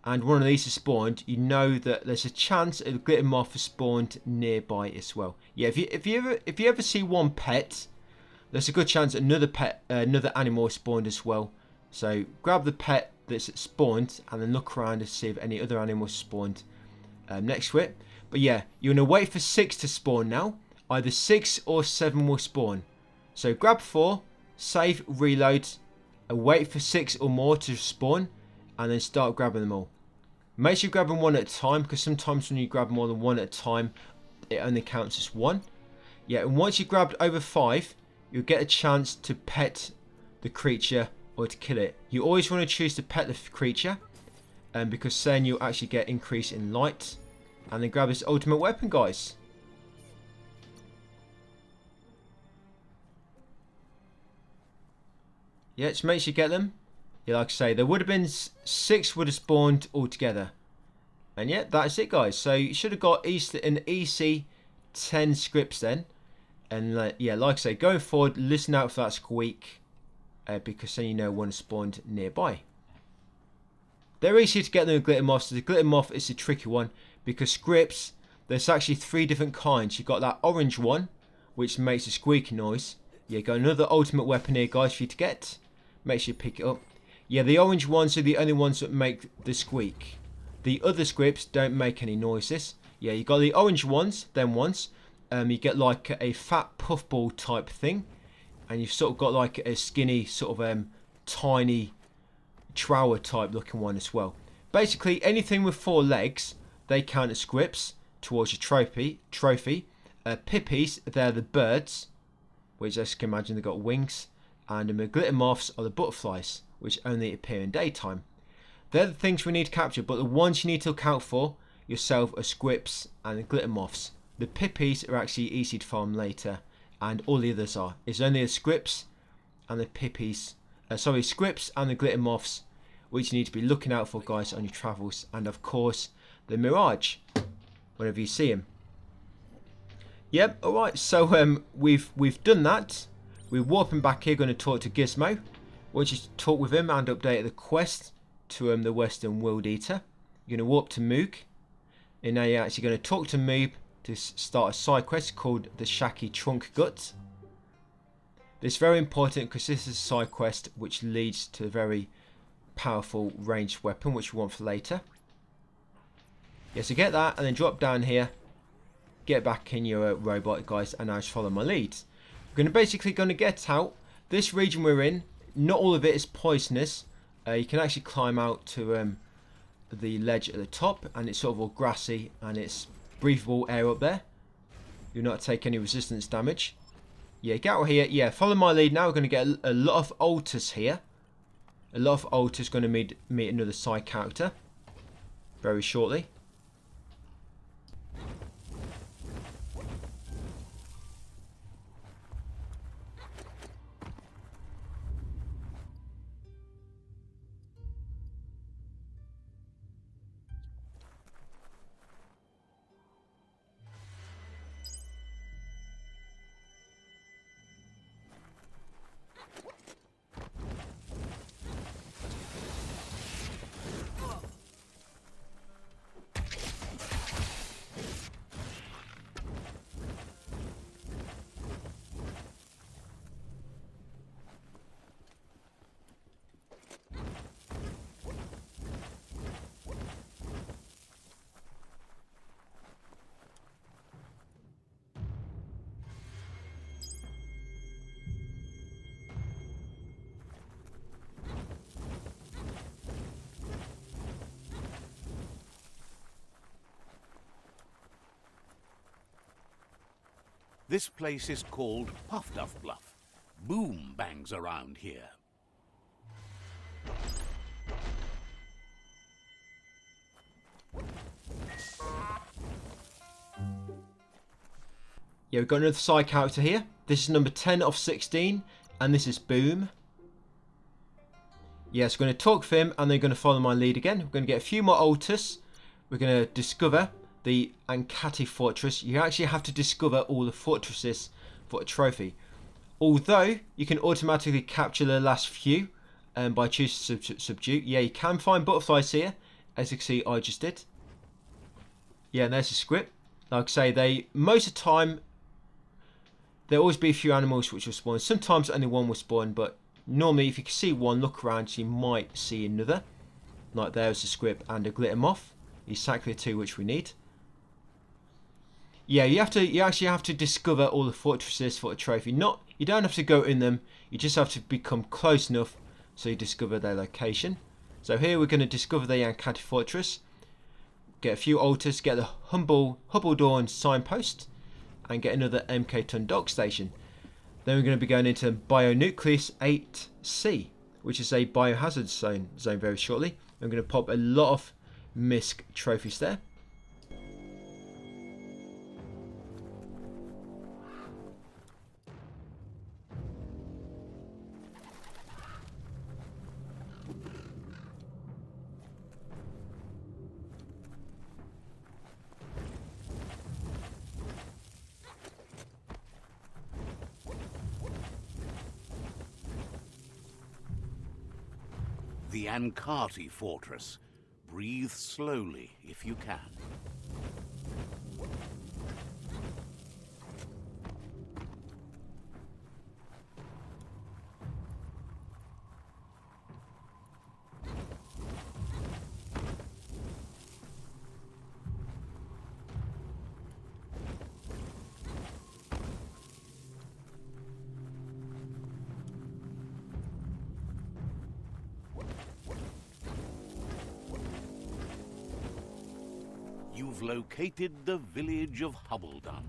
and one of these has spawned, you know that there's a chance a glitter moth has spawned nearby as well. Yeah, if you ever see one pet, there's a good chance another animal has spawned as well. So grab the pet that's spawned and then look around to see if any other animals spawned next to it. But yeah, you're going to wait for 6 to spawn now. Either 6 or 7 will spawn. So grab 4, save, reload, and wait for 6 or more to spawn, and then start grabbing them all. Make sure you grab them one at a time, because sometimes when you grab more than one at a time, it only counts as one. Yeah, and once you grabbed over 5, you'll get a chance to pet the creature or to kill it. You always want to choose to pet the creature, because then you'll actually get increase in light. And then grab this ultimate weapon, guys. Yeah, just make sure you get them. Yeah, like I say, there would have been 6 would have spawned altogether. And yeah, that's it, guys. So you should have got an easy 10 scripts then. And yeah, like I say, going forward, listen out for that squeak. Because then you know one spawned nearby. They're easy to get them with glitter moths. The glitter moth is a tricky one. Because scripts, there's actually 3 different kinds. You've got that orange one, which makes a squeaky noise. Yeah, got another ultimate weapon here, guys, for you to get. Make sure you pick it up. Yeah, the orange ones are the only ones that make the squeak. The other scripts don't make any noises. Yeah, you got the orange ones, them ones. You get like a fat puffball type thing. And you've sort of got like a skinny, sort of tiny trower type looking one as well. Basically, anything with 4 legs, they count as scripts towards your trophy. Pippies, they're the birds, which as you can imagine they've got wings. And the glitter moths are the butterflies, which only appear in daytime. They're the things we need to capture, but the ones you need to account for yourself are scripts and the glitter moths. The pippies are actually easy to farm later, and all the others are. It's only the scripts and the pippies, scripts and the glitter moths, which you need to be looking out for, guys, on your travels. And of course, the mirage, whenever you see him. Yep, alright, so we've done that. We're warping back here, going to talk to Gizmo. Once you talk with him and update the quest to the Western World Eater, you're going to warp to Moog. And now you're actually going to talk to Moog to start a side quest called the Shaky Trunk Gut. This is very important because this is a side quest which leads to a very powerful ranged weapon which we want for later. Yeah, so get that and then drop down here. Get back in your robot, guys, and now just follow my leads. We're basically going to get out. This region we're in, not all of it is poisonous. You can actually climb out to the ledge at the top, and it's sort of all grassy and it's breathable air up there. You'll not take any resistance damage. Yeah, get out here. Yeah, follow my lead now. We're going to get a lot of altars here. A lot of altars going to meet another side character very shortly. This place is called Puff Duff Bluff. Boom bangs around here. Yeah, we've got another side character here. This is number 10 of 16, and this is Boom. Yes, we're going to talk for him, and then going to follow my lead again. We're going to get a few more altus. We're going to discover the Ankati Fortress. You actually have to discover all the fortresses for a trophy. Although, you can automatically capture the last few by choosing to subdue. Yeah, you can find butterflies here, as you can see I just did. Yeah, and there's the script. Like I say, most of the time, there'll always be a few animals which will spawn. Sometimes only one will spawn, but normally if you can see one, look around, you might see another. Like there's the script and a glitter moth. Exactly the two which we need. Yeah, you actually have to discover all the fortresses for a trophy. You don't have to go in them, you just have to become close enough so you discover their location. So here we're going to discover the Ankati Fortress. Get a few altars, get the Hubbledorn signpost, and get another MK Ton dock station. Then we're going to be going into Bionucleus 8C, which is a biohazard zone very shortly. I'm going to pop a lot of MISC trophies there. The Ankati Fortress. Breathe slowly if you can. You've located the village of Hubbledon.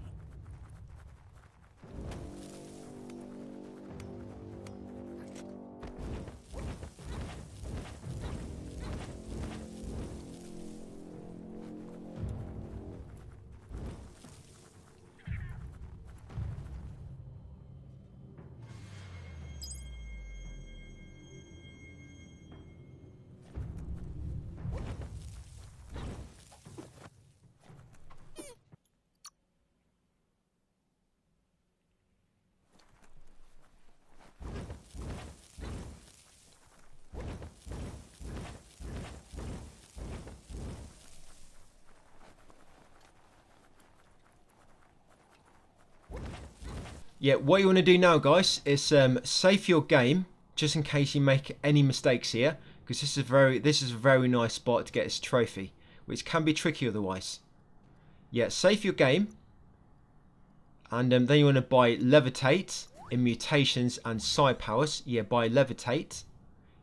Yeah, what you want to do now, guys, is save your game just in case you make any mistakes here, because this is a very nice spot to get this trophy, which can be tricky otherwise. Yeah, save your game, and then you want to buy Levitate in Mutations and Side Powers. Yeah, buy Levitate.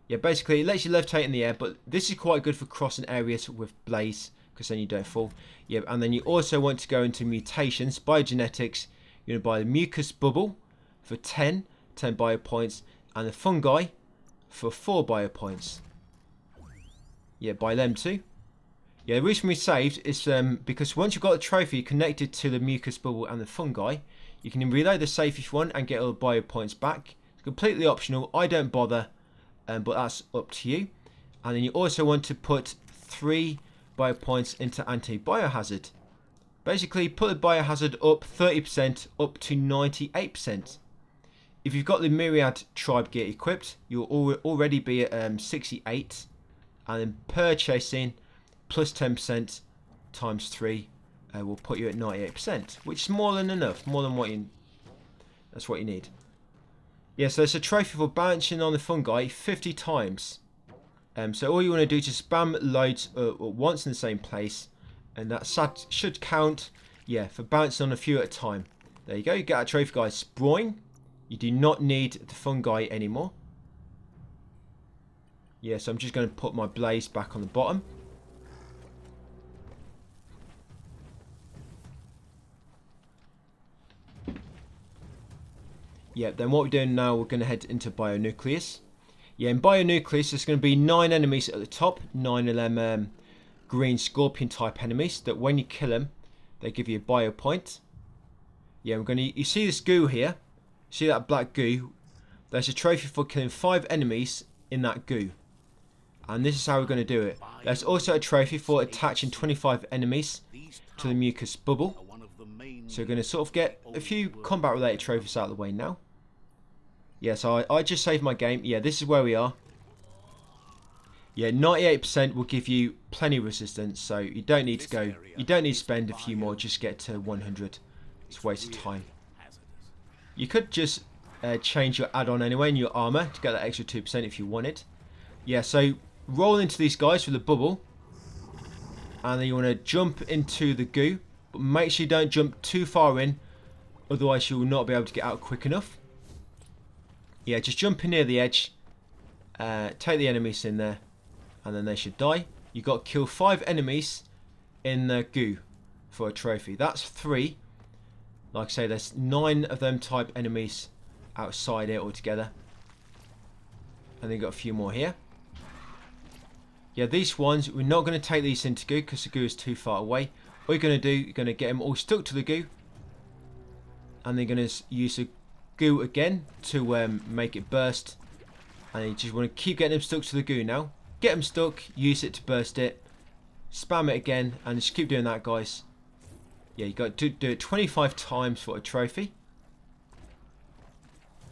Yeah, basically it lets you levitate in the air, but this is quite good for crossing areas with Blaze, because then you don't fall. Yeah, and then you also want to go into Mutations, Biogenetics. You're going to buy the Mucus Bubble for 10 bio points, and the Fungi for 4 bio points. Yeah, buy them too. Yeah, the reason we saved is because once you've got the trophy connected to the Mucus Bubble and the Fungi, you can reload the save if you want and get all the bio points back. It's completely optional. I don't bother, but that's up to you. And then you also want to put 3 bio points into Anti-Biohazard. Basically, put the biohazard up 30% up to 98%. If you've got the Myriad Tribe gear equipped, you'll already be at 68. And then purchasing plus 10% times 3 will put you at 98%, which is more than enough, more than that's what you need. Yeah, so it's a trophy for bouncing on the fungi 50 times. So all you want to do is just spam loads once in the same place. And that should count, yeah, for bouncing on a few at a time. There you go, you get a trophy, guys. Sproing. You do not need the fungi anymore. Yeah, so I'm just going to put my blaze back on the bottom. Yeah, then what we're doing now, we're going to head into Bionucleus. Yeah, in Bionucleus, there's going to be 9 enemies at the top. 9 of them green scorpion type enemies that when you kill them, they give you a bio point. Yeah, we're gonna. You see this goo here? See that black goo? There's a trophy for killing 5 enemies in that goo. And this is how we're going to do it. There's also a trophy for attaching 25 enemies to the mucus bubble. So we're going to sort of get a few combat related trophies out of the way now. Yeah, so I just saved my game. Yeah, this is where we are. Yeah, 98% will give you plenty of resistance. So you don't need to go. You don't need to spend a few more just to get to 100. It's a waste of time. You could just change your add-on anyway in your armor to get that extra 2% if you wanted. Yeah, so roll into these guys with a bubble, and then you want to jump into the goo, but make sure you don't jump too far in, otherwise you will not be able to get out quick enough. Yeah, just jump in near the edge, take the enemies in there, and then they should die. You got to kill 5 enemies in the goo for a trophy. That's 3. Like I say, there's 9 of them type enemies outside it altogether. And then you got a few more here. Yeah, these ones, we're not going to take these into goo because the goo is too far away. What you're going to do, you're going to get them all stuck to the goo. And then you're going to use the goo again to make it burst. And you just want to keep getting them stuck to the goo now. Get them stuck, use it to burst it. Spam it again, and just keep doing that, guys. Yeah, you got to do it 25 times for a trophy.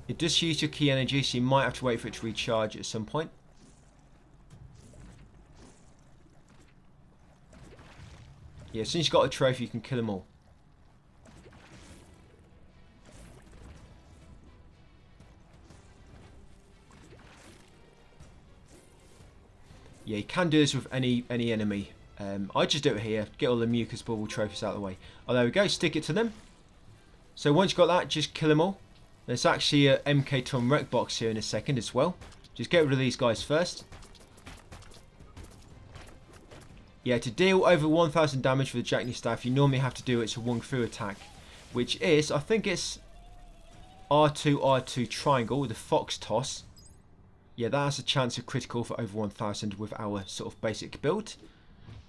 It does use your key energy, so you might have to wait for it to recharge at some point. Yeah, as soon as you've got a trophy, you can kill them all. Yeah, you can do this with any enemy. I just do it here, get all the mucus bubble trophies out of the way. Oh, there we go, stick it to them. So once you've got that, just kill them all. There's actually a MK Tom Rec box here in a second as well. Just get rid of these guys first. Yeah, to deal over 1000 damage with the Jackney Staff, you normally have to do it's a Wung Fu attack. Which is, I think it's R2, R2 triangle with a Fox Toss. Yeah, that has a chance of critical for over 1000 with our sort of basic build.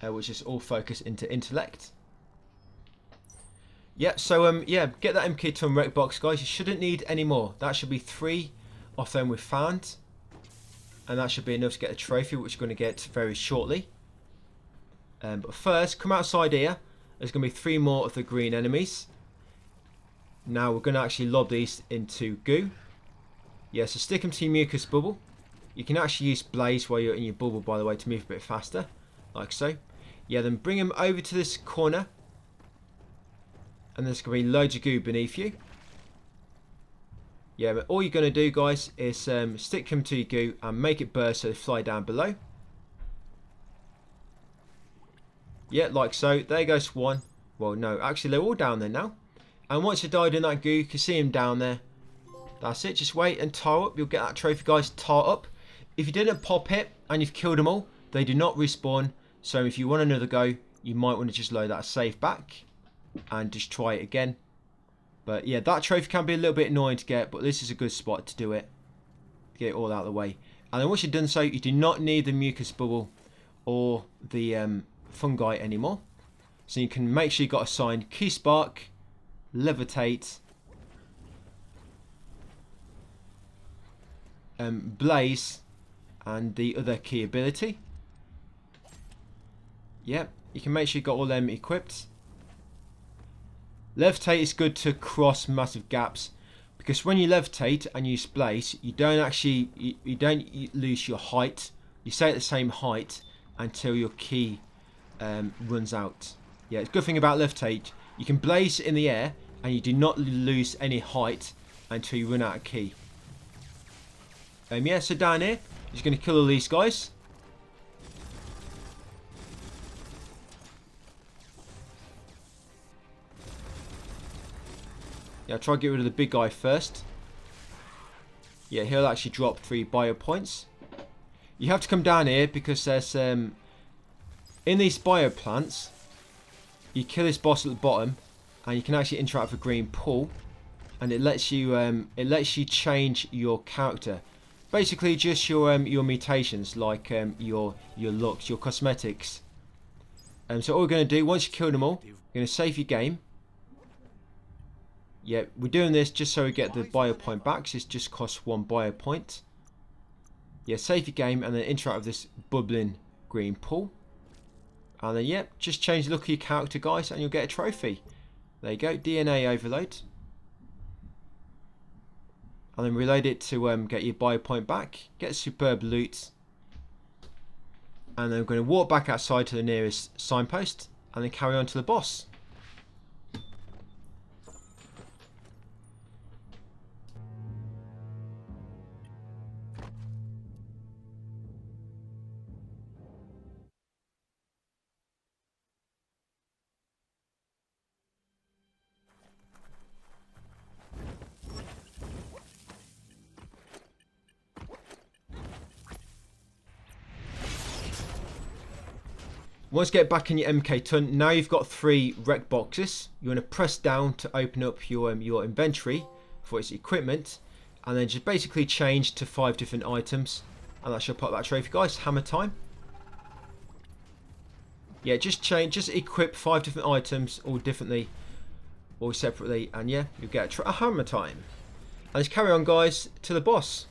Which is all focused into intellect. Yeah, so yeah, get that MK Tom Rec box, guys. You shouldn't need any more. That should be 3 of them we've found. And that should be enough to get a trophy, which we're going to get very shortly. But first, come outside here. There's going to be 3 more of the green enemies. Now we're going to actually lob these into goo. Yeah, so stick them to your mucus bubble. You can actually use blaze while you're in your bubble, by the way, to move a bit faster. Like so. Yeah, then bring them over to this corner. And there's going to be loads of goo beneath you. Yeah, but all you're going to do, guys, is stick them to your goo and make it burst so they fly down below. Yeah, like so. There goes one. Well, no, actually they're all down there now. And once they died in that goo, you can see them down there. That's it. Just wait and tar up. You'll get that trophy, guys. Tar up. If you didn't pop it and you've killed them all, they do not respawn. So if you want another go, you might want to just load that save back and just try it again. But yeah, that trophy can be a little bit annoying to get, but this is a good spot to do it. Get it all out of the way. And then once you've done so, you do not need the mucus bubble or the fungi anymore. So you can make sure you've got assigned Key Spark, Levitate, Blaze, and the other key ability. Yep, you can make sure you've got all them equipped. Levitate is good to cross massive gaps, because when you levitate and use Blaze, you don't actually you don't lose your height. You stay at the same height until your key runs out. Yeah, it's a good thing about levitate. You can blaze in the air and you do not lose any height until you run out of key. Yeah, so down here, just going to kill all these guys. Yeah, I'll try to get rid of the big guy first. Yeah, he'll actually drop 3 bio points. You have to come down here because there's in these bio plants, you kill this boss at the bottom, and you can actually interact with a green pool, and it lets you change your character. Basically, just your mutations, like your looks, your cosmetics. So all we're going to do, once you kill them all, you're going to save your game. Yeah, we're doing this just so we get the bio point back. So it just costs 1 bio point. Yeah, save your game and then interact with this bubbling green pool. And then, yeah, just change the look of your character, guys, and you'll get a trophy. There you go, DNA overload. And then reload it to get your bio point back. Get superb loot. And then we're going to walk back outside to the nearest signpost. And then carry on to the boss. Once you get back in your MK ton, now you've got 3 rec boxes. You want to press down to open up your inventory for its equipment, and then just basically change to 5 different items, and that should pop that trophy, guys. Hammer time. Yeah, just equip 5 different items, all differently, all separately, and yeah, you get a hammer time. And let's carry on, guys, to the boss.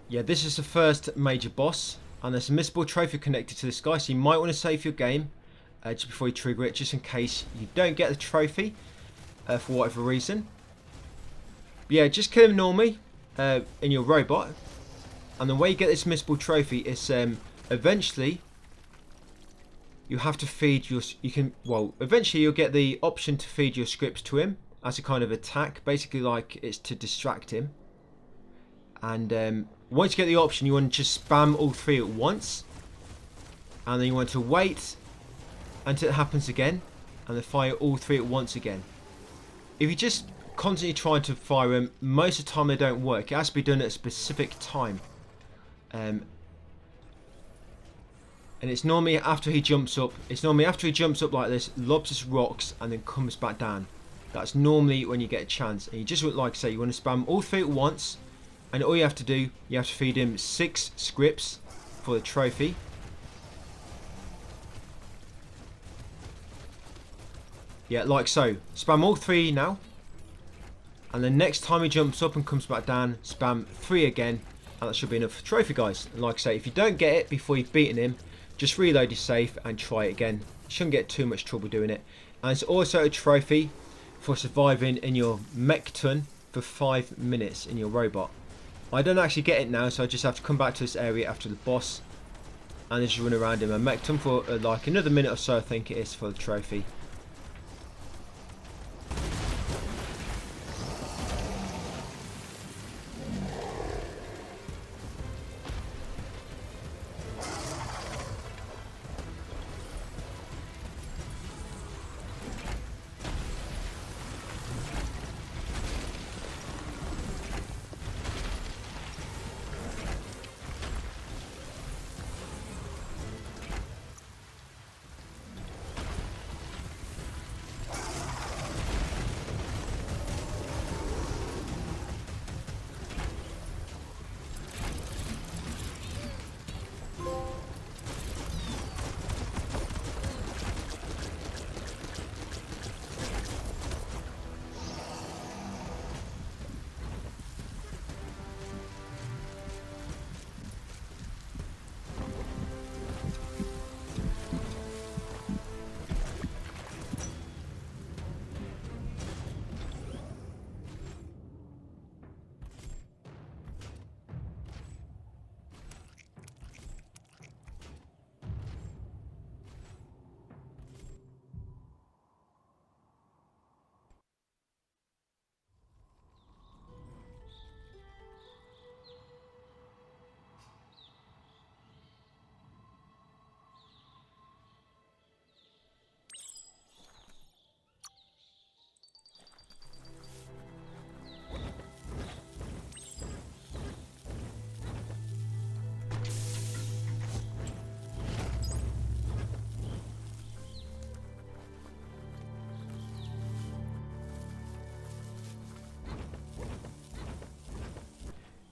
Yeah, this is the first major boss, and there's a missable trophy connected to this guy, so you might want to save your game just before you trigger it, just in case you don't get the trophy for whatever reason. But yeah, just kill him normally in your robot, and the way you get this missable trophy is eventually you have to feed your. Eventually you'll get the option to feed your scripts to him as a kind of attack, basically like it's to distract him. And once you get the option, you want to just spam all 3 at once, and then you want to wait until it happens again, and then fire all 3 at once again. If you just constantly try to fire them, most of the time they don't work. It has to be done at a specific time, and it's normally after he jumps up. It's normally after he jumps up like this, lobs his rocks, and then comes back down. That's normally when you get a chance, and you just want, like I say, you want to spam all 3 at once. And all you have to do, you have to feed him 6 scripts for the trophy. Yeah, like so. Spam all 3 now. And then next time he jumps up and comes back down, spam 3 again. And that should be enough for trophy, guys. And like I say, if you don't get it before you've beaten him, just reload your save and try it again. You shouldn't get too much trouble doing it. And it's also a trophy for surviving in your mech ton for 5 minutes in your robot. I don't actually get it now, so I just have to come back to this area after the boss and just run around in my mech ton for like another minute or so, I think it is, for the trophy.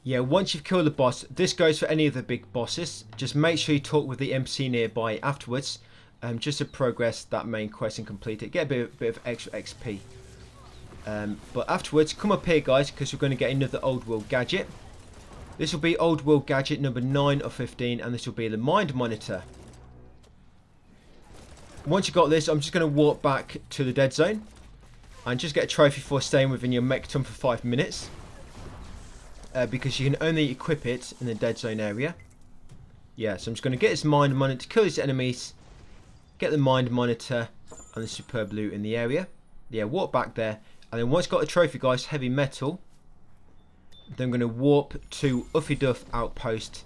Yeah, once you've killed the boss, this goes for any of the big bosses. Just make sure you talk with the MC nearby afterwards, just to progress that main quest and complete it. Get a bit of extra XP. But afterwards, come up here, guys, because we're going to get another old world gadget. This will be old world gadget number 9 of 15, and this will be the mind monitor. Once you've got this, I'm just going to walk back to the dead zone and just get a trophy for staying within your mechton for 5 minutes. Because you can only equip it in the dead zone area. Yeah, so I'm just going to get this mind monitor to kill these enemies, get the mind monitor and the superb loot in the area. Yeah, walk back there, and then once I've got the trophy, guys, heavy metal, then I'm going to warp to Uffy Duff Outpost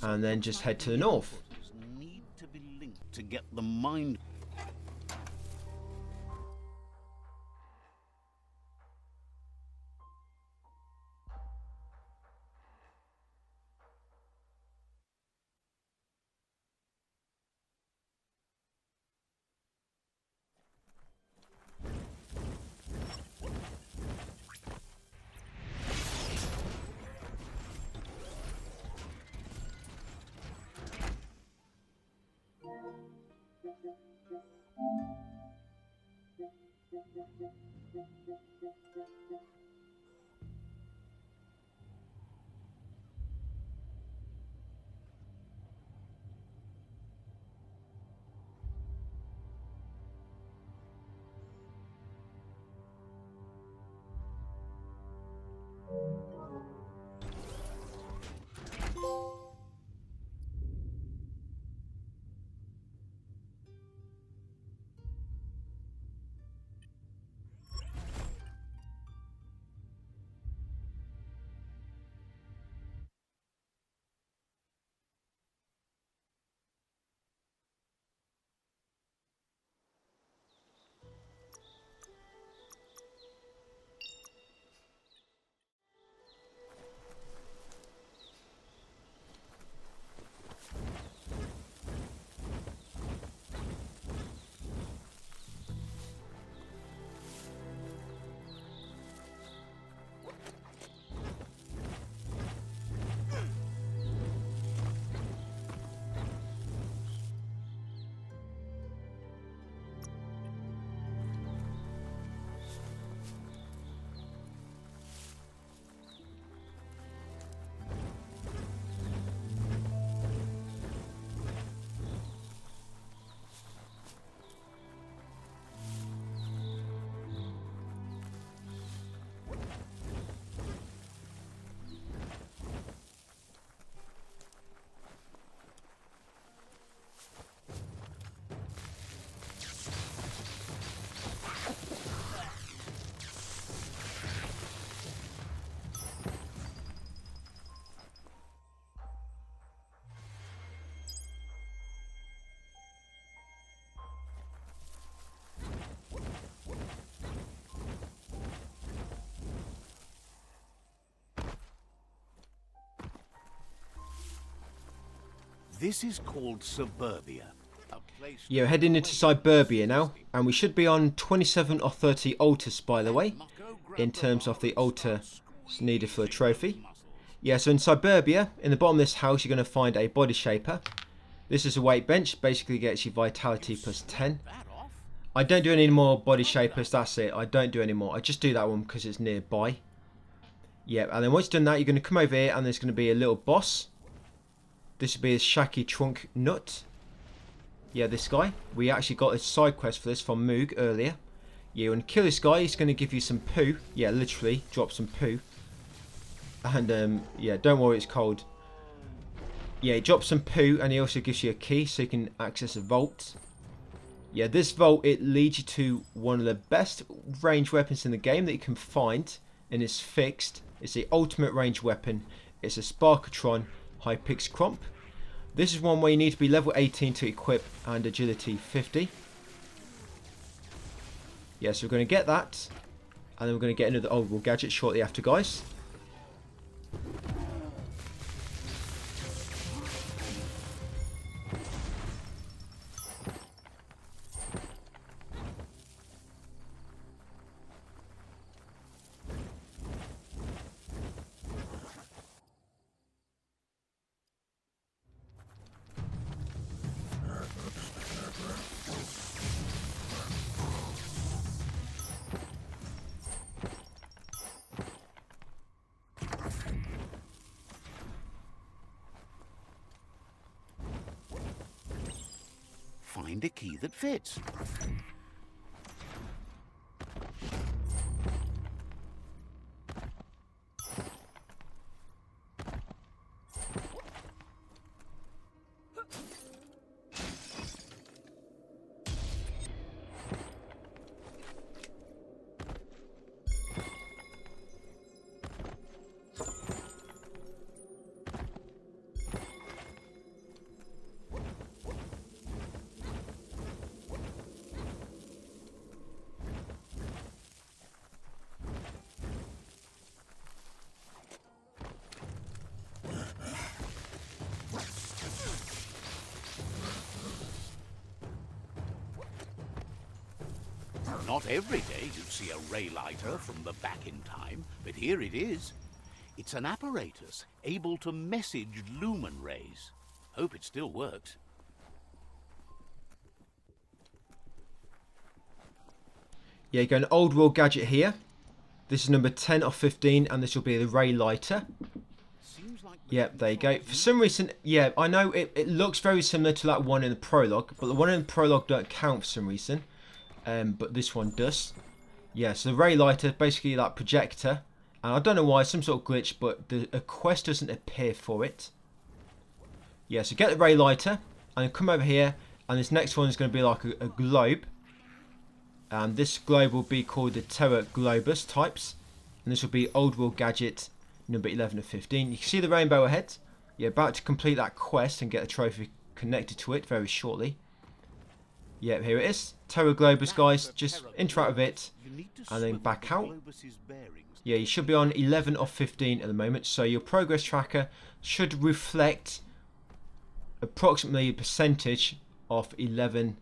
and then just head to the north. Need to be linked to get the mind. This is called Suburbia. A place Yeah, heading into Suburbia now, and we should be on 27 or 30 altars, by the way, in terms of the altar needed for a trophy. Yeah, so in Suburbia, in the bottom of this house, you're going to find a body shaper. This is a weight bench, basically gets you vitality plus 10. I don't do any more body shapers, that's it. I don't do any more. I just do that one because it's nearby. Yeah, and then once you've done that, you're going to come over here and there's going to be a little boss. This will be a Shaky Trunk Nut. Yeah, this guy. We actually got a side quest for this from Moog earlier. Yeah, when you kill this guy, he's going to give you some poo. Yeah, literally, drop some poo. And, yeah, don't worry, it's cold. Yeah, he drops some poo and he also gives you a key so you can access a vault. Yeah, this vault, it leads you to one of the best range weapons in the game that you can find. And it's fixed. It's the ultimate range weapon. It's a Sparkatron Hypix Cromp. This is one where you need to be level 18 to equip and agility 50. Yeah, so we're going to get that. And then we're going to get another old world gadget shortly after, guys. find a key that fits. Not every day you see a ray lighter from the back in time, but here it is. It's an apparatus able to message lumen rays. Hope it still works. Yeah, you got an old world gadget here. This is number 10 of 15, and this will be the ray lighter. Yep, there you go. For some reason, yeah, I know it looks very similar to that one in the prologue, but the one in the prologue don't count for some reason. But this one does. Yeah, so the ray lighter, basically that projector. And I don't know why, some sort of glitch, but a quest doesn't appear for it. Yeah, so get the ray lighter, and then come over here, and this next one is going to be like a globe. And this globe will be called the Terra Globus types. And this will be Old World Gadget number 11 of 15. You can see the rainbow ahead. You're about to complete that quest and get a trophy connected to it very shortly. Yep, here it is. Terra Globus, guys. Just interact with it and then back out. Yeah, you should be on 11 of 15 at the moment. So your progress tracker should reflect approximately a percentage of 11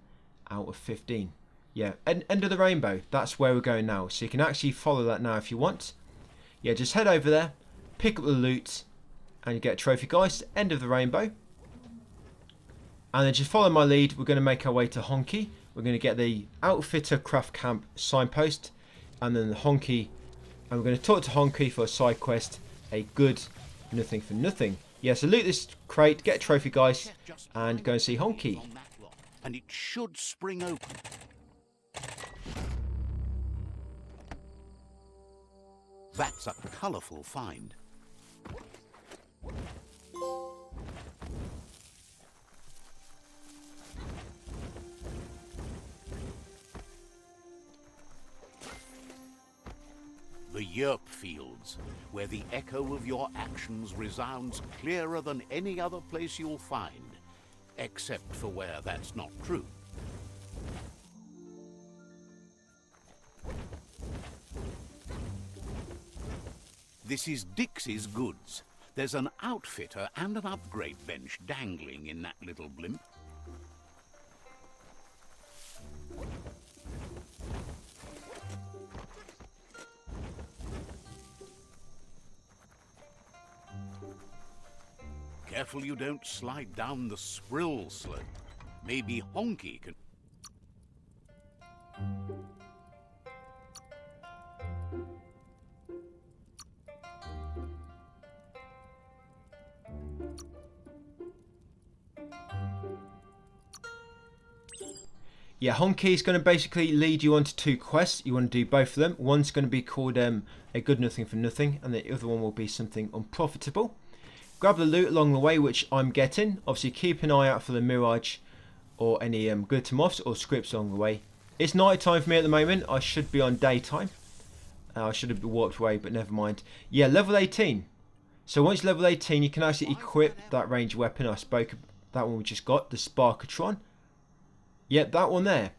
out of 15. Yeah, end of the rainbow. That's where we're going now. So you can actually follow that now if you want. Yeah, just head over there, pick up the loot, and you get a trophy, guys. End of the rainbow. And then just follow my lead. We're going to make our way to Honky. We're going to get the Outfitter Craft Camp signpost, and then the Honky. And we're going to talk to Honky for a side quest, a good nothing for nothing. Yeah, so loot this crate, get a trophy, guys, and go and see Honky. And it should spring open. That's a colourful find. The Yerp Fields, where the echo of your actions resounds clearer than any other place you'll find, except for where that's not true. This is Dixie's goods. There's an outfitter and an upgrade bench dangling in that little blimp. Careful you don't slide down the Sprill slope. Maybe Honky can... Yeah, Honky is going to basically lead you on to two quests. You want to do both of them. One's going to be called a good nothing for nothing, and the other one will be something unprofitable. Grab the loot along the way, which I'm getting. Obviously, keep an eye out for the Mirage or any glittermoths or scripts along the way. It's night time for me at the moment. I should be on daytime. I should have walked away, but never mind. Yeah, level 18. So once level 18, you can actually equip that ranged weapon. I spoke about that one we just got, the Sparkatron. Yep, that one there.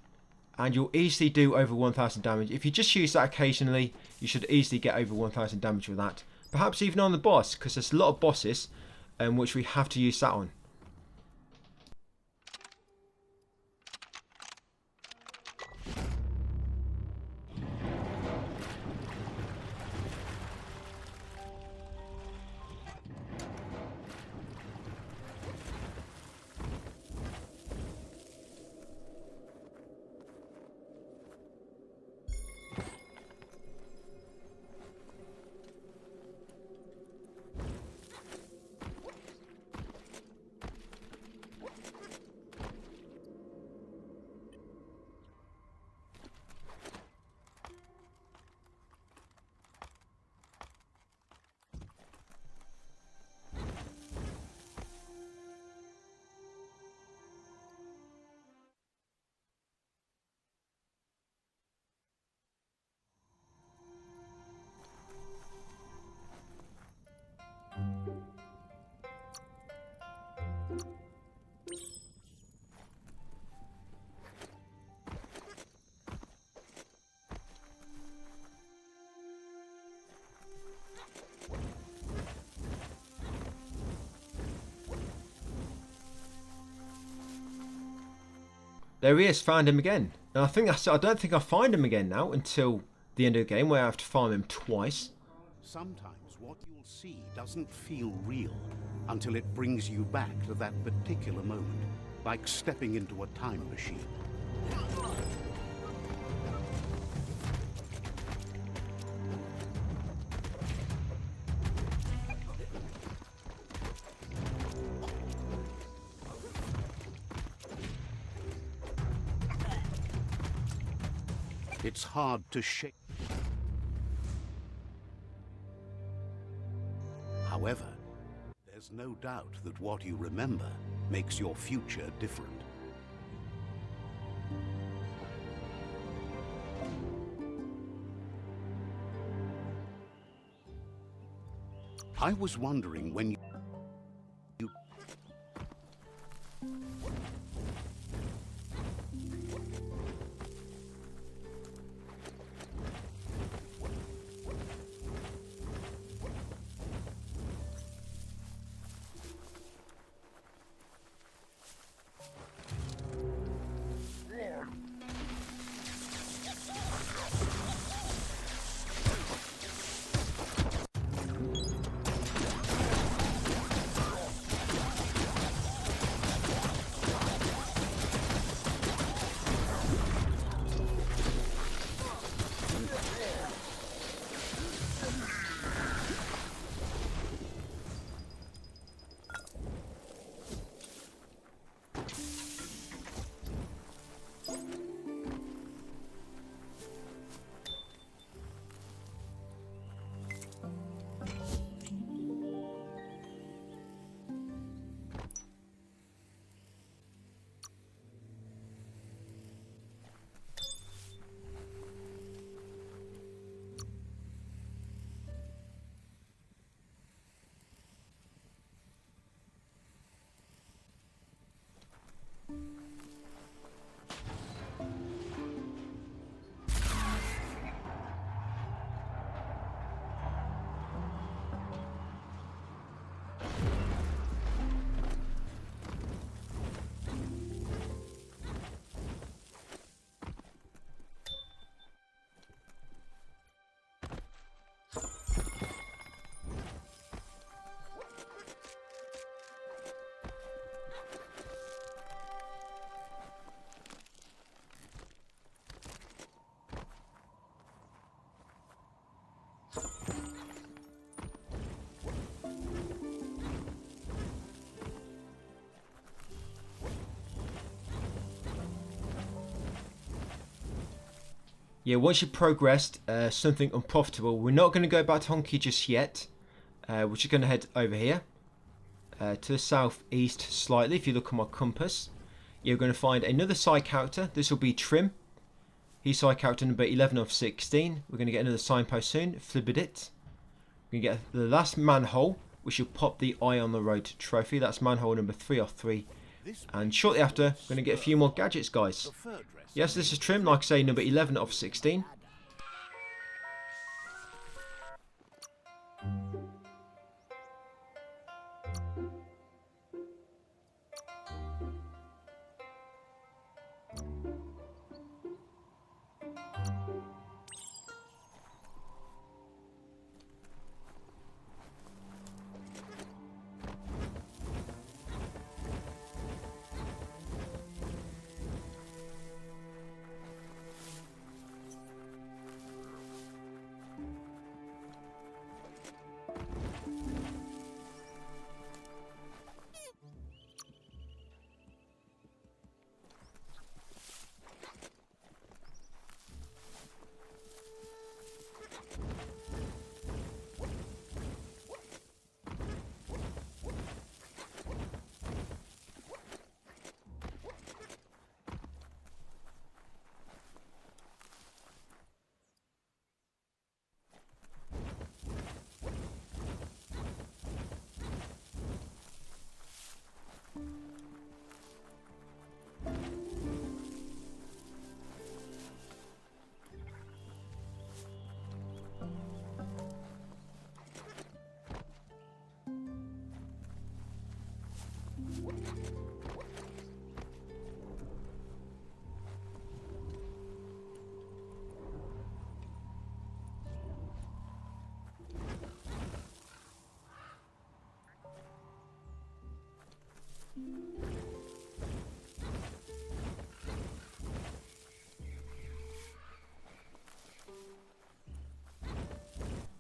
And you'll easily do over 1,000 damage. If you just use that occasionally, you should easily get over 1,000 damage with that. Perhaps even on the boss, because there's a lot of bosses which we have to use that on. There he is, found him again. And I don't think I find him again now until the end of the game, where I have to farm him twice. Sometimes what you'll see doesn't feel real until it brings you back to that particular moment, like stepping into a time machine. It's hard to shake. However, there's no doubt that what you remember makes your future different. I was wondering when you... Yeah, once you've progressed something unprofitable, we're not going to go back to Honky just yet. We're just going to head over here to the southeast slightly. If you look at my compass, you're going to find another side character. This will be Trim. He's side character number 11 of 16. We're going to get another signpost soon. Flibidit. We're going to get the last manhole, which will pop the Eye on the Road trophy. That's manhole number 3 of 3. And shortly after, we're going to get a few more gadgets, guys. Yes, this is Trim, like I say, number 11 of 16.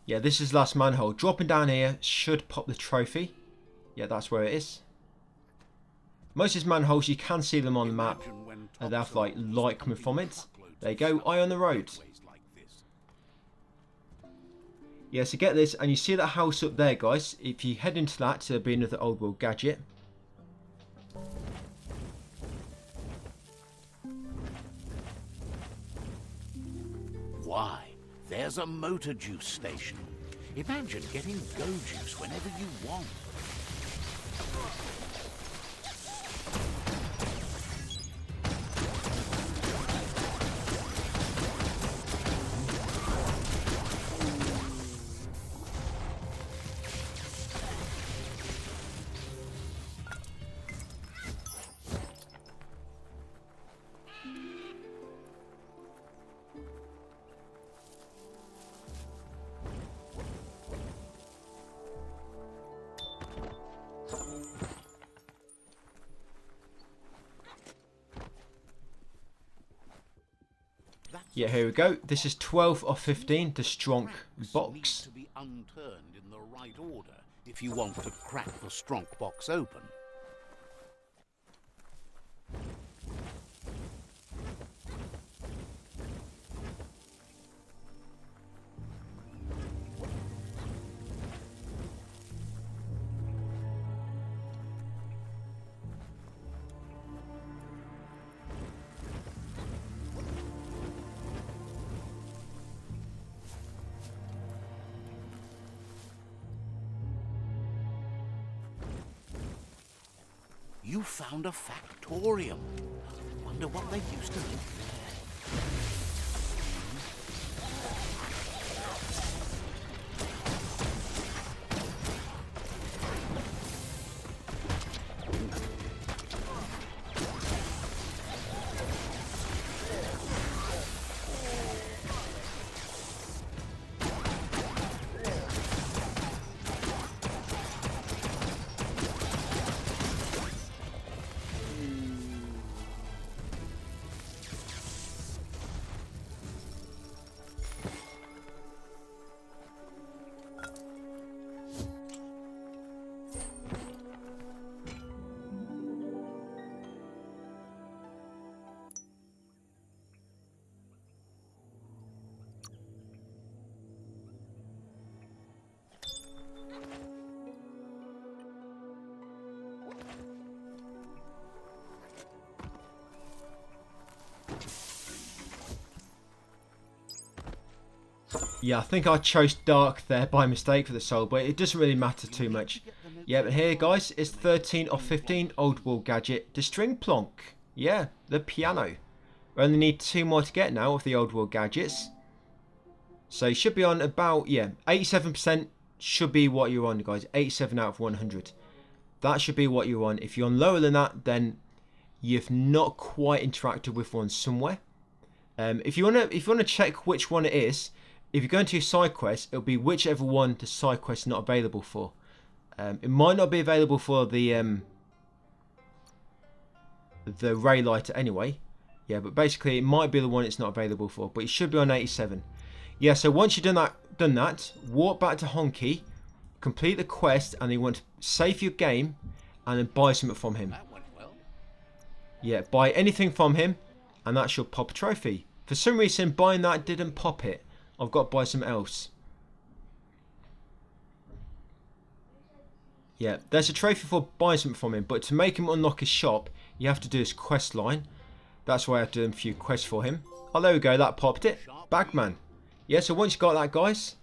Yeah, this is last manhole. Dropping down here should pop the trophy. Yeah, that's where it is. Most of these manholes, you can see them on the map. And they have like light coming from it. There you go, eye on the road. Yeah, so get this, and you see that house up there, guys. If you head into that, there'll be another old world gadget. Why, there's a motor juice station. Imagine getting go juice whenever you want. Yeah, here we go. This is 12 of 15, the Stronk box. To be unturned in the right order if you want to crack the Stronk box open. You found a factorium. Wonder what they used to live there. Yeah, I think I chose dark there by mistake for the soul, but it doesn't really matter too much. Yeah, but here, guys, it's 13 of 15 old world gadget, the string plonk. Yeah, the piano. We only need 2 more to get now of the old world gadgets. So you should be on about, yeah, 87% should be what you're on, guys. 87 out of 100. That should be what you're on. If you're on lower than that, then you've not quite interacted with one somewhere. If you wanna check which one it is, if you go into your side quest, it'll be whichever one the side quest is not available for. It might not be available for the ray lighter anyway. Yeah, but basically it might be the one it's not available for. But you should be on 87. Yeah, so once you've done that, walk back to Honky, complete the quest, and you want to save your game, and then buy something from him. That went well. Yeah, buy anything from him, and that should pop a trophy. For some reason, buying that didn't pop it. I've got to buy something else. Yeah, there's a trophy for buying something from him, but to make him unlock his shop, you have to do his quest line. That's why I have to do a few quests for him. Oh, there we go, that popped it. Bagman. Yeah, so once you got that, guys,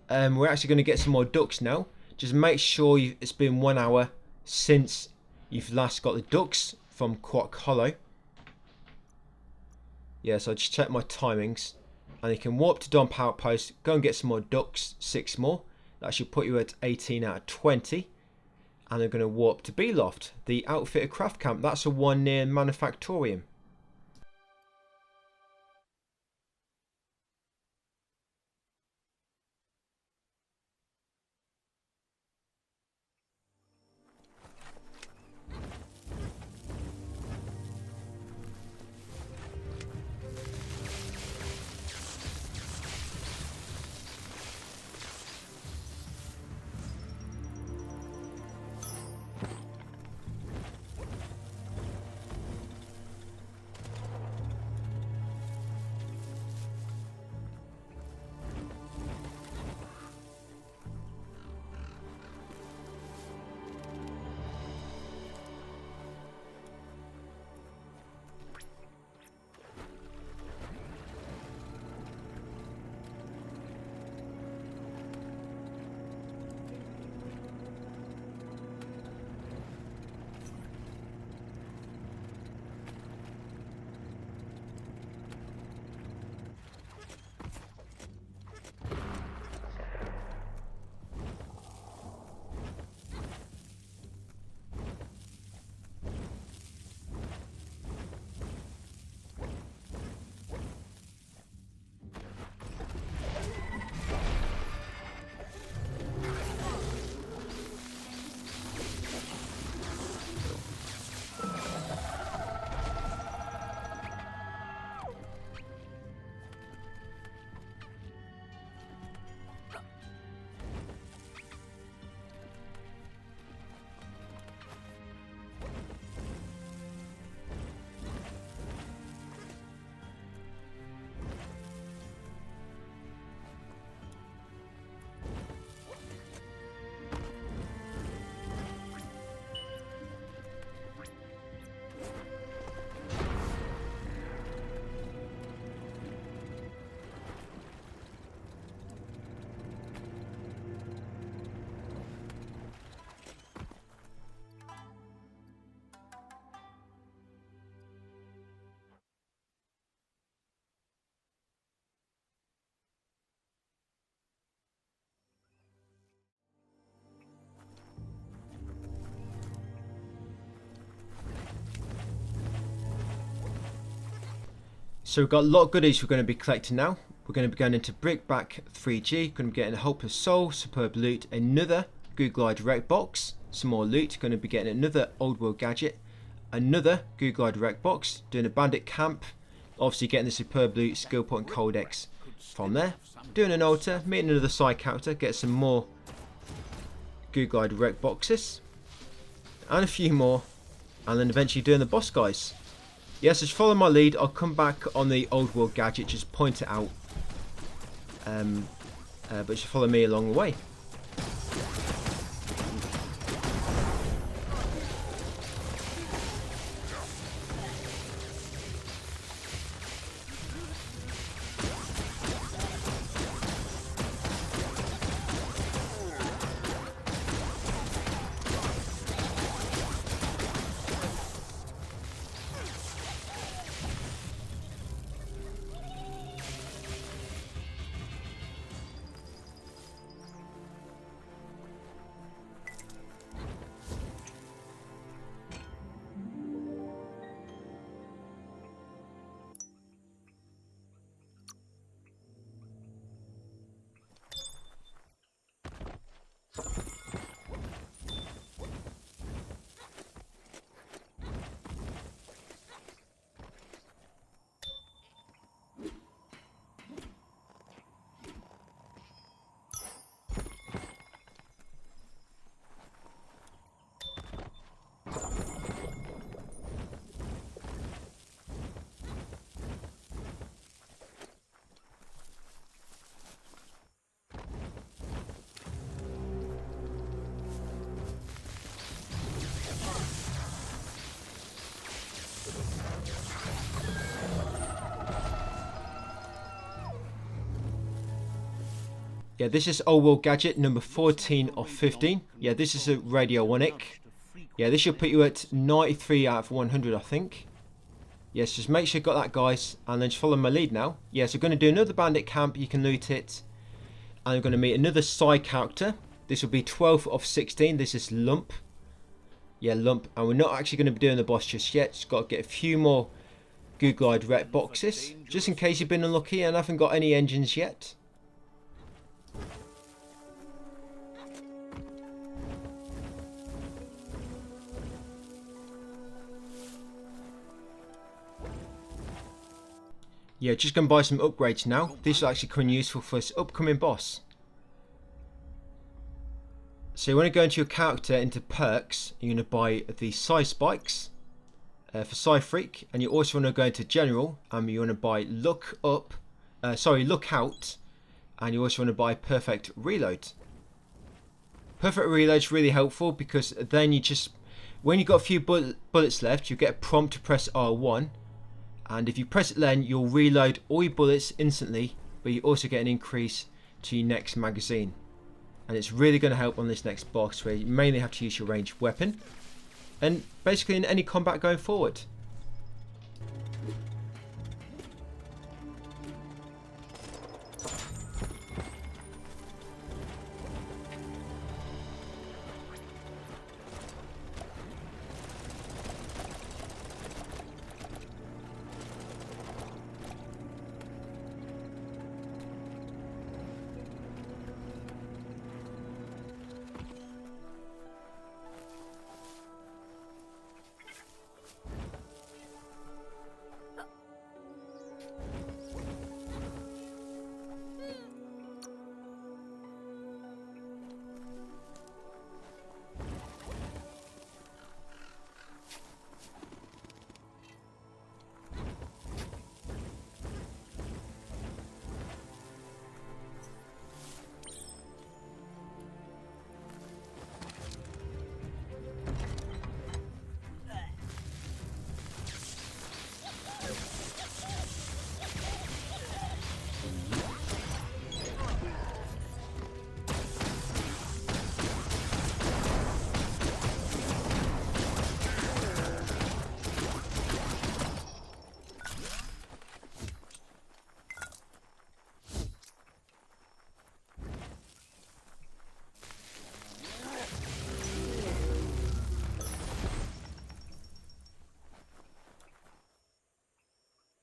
we're actually going to get some more ducks now. Just make sure it's been 1 hour since you've last got the ducks from Quark Hollow. Yeah, so I just check my timings. And you can warp to Dump Outpost, go and get some more ducks, 6 more. That should put you at 18 out of 20. And I'm going to warp to B Loft, the Outfitter Craft Camp. That's the one near Manufactorium. So we've got a lot of goodies we're going to be collecting now. We're going to be going into Brickback 3G, going to be getting a Hopeless Soul, superb loot, another Google Eye Direct box, some more loot, going to be getting another Old World gadget, another Google Eye Direct box, doing a Bandit Camp, obviously getting the superb loot, skill point codex from there, doing an altar, meeting another side character, get some more Google Eye Direct boxes, and a few more, and then eventually doing the boss guys. Yes, just follow my lead. I'll come back on the Old World gadget, just point it out. But just follow me along the way. Yeah, this is Old World gadget number 14 of 15. Yeah, this is a radionic. Yeah, this should put you at 93 out of 100, I think. Yes, just make sure you got that, guys, and then just follow my lead now. Yes, we're going to do another bandit camp. You can loot it. And we're going to meet another side character. This will be 12 of 16. This is Lump. Yeah, lump. And we're not actually going to be doing the boss just yet. Just got to get a few more Googlide ret boxes, just in case you've been unlucky and haven't got any engines yet. Yeah, just going to buy some upgrades now. This will actually come useful for this upcoming boss. So you want to go into your character, into perks. You're going to buy the Psi Spikes for Psi Freak. And you also want to go into General. And you want to buy Look Out. And you also want to buy Perfect Reload. Perfect Reload is really helpful because then you just... when you've got a few bullets left, you get a prompt to press R1. And if you press it then, you'll reload all your bullets instantly, but you also get an increase to your next magazine. And it's really going to help on this next boss, where you mainly have to use your ranged weapon. And basically in any combat going forward.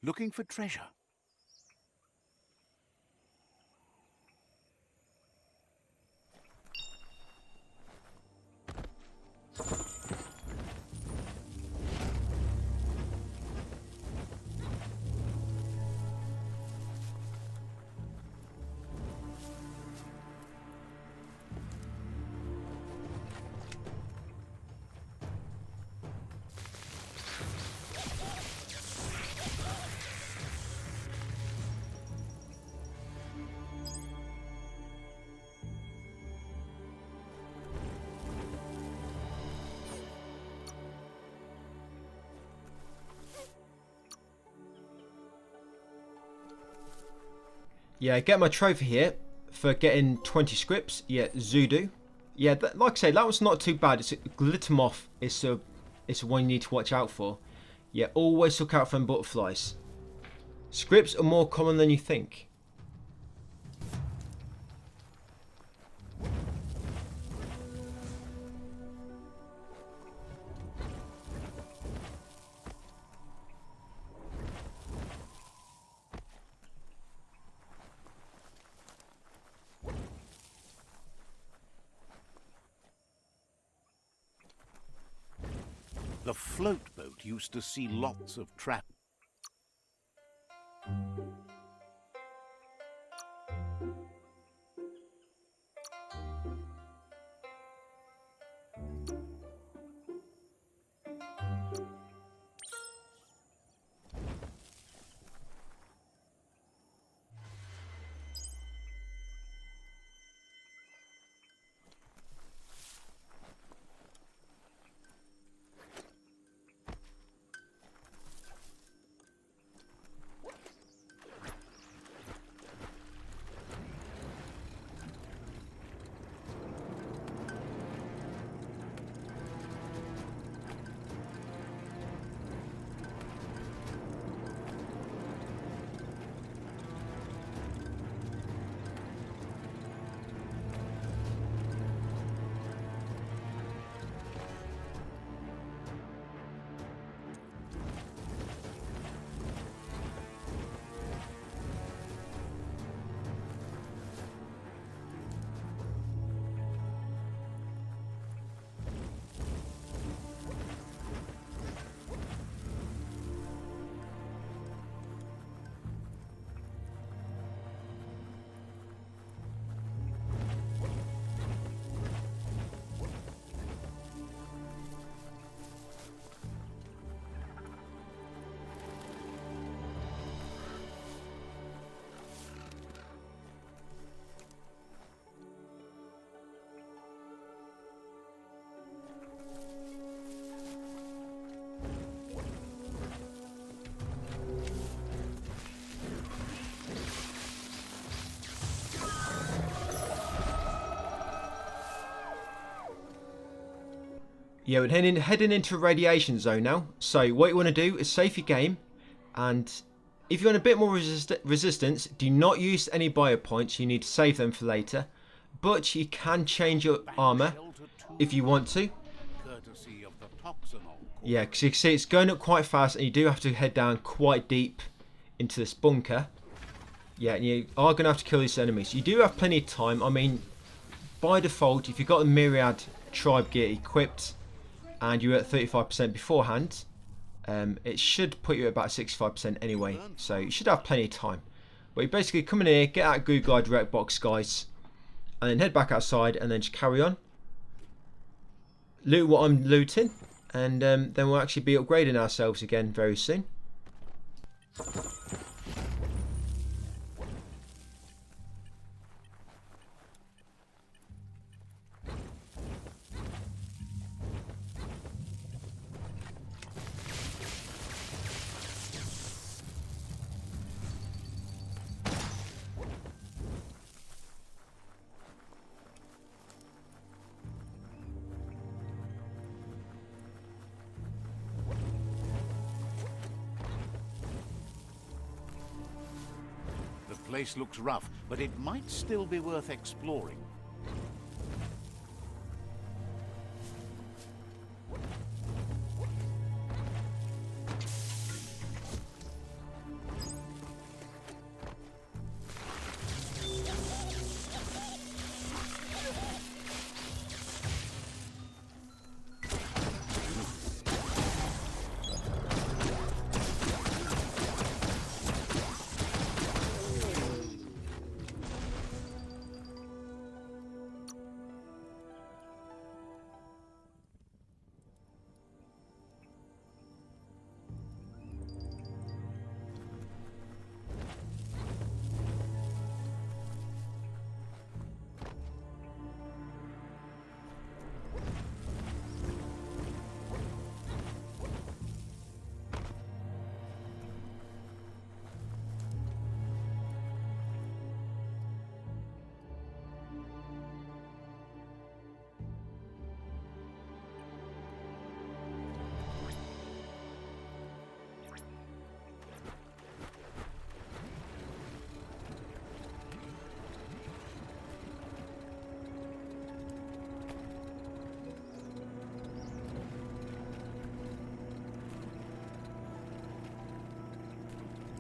Looking for treasure. Yeah, I get my trophy here for getting 20 scripts. Yeah, Zudu. Yeah, like I say, that was not too bad. It's a Glittermoth. It's a one you need to watch out for. Yeah, always look out for them butterflies. Scripts are more common than you think. The float boat used to see lots of traps. Yeah, we're heading into a radiation zone now. So what you want to do is save your game, and if you want a bit more resistance, do not use any bio points. You need to save them for later. But you can change your armor if you want to. Courtesy of the toxinol. Yeah, because you can see it's going up quite fast, and you do have to head down quite deep into this bunker. Yeah, and you are going to have to kill these enemies. You do have plenty of time. I mean, by default, if you've got the Myriad Tribe gear equipped, and you're at 35% beforehand, it should put you at about 65% anyway, so you should have plenty of time. But you basically come in here, get out Google Eye Direct Box, guys, and then head back outside, and then just carry on. Loot what I'm looting, and then we'll actually be upgrading ourselves again very soon. The place looks rough, but it might still be worth exploring.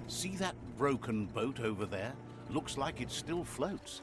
See that broken boat over there? Looks like it still floats.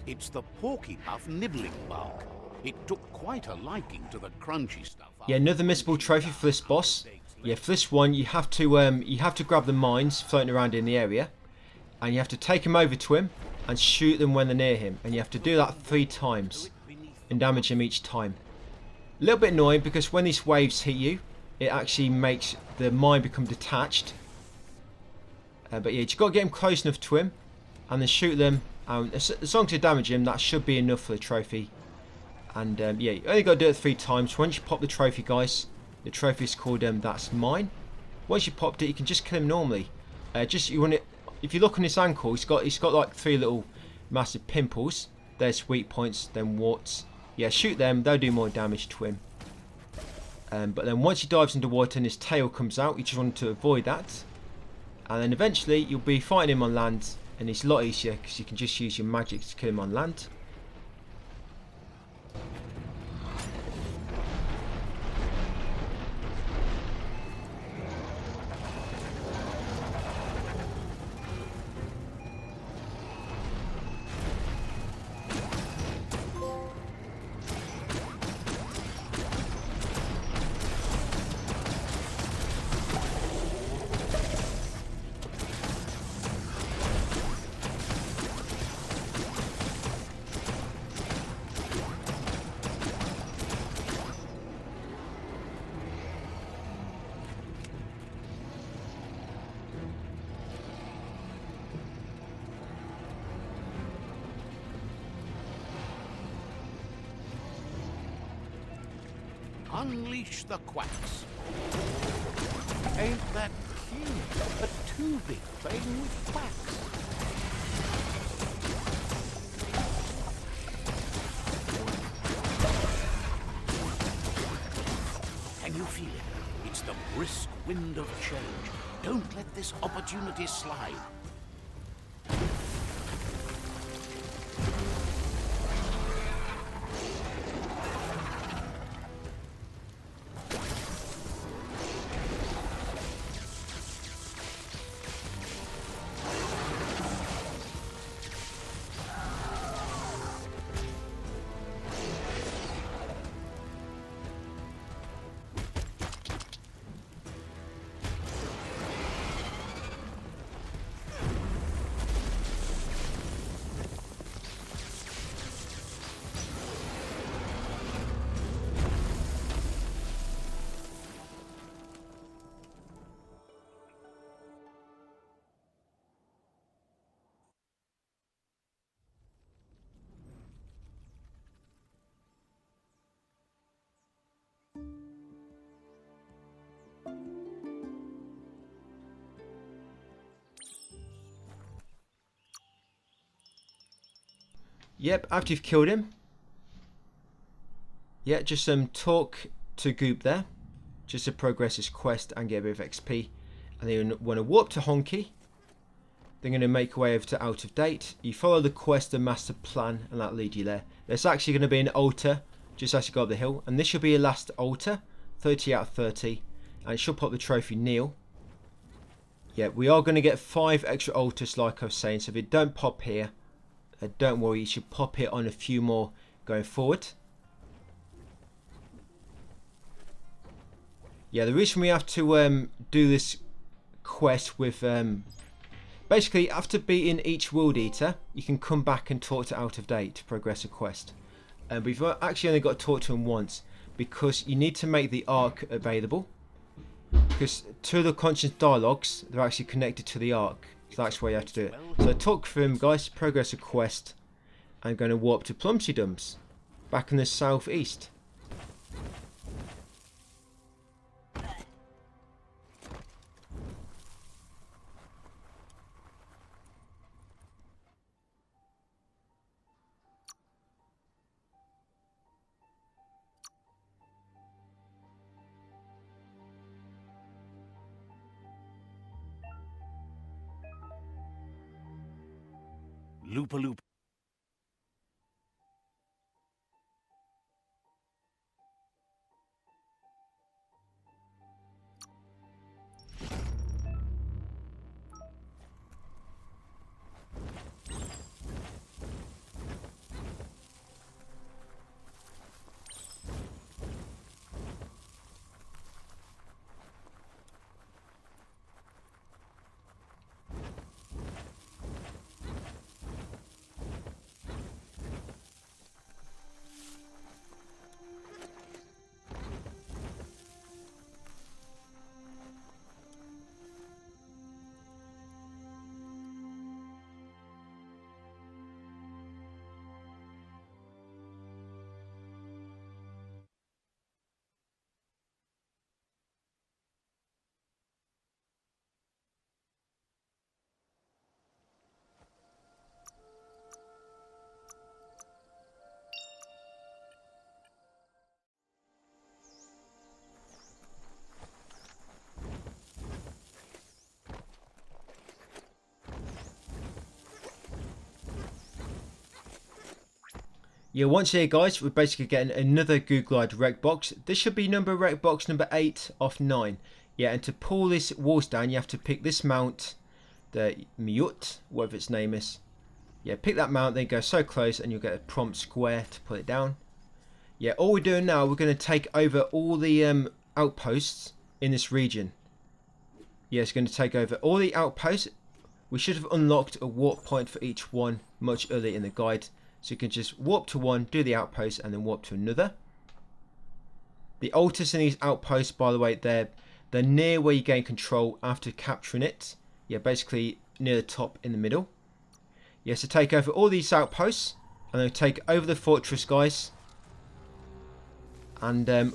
It's the porky-puff nibbling bug. It took quite a liking to the crunchy stuff. Yeah, another missable trophy for this boss. Yeah, for this one you have to grab the mines floating around in the area, and you have to take them over to him and shoot them when they're near him, and you have to do that 3 times and damage him each time. A little bit annoying because when these waves hit you, it actually makes the mine become detached. But yeah, you've got to get him close enough to him and then shoot them. As long as you damage him, that should be enough for the trophy. And yeah, you only got to do it 3 times. Once you pop the trophy, guys, the trophy is called That's Mine. Once you popped it, you can just kill him normally. You want it. If you look on his ankle, he's got like 3 little massive pimples. There's weak points, then warts. Yeah, shoot them. They'll do more damage to him. But then once he dives underwater and his tail comes out, you just want to avoid that. And then eventually you'll be fighting him on land, and it's a lot easier because you can just use your magic to kill him on land. Unleash the quacks. Ain't that cute? A two-bit playing with quacks. Can you feel it? It's the brisk wind of change. Don't let this opportunity slide. Yep, after you've killed him, yeah, just talk to Goop there, just to progress his quest and get a bit of XP. And then you want to warp to Honky. They're going to make a way over to Out of Date. You follow the quest and master plan, and that'll lead you there. There's actually going to be an altar just as you go up the hill, and this should be your last altar, 30 out of 30, and it should pop the trophy Kneel. Yeah, we are going to get 5 extra altars, like I was saying, so if it don't pop here, don't worry, you should pop it on a few more going forward. Yeah, the reason we have to do this quest with basically after beating each World Eater, you can come back and talk to Out of Date to progress a quest. But we've actually only got to talk to him once because you need to make the Ark available. Because 2 of the conscience dialogues, they're actually connected to the Ark. So that's why you have to do it. So talk for him, guys. Progress a quest. I'm going to warp to Plumsy Dums, back in the southeast. Loop-a-loop. Yeah, once here guys, we're basically getting another Goo Glide rec box. This should be rec box number 8 off 9. Yeah, and to pull this walls down, you have to pick this mount, the Mute, whatever its name is. Yeah, pick that mount, then go so close, and you'll get a prompt square to pull it down. Yeah, all we're doing now, we're going to take over all the outposts in this region. Yeah, it's going to take over all the outposts. We should have unlocked a warp point for each one much earlier in the guide. So you can just warp to one, do the outpost, and then warp to another. The altars in these outposts, by the way, they're near where you gain control after capturing it. Yeah, basically near the top in the middle. Yeah, so take over all these outposts, and then take over the fortress, guys. And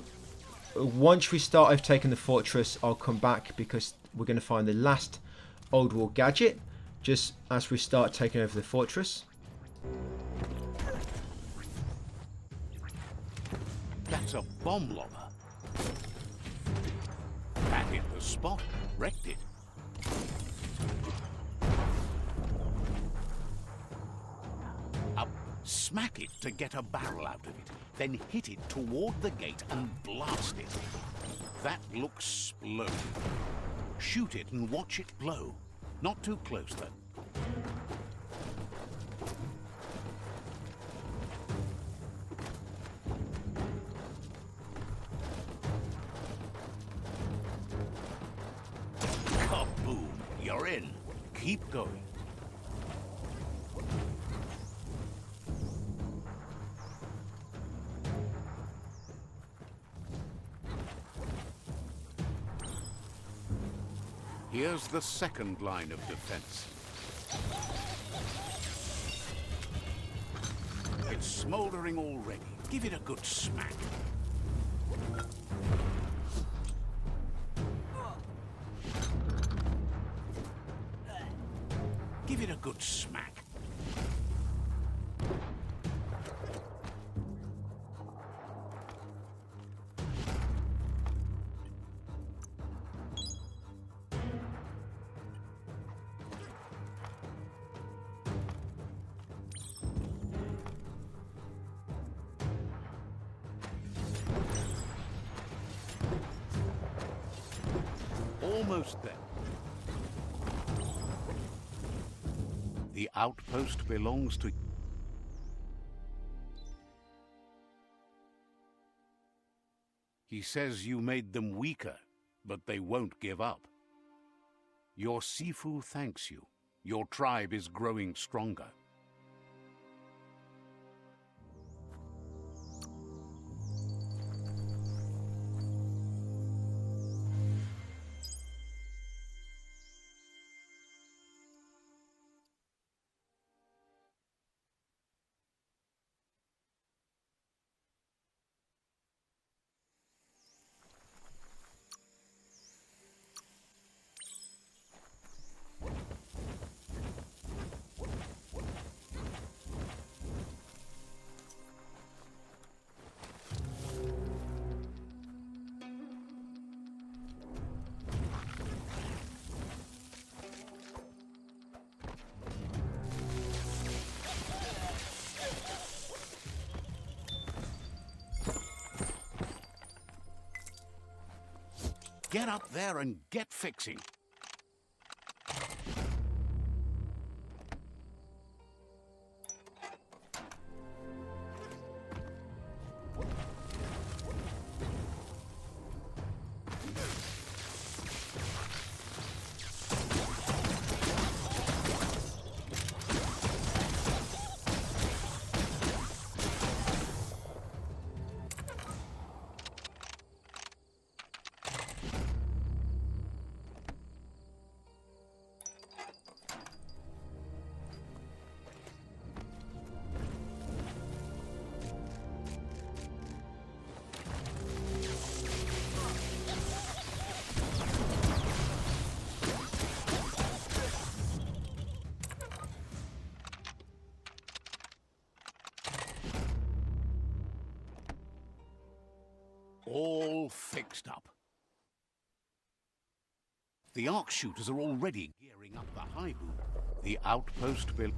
once we start overtaking the fortress, I'll come back because we're going to find the last old world gadget just as we start taking over the fortress. That's a bomb lobber. That hit the spot, wrecked it. Up, smack it to get a barrel out of it, then hit it toward the gate and blast it. That looks splendid. Shoot it and watch it blow. Not too close, though. Kaboom! You're in. Keep going. Here's the second line of defense. It's smoldering already. Give it a good smack. Give it a good smack. Almost there. The outpost belongs to... He says you made them weaker, but they won't give up. Your Sifu thanks you. Your tribe is growing stronger. Get up there and get fixing. All fixed up. The arc shooters are already gearing up the high boom. The outpost will...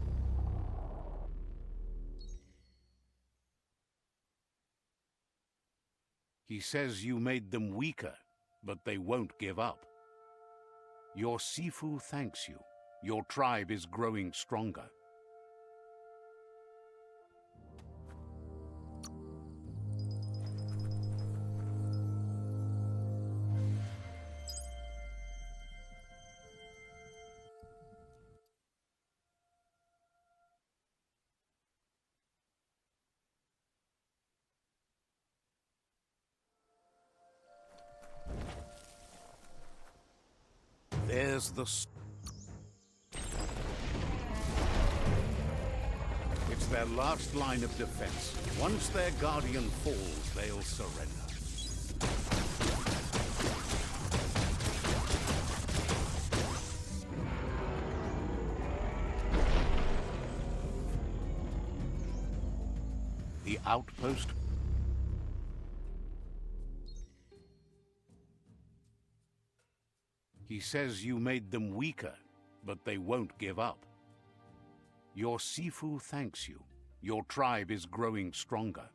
He says you made them weaker, but they won't give up. Your Sifu thanks you. Your tribe is growing stronger. There's the... It's their last line of defense. Once their guardian falls, they'll surrender. The outpost... He says you made them weaker, but they won't give up. Your Sifu thanks you. Your tribe is growing stronger.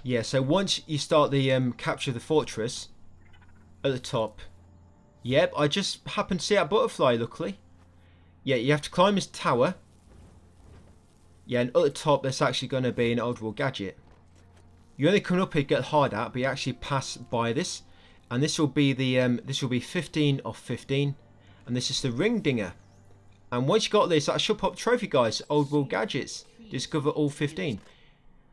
Yeah, so once you start the capture the fortress at the top, yep, I just happened to see that butterfly, luckily. Yeah, you have to climb this tower. Yeah, and at the top there's actually going to be an old world gadget. You only come up here to get hard at, but you actually pass by this, and this will be the 15 of 15, and this is the ring dinger. And once you got this, that should pop trophy, guys. Old world gadgets. Discover all 15.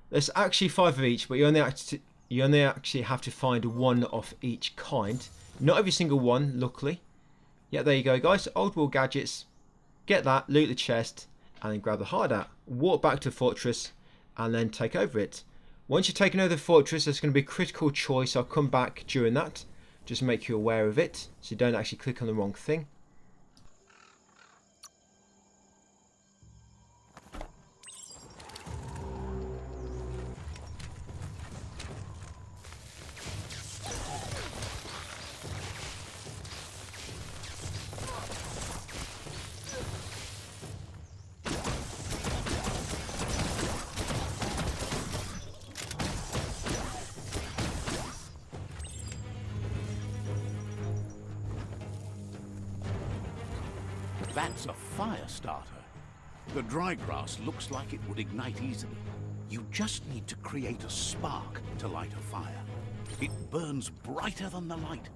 There's actually 5 of each, but you only actually have to find one of each kind. Not every single one, luckily. Yeah, there you go, guys. Old world gadgets. Get that, loot the chest, and then grab the hard hat. Walk back to the fortress, and then take over it. Once you've taken over the fortress, there's going to be a critical choice. I'll come back during that, just to make you aware of it, so you don't actually click on the wrong thing. That's a fire starter. The dry grass looks like it would ignite easily. You just need to create a spark to light a fire. It burns brighter than the light.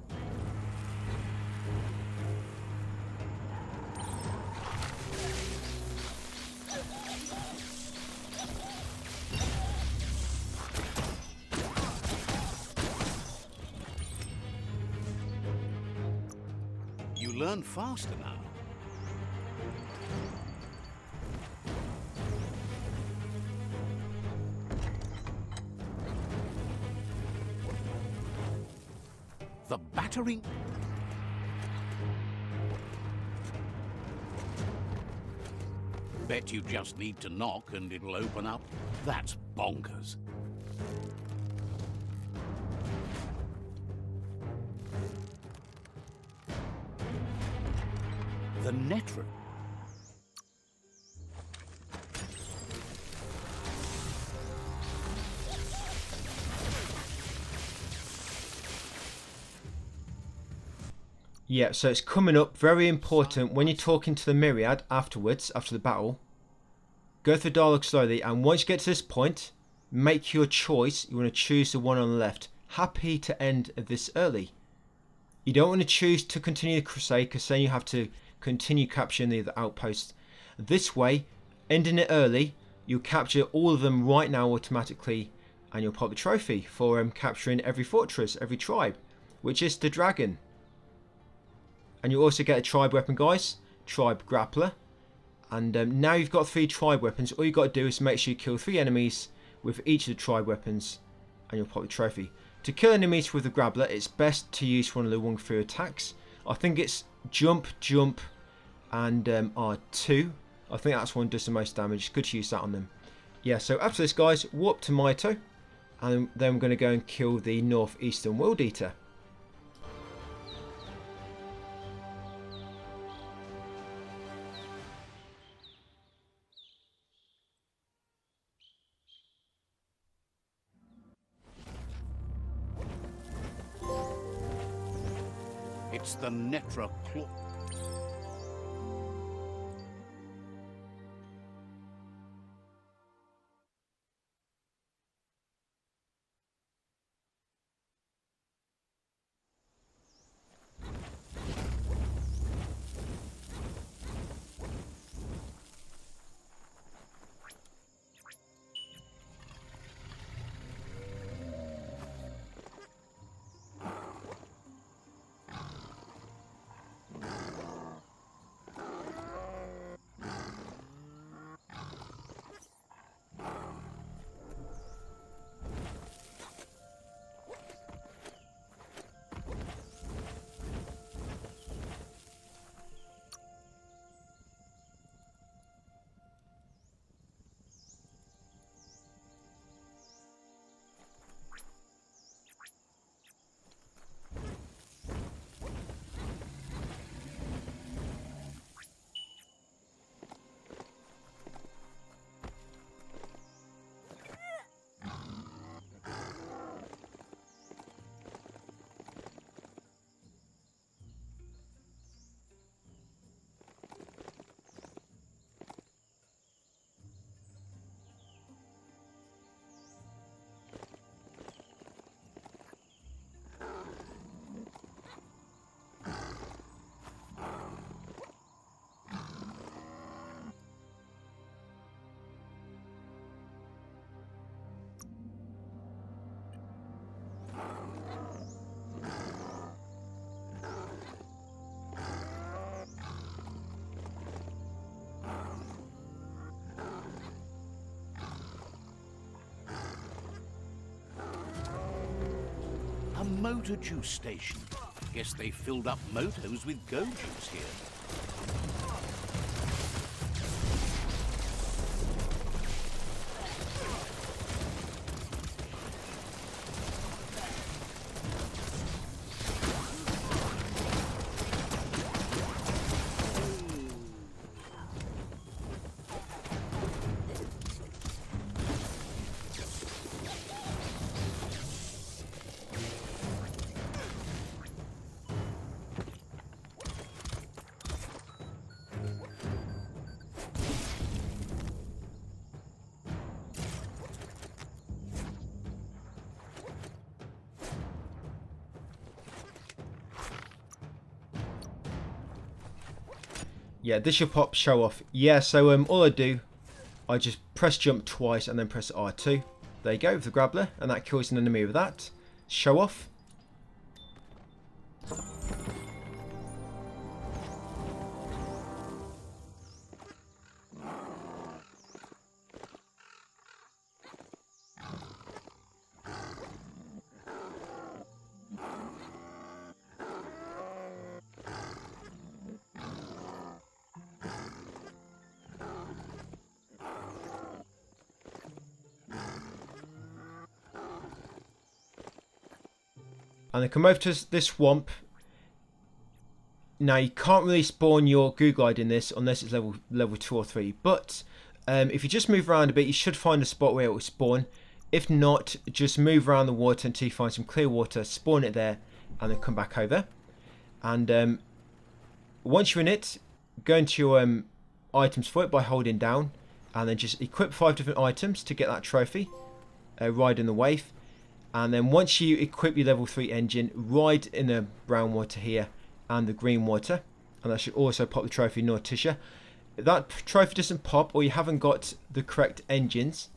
You learn faster now. The battering... Bet you just need to knock and it'll open up. That's bonkers. The Netron. Yeah, so it's coming up. Very important when you're talking to the Myriad afterwards, after the battle. Go through the dialogue slowly, and once you get to this point, make your choice. You want to choose the one on the left. Happy to end this early. You don't want to choose to continue the crusade, because then you have to continue capturing the other outposts. This way, ending it early, you'll capture all of them right now automatically, and you'll pop the trophy for capturing every fortress, every tribe, which is the dragon. And you'll also get a tribe weapon, guys, tribe grappler. And now you've got 3 tribe weapons. All you've got to do is make sure you kill 3 enemies with each of the tribe weapons, and you'll pop the trophy. To kill enemies with the grappler, it's best to use one of the Wung Fu attacks. I think it's jump, and R2. I think that's one that does the most damage. It's good to use that on them. Yeah, so after this, guys, warp to Maito, and then we're going to go and kill the Northeastern World Eater. It's the Netra Claw. A motor juice station. Guess they filled up motos with go juice here. Yeah, this should pop show off. Yeah, so all I do, I just press jump twice and then press R2. There you go, with the grappler, and that kills an enemy with that. Show off. And then come over to this swamp. Now you can't really spawn your goo glide in this unless it's level 2 or 3. But if you just move around a bit, you should find a spot where it will spawn. If not, just move around the water until you find some clear water, spawn it there, and then come back over. And once you're in it, go into your items for it by holding down, and then just equip 5 different items to get that trophy. Ride in the wave, and then once you equip your level 3 engine, ride in the brown water here and the green water, and that should also pop the trophy Nortisha. If that trophy doesn't pop, or you haven't got the correct engines,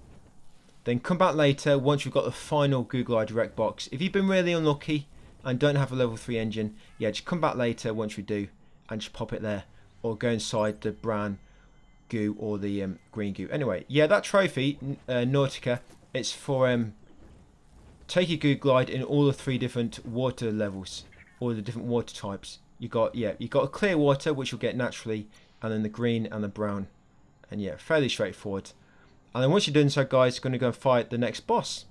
then come back later once you've got the final Google Eye Direct box. If you've been really unlucky and don't have a level 3 engine, yeah, just come back later once you do and just pop it there, or go inside the brown goo or the green goo. Anyway, yeah, that trophy Nautica, it's for take your goo glide in all the 3 different water levels, all the different water types. You got a clear water, which you'll get naturally, and then the green and the brown, and yeah, fairly straightforward. And then once you're done so, guys, you're going to go and fight the next boss.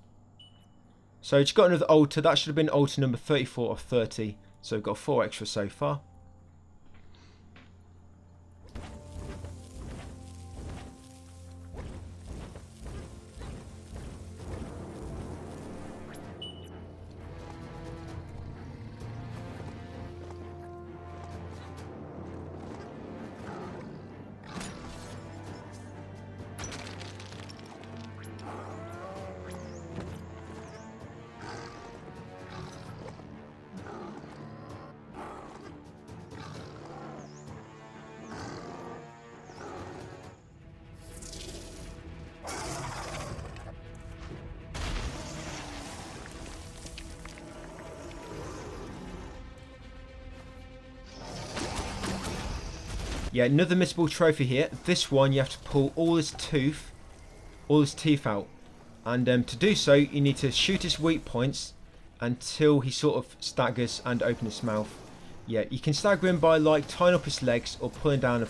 So just got another altar. That should have been altar number 34 or 30. So we've got 4 extra so far. Yeah, another missable trophy here. This one you have to pull all his teeth out, and to do so you need to shoot his weak points until he sort of staggers and opens his mouth. Yeah, you can stagger him by like tying up his legs or pulling down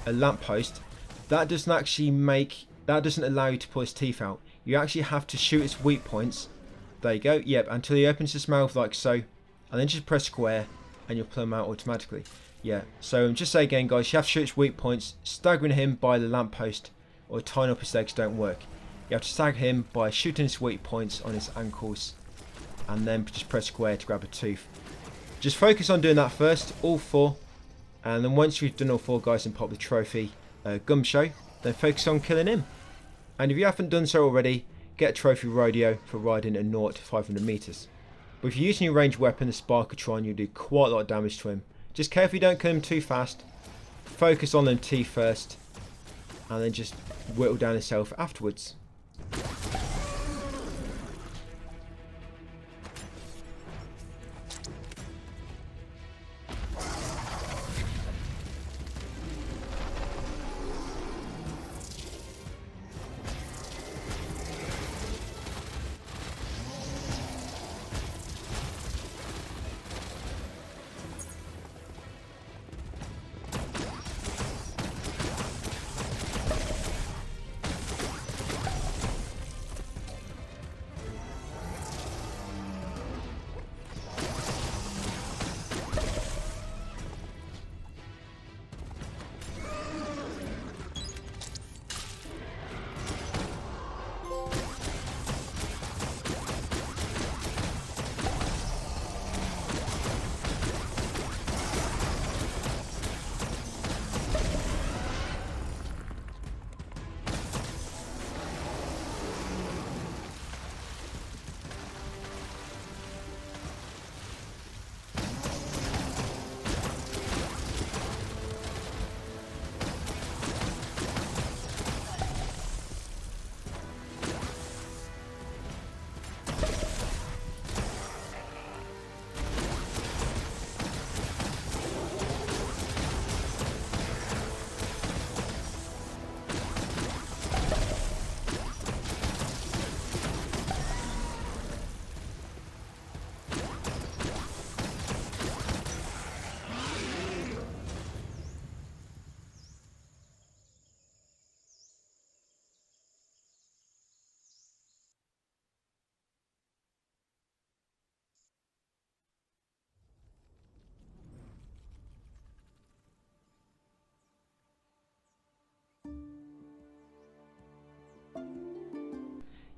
a lamp post. That doesn't allow you to pull his teeth out. You actually have to shoot his weak points. There you go. Yep, until he opens his mouth like so, and then just press square and you'll pull him out automatically. Yeah, so just say again, guys, you have to shoot his weak points. Staggering him by the lamppost or tying up his legs don't work. You have to stagger him by shooting his weak points on his ankles, and then just press square to grab a tooth. Just focus on doing that first, all 4, and then once you've done all 4, guys, and pop the trophy Gumshoe, then focus on killing him. And if you haven't done so already, get a trophy rodeo for riding a 0 to 500 meters. But if you're using your ranged weapon, the Sparkatron, you'll do quite a lot of damage to him. Just carefully don't kill him too fast. Focus on them teeth first, and then just whittle down his health afterwards.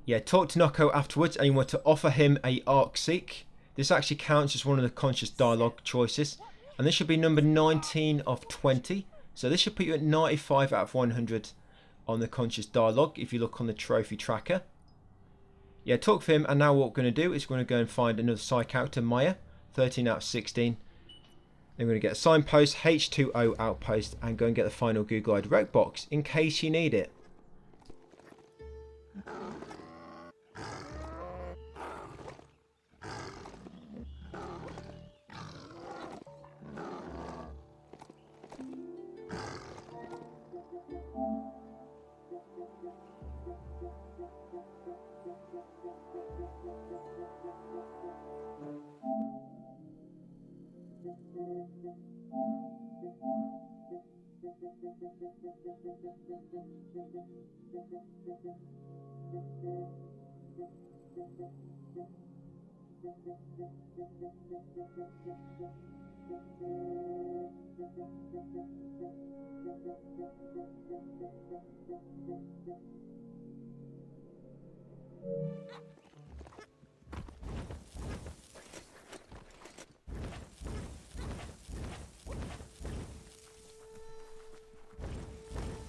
Yeah, talk to Noko afterwards, and you want to offer him a Arc Seek This actually counts as one of the conscious dialogue choices, and this should be number 19 of 20. So this should put you at 95 out of 100 on the conscious dialogue if you look on the trophy tracker. Yeah, talk for him, and now what we're going to do is we're going to go and find another side character, Maya, 13 out of 16. Then we're going to get a signpost, H2O outpost, and go and get the final Google-eyed rec box in case you need it.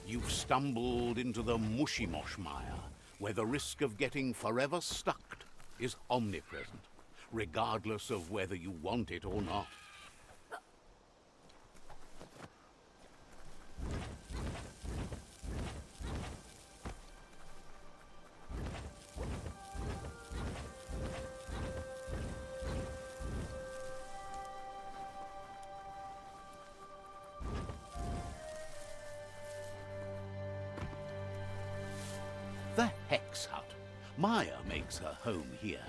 You've stumbled into the mushy mosh mire, where the risk of getting forever stuck is omnipresent, regardless of whether you want it or not. The Hex Hut. Maya makes her home here.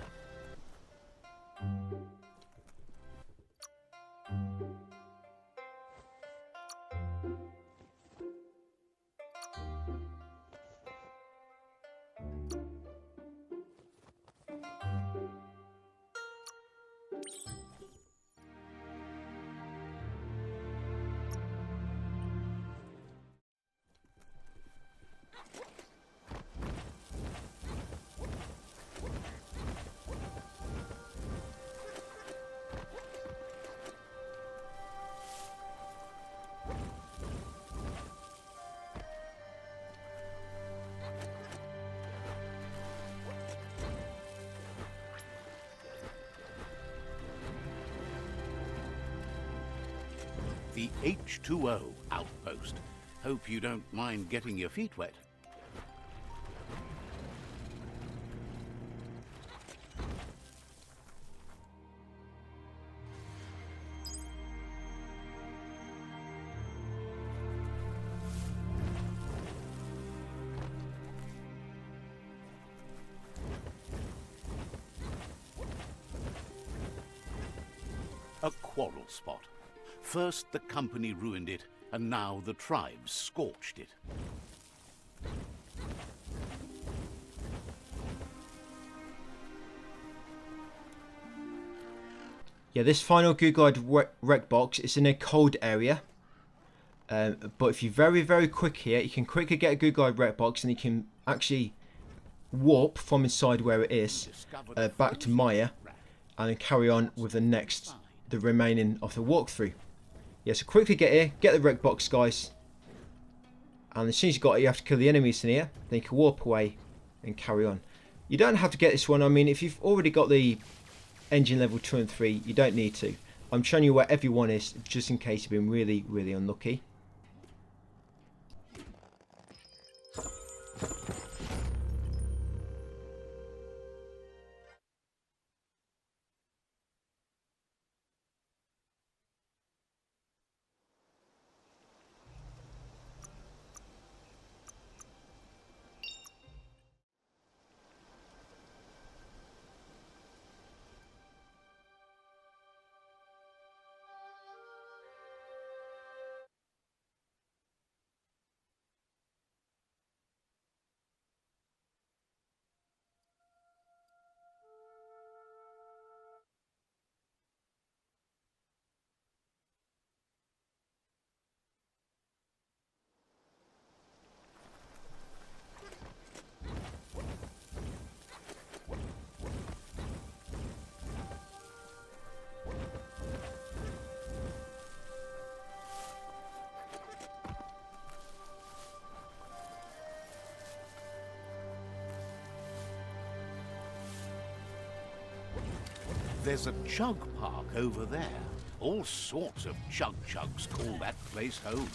The H2O outpost. Hope you don't mind getting your feet wet. A quarrel spot. First the company ruined it, and now the tribes scorched it. Yeah, this final Google-eyed rec box is in a cold area. But if you're very quick here, you can quickly get a Google-eyed rec box, and you can actually warp from inside where it is back to Maya, and then carry on with the remaining of the walkthrough. Yeah, so quickly get here, get the rec box, guys, and as soon as you got it, you have to kill the enemies in here. Then you can warp away and carry on. You don't have to get this one. I mean, if you've already got the engine level 2 and 3, you don't need to. I'm showing you where everyone is, just in case you've been really unlucky. There's a chug park over there. All sorts of chug-chugs call that place home.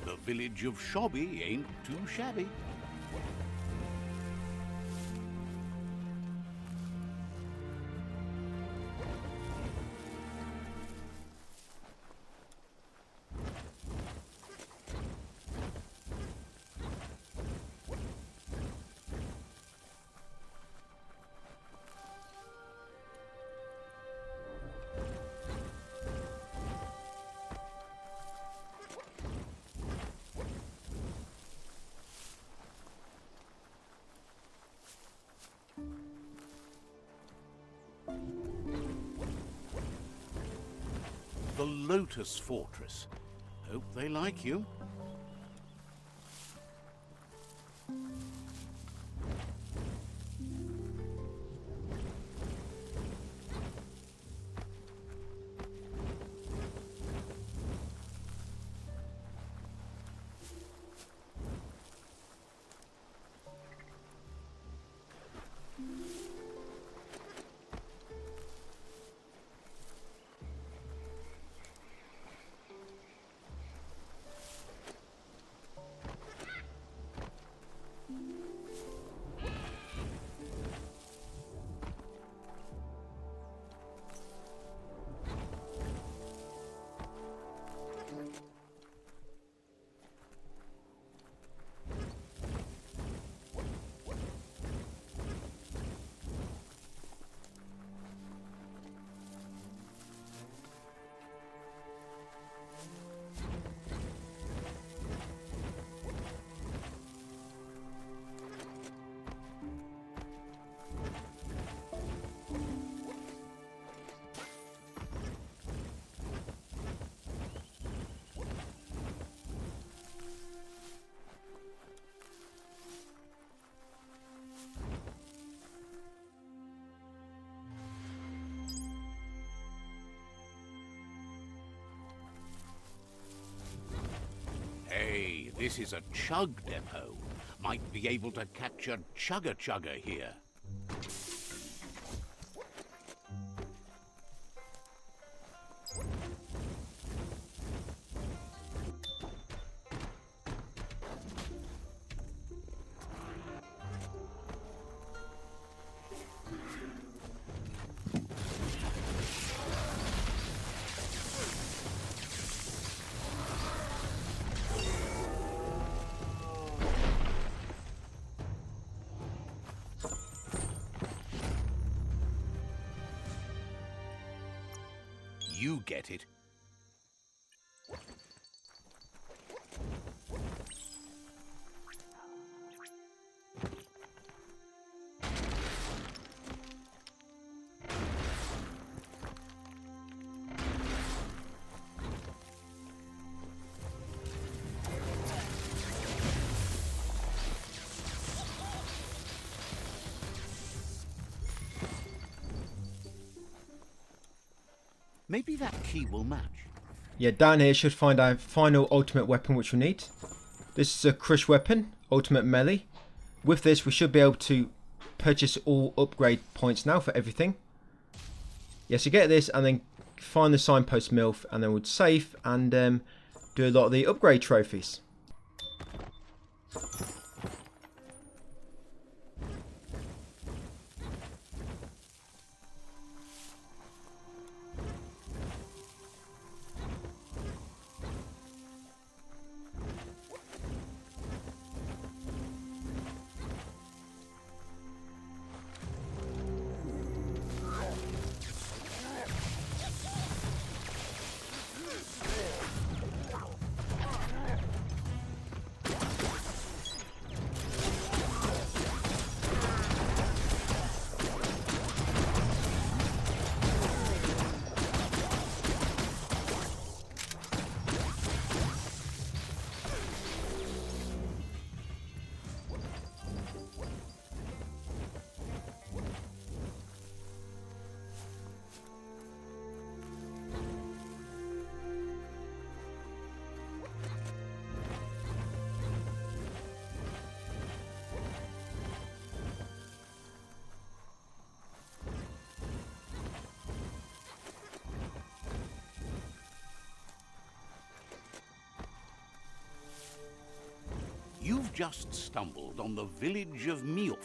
The village of Shobby ain't too shabby. The Lotus Fortress. Hope they like you. Hey, this is a chug depot. Might be able to catch a chugger here. You get it. Maybe that key will match. Yeah, down here should find our final ultimate weapon which we need. This is a crush weapon, ultimate melee. With this we should be able to purchase all upgrade points now for everything. Yeah, so get this and then find the signpost MILF and then we'll save and do a lot of the upgrade trophies. You've just stumbled on the village of Miof.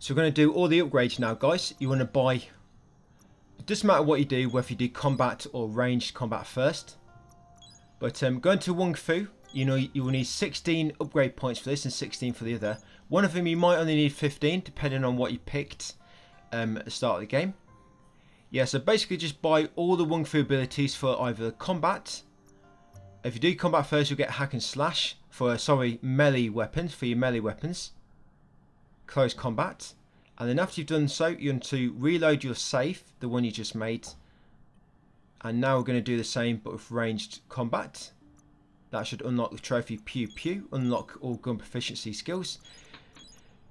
So we're going to do all the upgrades now, guys. You want to buy, it doesn't matter what you do, whether you do combat or ranged combat first. But going to Wung Fu, you know, you will need 16 upgrade points for this and 16 for the other. One of them you might only need 15, depending on what you picked at the start of the game. Yeah, so basically just buy all the Wung Fu abilities for either combat. If you do combat first, you'll get hack and slash for, melee weapons, for your melee weapons. Close combat, and then after you've done so, you're going to reload your save, the one you just made, and now we're going to do the same but with ranged combat. That should unlock the trophy Pew Pew, unlock all gun proficiency skills.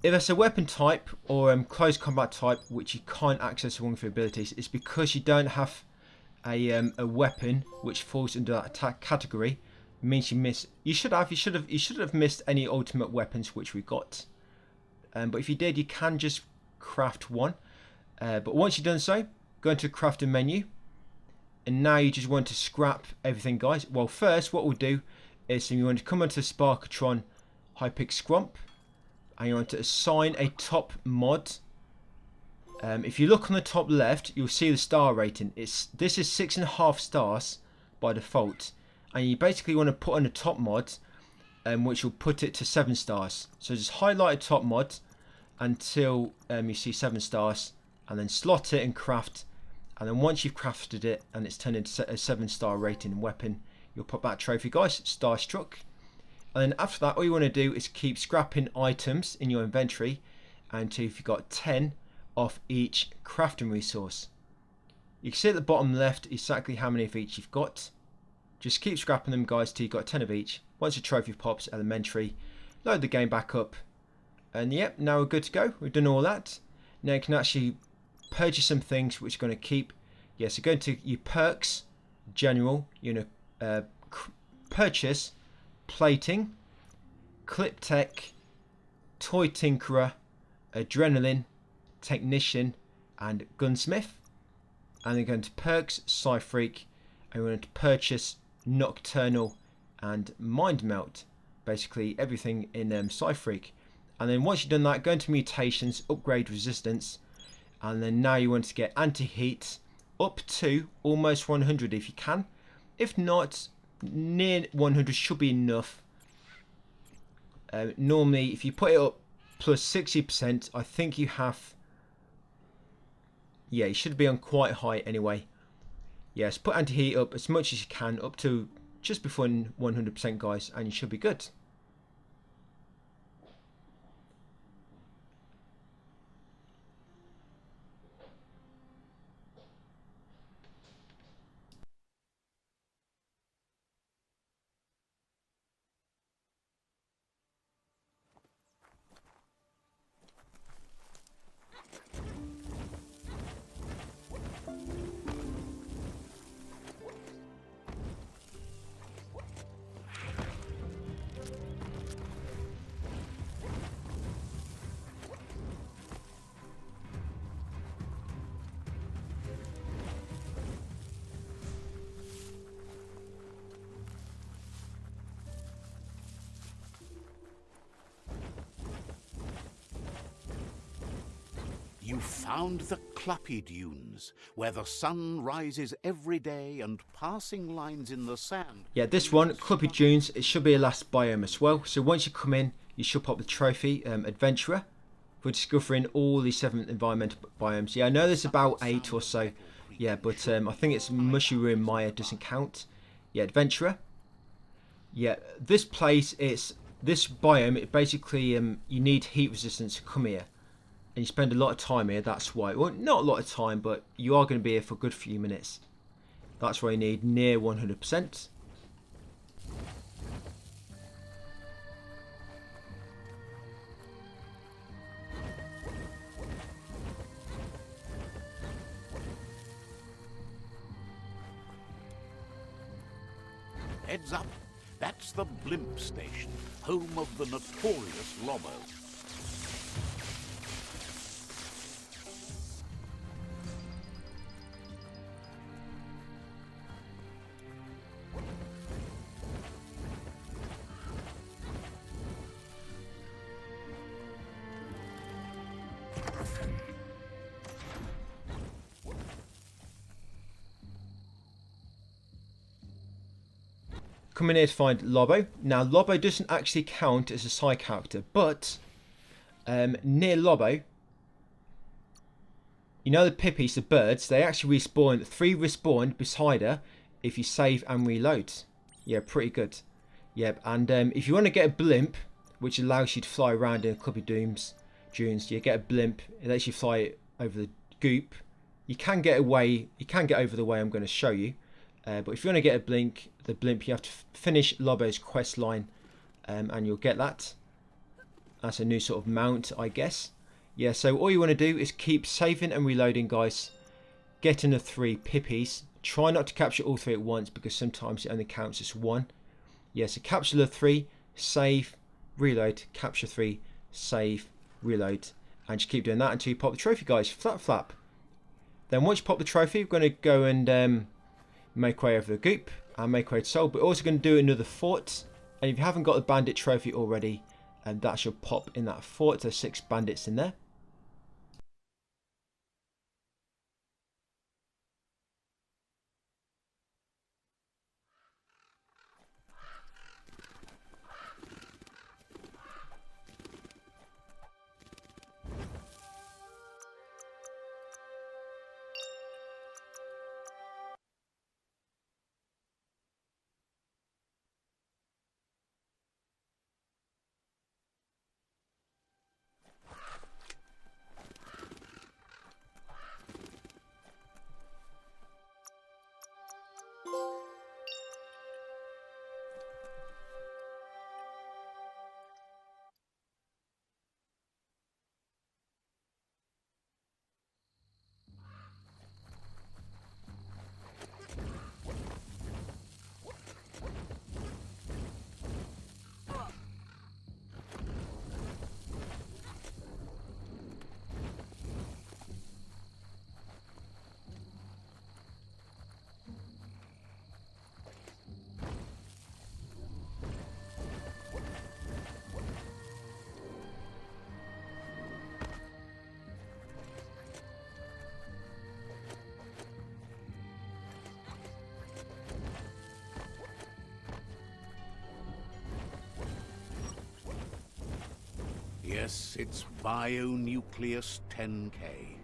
If it's a weapon type or close combat type which you can't access Wung Fu abilities, it's because you don't have a weapon which falls under that attack category. It means you miss. You should have missed any ultimate weapons which we got. But if you did, you can just craft one. But once you've done so, go into crafting menu. And now you just want to scrap everything, guys. Well, first, what we'll do is you want to come onto Sparkatron Hypic Scrump. And you want to assign a top mod. If you look on the top left, you'll see the star rating. This is 6.5 stars by default. And you basically want to put on the top mod, which will put it to 7 stars. So just highlight a top mod until you see 7 stars, and then slot it and craft. And then once you've crafted it and it's turned into a 7-star rating weapon, you'll put that trophy, guys, Starstruck. And then after that, all you want to do is keep scrapping items in your inventory until you've got 10 of each crafting resource. You can see at the bottom left exactly how many of each you've got. Just keep scrapping them, guys, till you've got 10 of each. Once your trophy pops, elementary, load the game back up, and yep, now we're good to go. We've done all that. Now you can actually purchase some things which are going to keep. Yeah, so go into your perks, general, you know, purchase, plating, clip tech, toy tinkerer, adrenaline, technician, and gunsmith. And then go into perks, Psy-Freak, and we're going to purchase nocturnal and mind melt, basically everything in Psy-Freak. And then once you've done that, go into mutations, upgrade resistance, and then now you want to get anti-heat up to almost 100 if you can. If not, near 100 should be enough. Normally if you put it up plus 60%, I think you have, yeah, you should be on quite high anyway. Yes, put anti-heat up as much as you can, up to just before 100%, guys, and you should be good. You found the Cluppy Dunes, where the sun rises every day and passing lines in the sand. Yeah, this one, Cluppy Dunes, it should be a last biome as well. So once you come in, you should pop the trophy, Adventurer, for discovering all the 7 environmental biomes. Yeah, I know there's about 8 or so. Yeah, but I think it's Mushy Ruin Maya doesn't count. Yeah, Adventurer. Yeah, this place, this biome, it basically, you need heat resistance to come here. And you spend a lot of time here, that's why. Well, not a lot of time, but you are going to be here for a good few minutes. That's why you need near 100%. Heads up, that's the Blimp Station, home of the notorious Lobo. Coming here to find Lobo. Now, Lobo doesn't actually count as a side character, but near Lobo, you know the Pippies, the birds, they actually respawn. 3 respawn beside her if you save and reload. Yeah, pretty good. Yep, and if you want to get a blimp, which allows you to fly around in Cluppy Dunes, you get a blimp. It lets you fly over the goop. You can get away. You can get over the way I'm going to show you. But if you want to get a blimp, you have to finish Lobo's quest line, and you'll get that. That's a new sort of mount, I guess. Yeah, so all you want to do is keep saving and reloading, guys. Getting the 3 Pippies. Try not to capture all 3 at once, because sometimes it only counts as 1. Yeah, so capture the 3, save, reload, capture 3, save, reload. And just keep doing that until you pop the trophy, guys. Flap, flap. Then once you pop the trophy, we're going to go and make way over the goop and make way to soul, but also going to do another fort. And if you haven't got the bandit trophy already, that should pop in that fort. There's 6 bandits in there. Yes, it's Bionucleus 10K.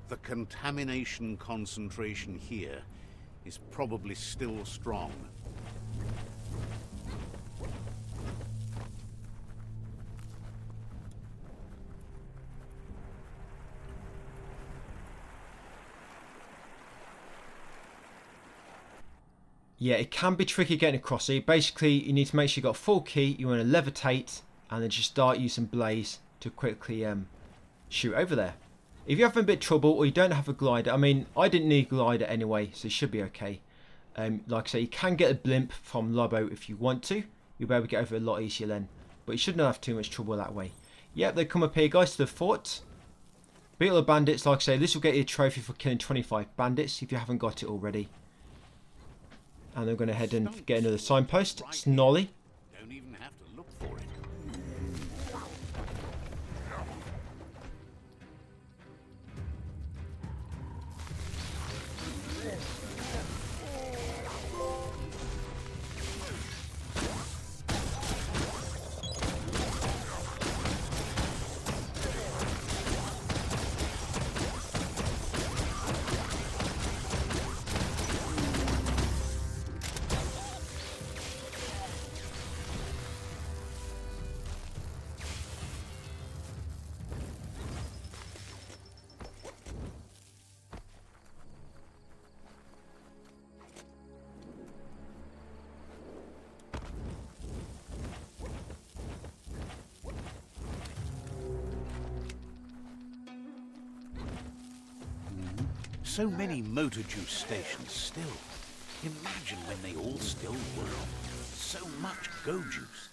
The contamination concentration here is probably still strong. Yeah, it can be tricky getting across here. Basically, you need to make sure you've got full key. You want to levitate and then just start using blaze to quickly shoot over there. If you're having a bit of trouble or you don't have a glider, I mean, I didn't need a glider anyway, so it should be okay. Like I say, you can get a blimp from Lobo if you want to. You'll be able to get over a lot easier then. But you shouldn't have too much trouble that way. Yep, they come up here, guys, to the fort. Beat all the bandits. Like I say, this will get you a trophy for killing 25 bandits if you haven't got it already. And they're going to head and get another signpost. Snolly. Don't even have to look for it. So many motor juice stations still. Imagine when they all still work. So much go juice.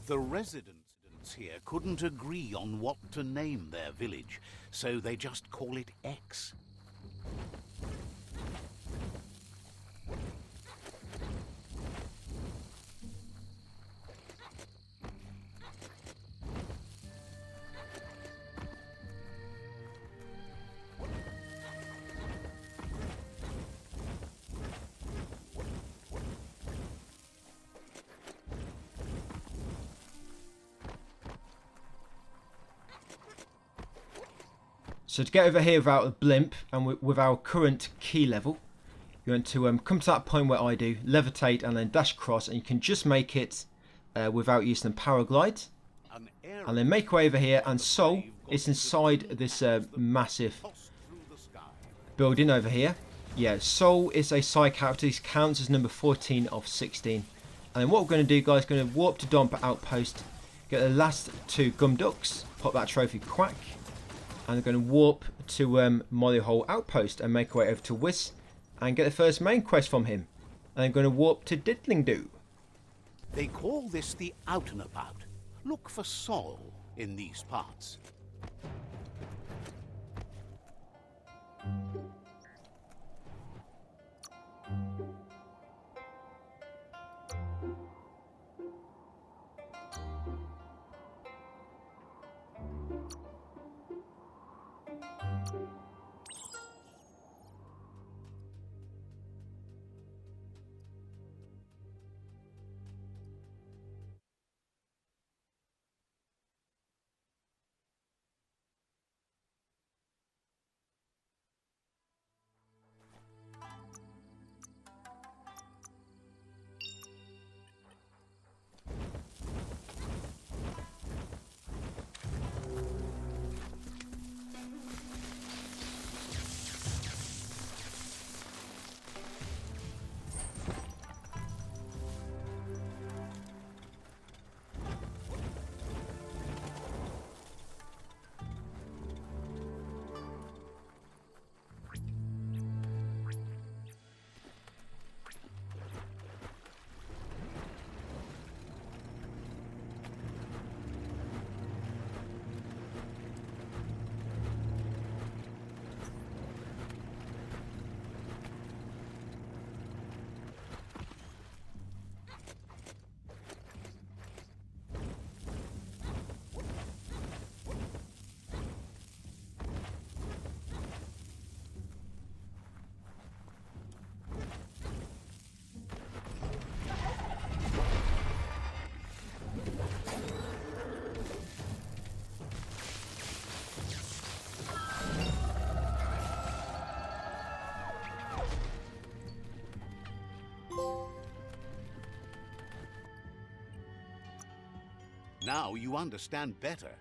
The residents here couldn't agree on what to name their village, so they just call it X. So to get over here without a blimp and with our current key level, you're going to come to that point where I do, levitate and then dash across, and you can just make it without using the paraglide. And then make your way over here, and Sol is inside this massive building over here. Yeah, Sol is a side character. He counts as number 14 of 16. And then what we're going to do, guys, going to warp to Domper Outpost, get the last 2 gum ducks, pop that trophy quack. And we're going to warp to Molly Hole Outpost and make our way over to Whis and get the first main quest from him. And I'm going to warp to Diddlingdoo. They call this the out and about. Look for Sol in these parts. Now you understand better.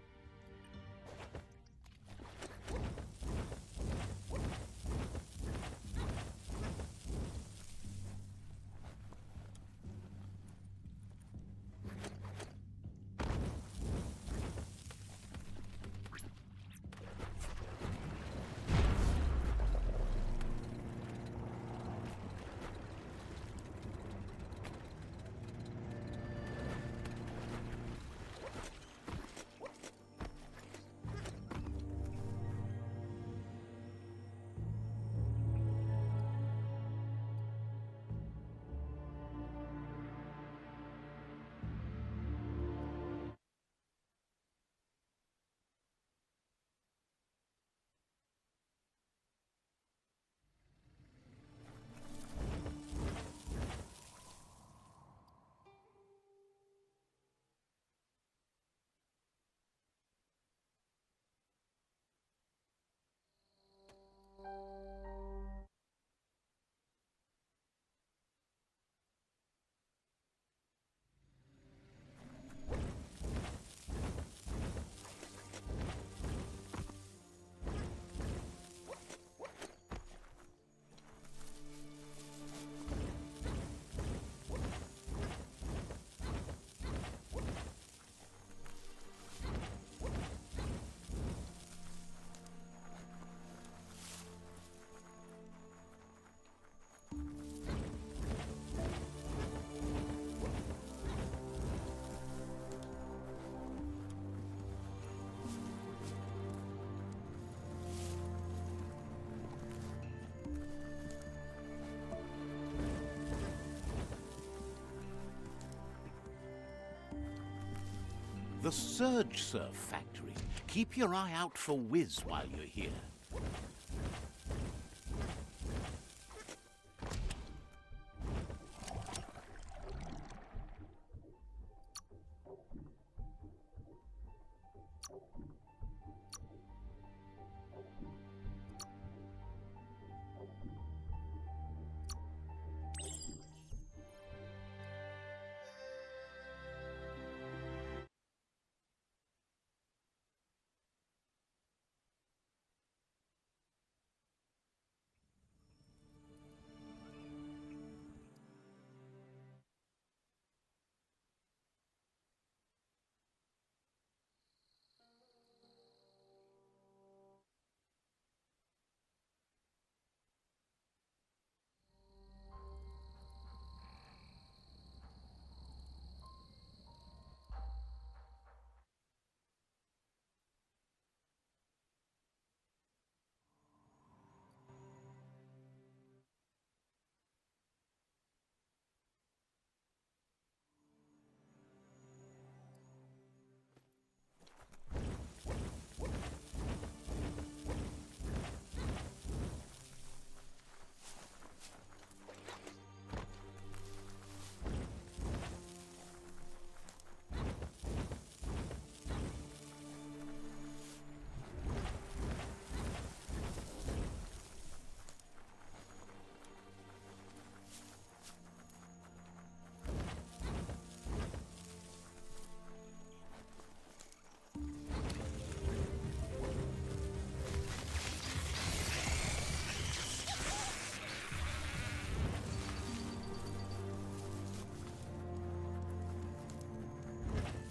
the Surge Surf factory. Keep your eye out for Wiz while you're here.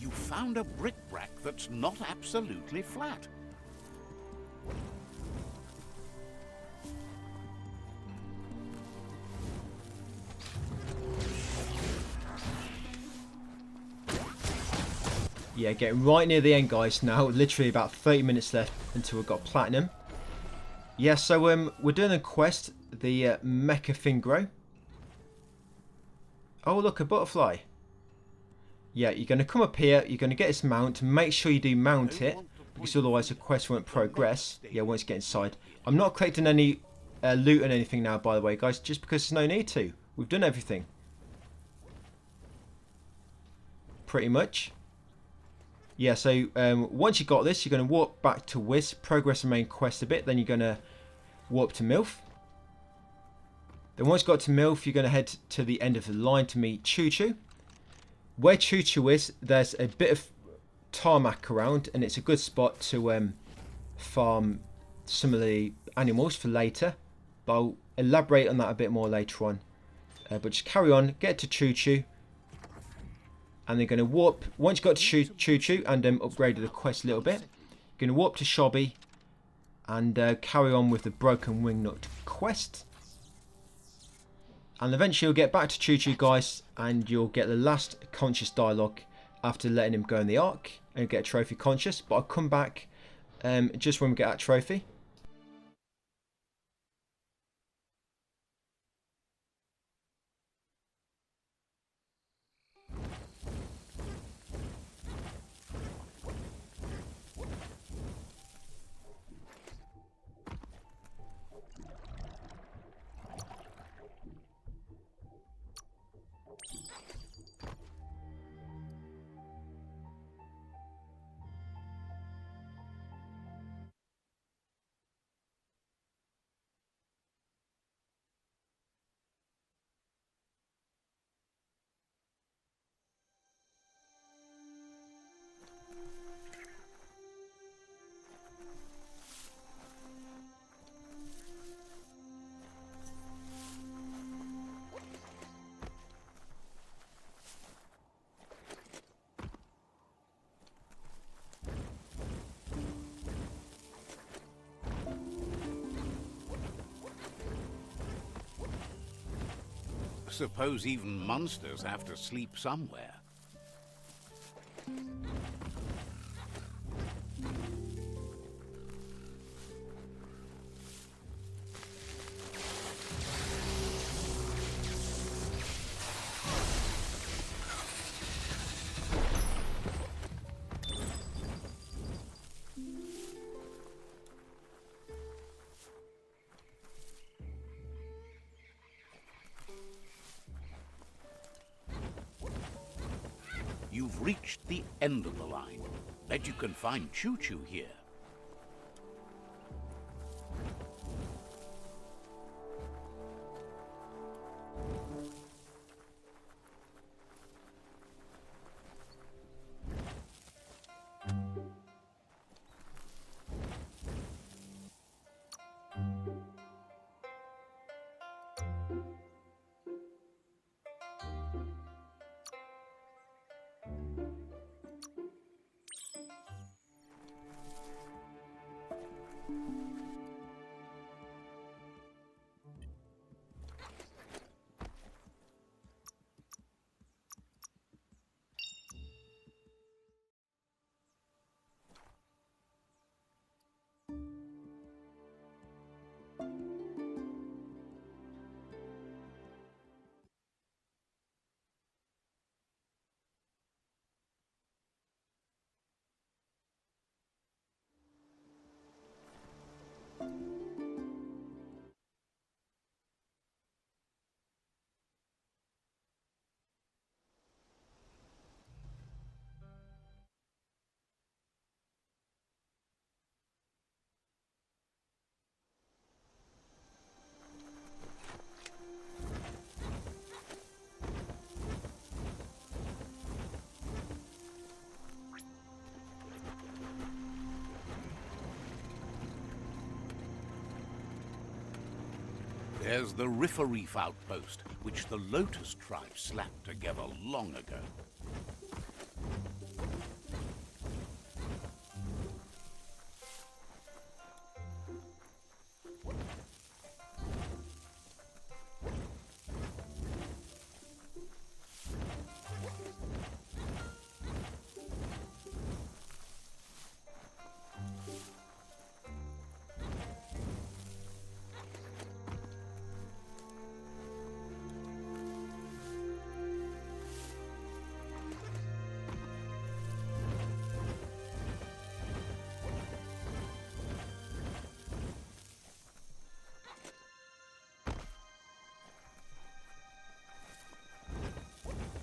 You found a bric-brac that's not absolutely flat. Yeah, getting right near the end, guys, now. Literally about 30 minutes left until we've got platinum. Yeah, so we're doing a quest, the Mecha Fingro. Oh, look, a butterfly. Yeah, you're going to come up here, you're going to get this mount. Make sure you do mount it, because otherwise the quest won't progress. Yeah, once you get inside. I'm not collecting any loot and anything now, by the way, guys, just because there's no need to. We've done everything. Pretty much. Yeah, so once you got this, you're going to walk back to Wiz, progress the main quest a bit, then you're going to warp to MILF. Then once you got to MILF, you're going to head to the end of the line to meet Choo Choo. Where Choo Choo is, there's a bit of tarmac around, and it's a good spot to farm some of the animals for later. But I'll elaborate on that a bit more later on. But just carry on, get to Choo Choo. And they're going to warp, once you've got to Choo Choo and upgraded the quest a little bit, you're going to warp to Shobby and carry on with the Broken Wingnut quest. And eventually you'll get back to Choo Choo, guys, and you'll get the last conscious dialogue after letting him go in the Ark and get a trophy conscious. But I'll come back just when we get that trophy. Suppose even monsters have to sleep somewhere. You've reached the end of the line. Bet you can find Choo-Choo here. There's the Riffa Reef outpost, which the Lotus tribe slapped together long ago.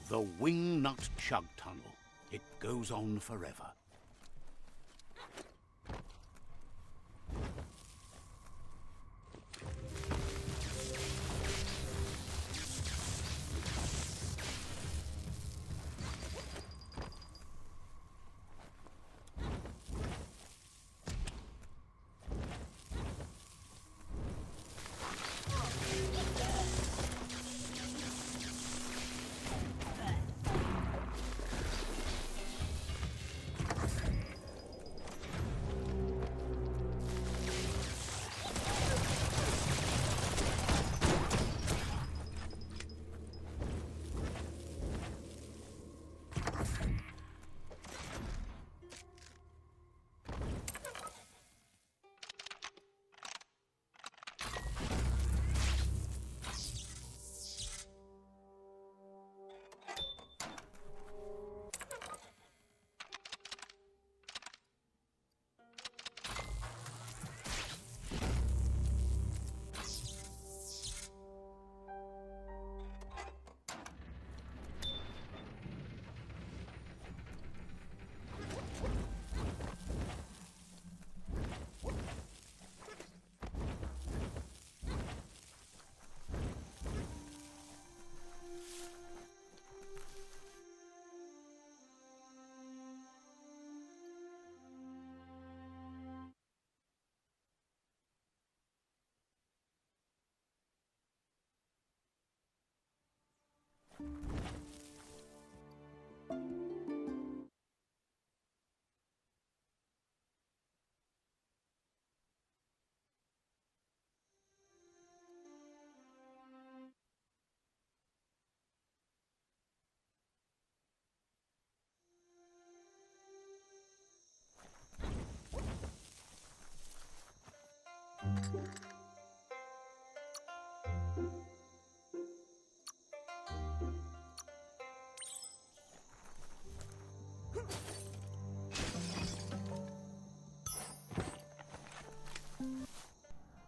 The Wingnut Chug Tunnel. It goes on forever.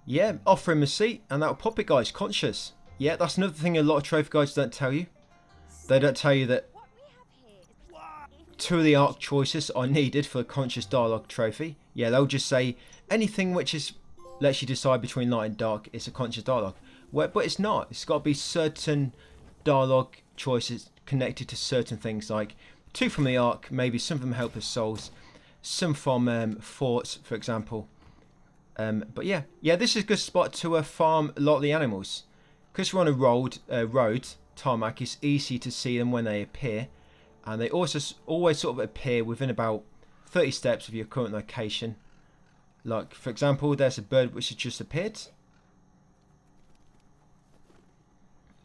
Yeah, offer him a seat and that'll pop it, guys. Conscious. Yeah, that's another thing a lot of trophy guides don't tell you. They don't tell you that 2 of the arc choices are needed for a conscious dialogue trophy. Yeah, they'll just say anything which is lets you decide between light and dark is a conscious dialogue. Well, but it's not. It's got to be certain dialogue choices connected to certain things, like 2 from the arc, maybe some from Helpless Souls, some from Forts, for example. But yeah, this is a good spot to farm a lot of the animals. Because we're on a road, tarmac, it's easy to see them when they appear. And they also always sort of appear within about 30 steps of your current location. Like, for example, there's a bird which has just appeared.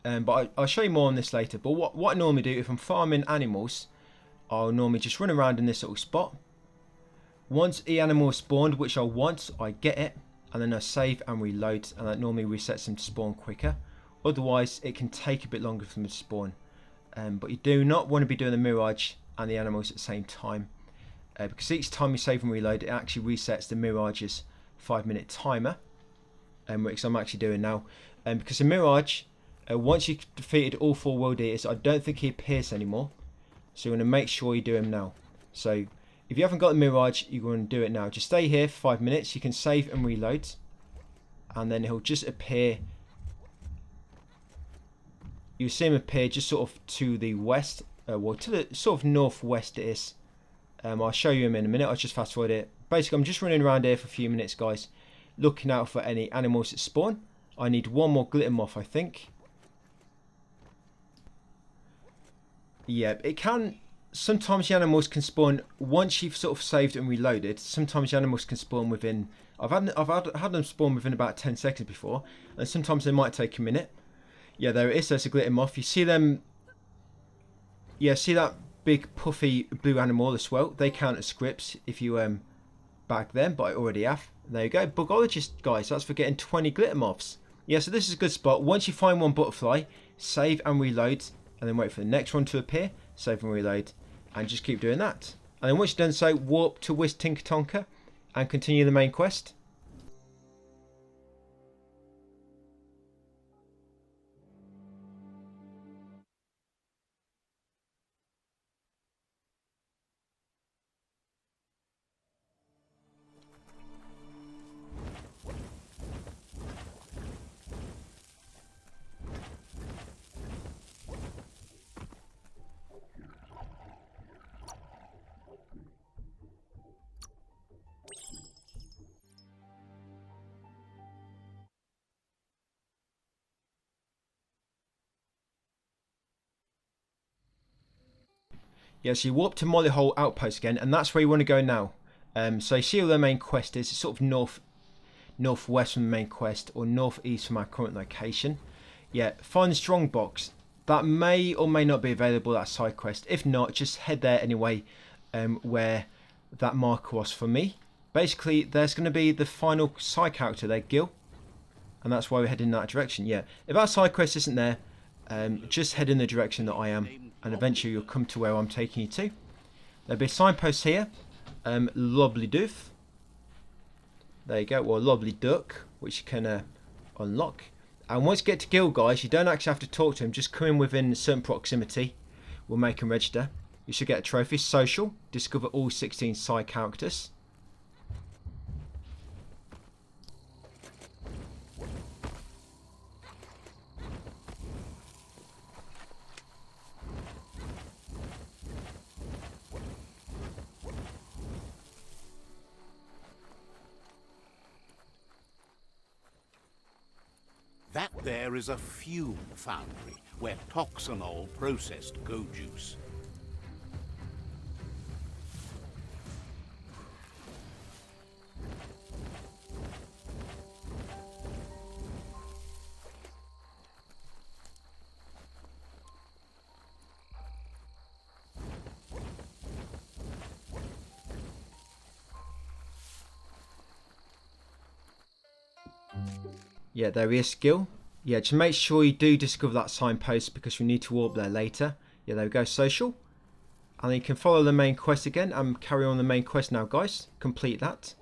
But I'll show you more on this later. But what I normally do, if I'm farming animals, I'll normally just run around in this little spot. Once the animal is spawned, which I want, I get it. And then I save and reload. And that normally resets them to spawn quicker. Otherwise, it can take a bit longer for them to spawn. But you do not want to be doing the Mirage and the animals at the same time. Because each time you save and reload, it actually resets the Mirage's 5-minute timer. Which I'm actually doing now. Because the Mirage, once you've defeated all 4 World Eaters, I don't think he appears anymore. So you want to make sure you do him now. So if you haven't got the Mirage, you're going to do it now. Just stay here for 5 minutes. You can save and reload. And then he'll just appear. You'll see him appear just sort of to the west. Well, to the sort of northwest it is. I'll show you him in a minute. I'll just fast forward it. Basically, I'm just running around here for a few minutes, guys. Looking out for any animals that spawn. I need 1 more glitter moth, I think. Yeah, it can. Sometimes the animals can spawn once you've sort of saved and reloaded. Sometimes the animals can spawn within. I've had them spawn within about 10 seconds before, and sometimes they might take a minute. Yeah, there it is. There's a glitter moth. You see them. Yeah, see that big puffy blue animal as well. They count as scripts if you bag them, but I already have. There you go, Bugologist, guys. That's for getting 20 glitter moths. Yeah, so this is a good spot. Once you find 1 butterfly, save and reload, and then wait for the next one to appear. Save and reload, and just keep doing that. And then once you've done so, warp to Whiz Tinker Tonka and continue the main quest. Yeah, so you warp to Molly Hole Outpost again, and that's where you want to go now. So you see where the main quest is. It's sort of northwest from the main quest, or northeast from our current location. Yeah, find the strong box. That may or may not be available, that side quest. If not, just head there anyway, where that marker was for me. Basically, there's going to be the final side character there, Gil. And that's why we're heading in that direction. Yeah, if that side quest isn't there, just head in the direction that I am. And eventually you'll come to where I'm taking you to. There'll be a signpost here. Lovely Doof. There you go. Or Lovely Duck, which you can unlock. And once you get to Gil, guys, you don't actually have to talk to him. Just come in within a certain proximity. We'll make him register. You should get a trophy. Social. Discover all 16 side characters. That there is a fume foundry where toxanol processed go juice. Yeah, there is skill. Yeah, to make sure you do discover that signpost because we need to warp there later. Yeah, there we go, social. And then you can follow the main quest again and carry on the main quest now, guys. Complete that.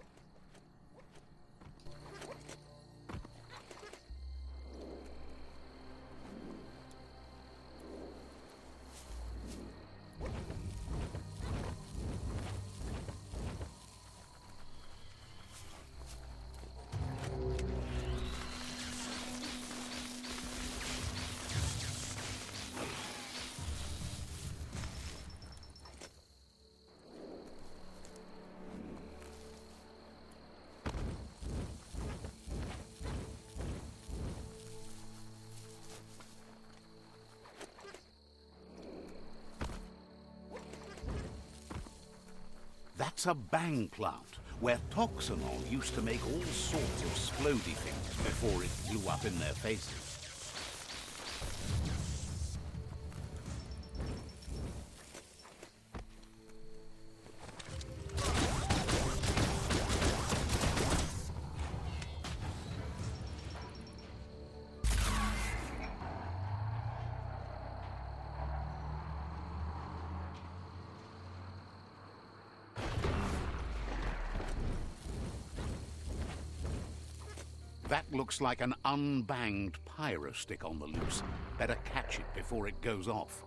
That's a bang plant, where toxanol used to make all sorts of splody things before it blew up in their faces. That looks like an unbanged pyro stick on the loose. Better catch it before it goes off.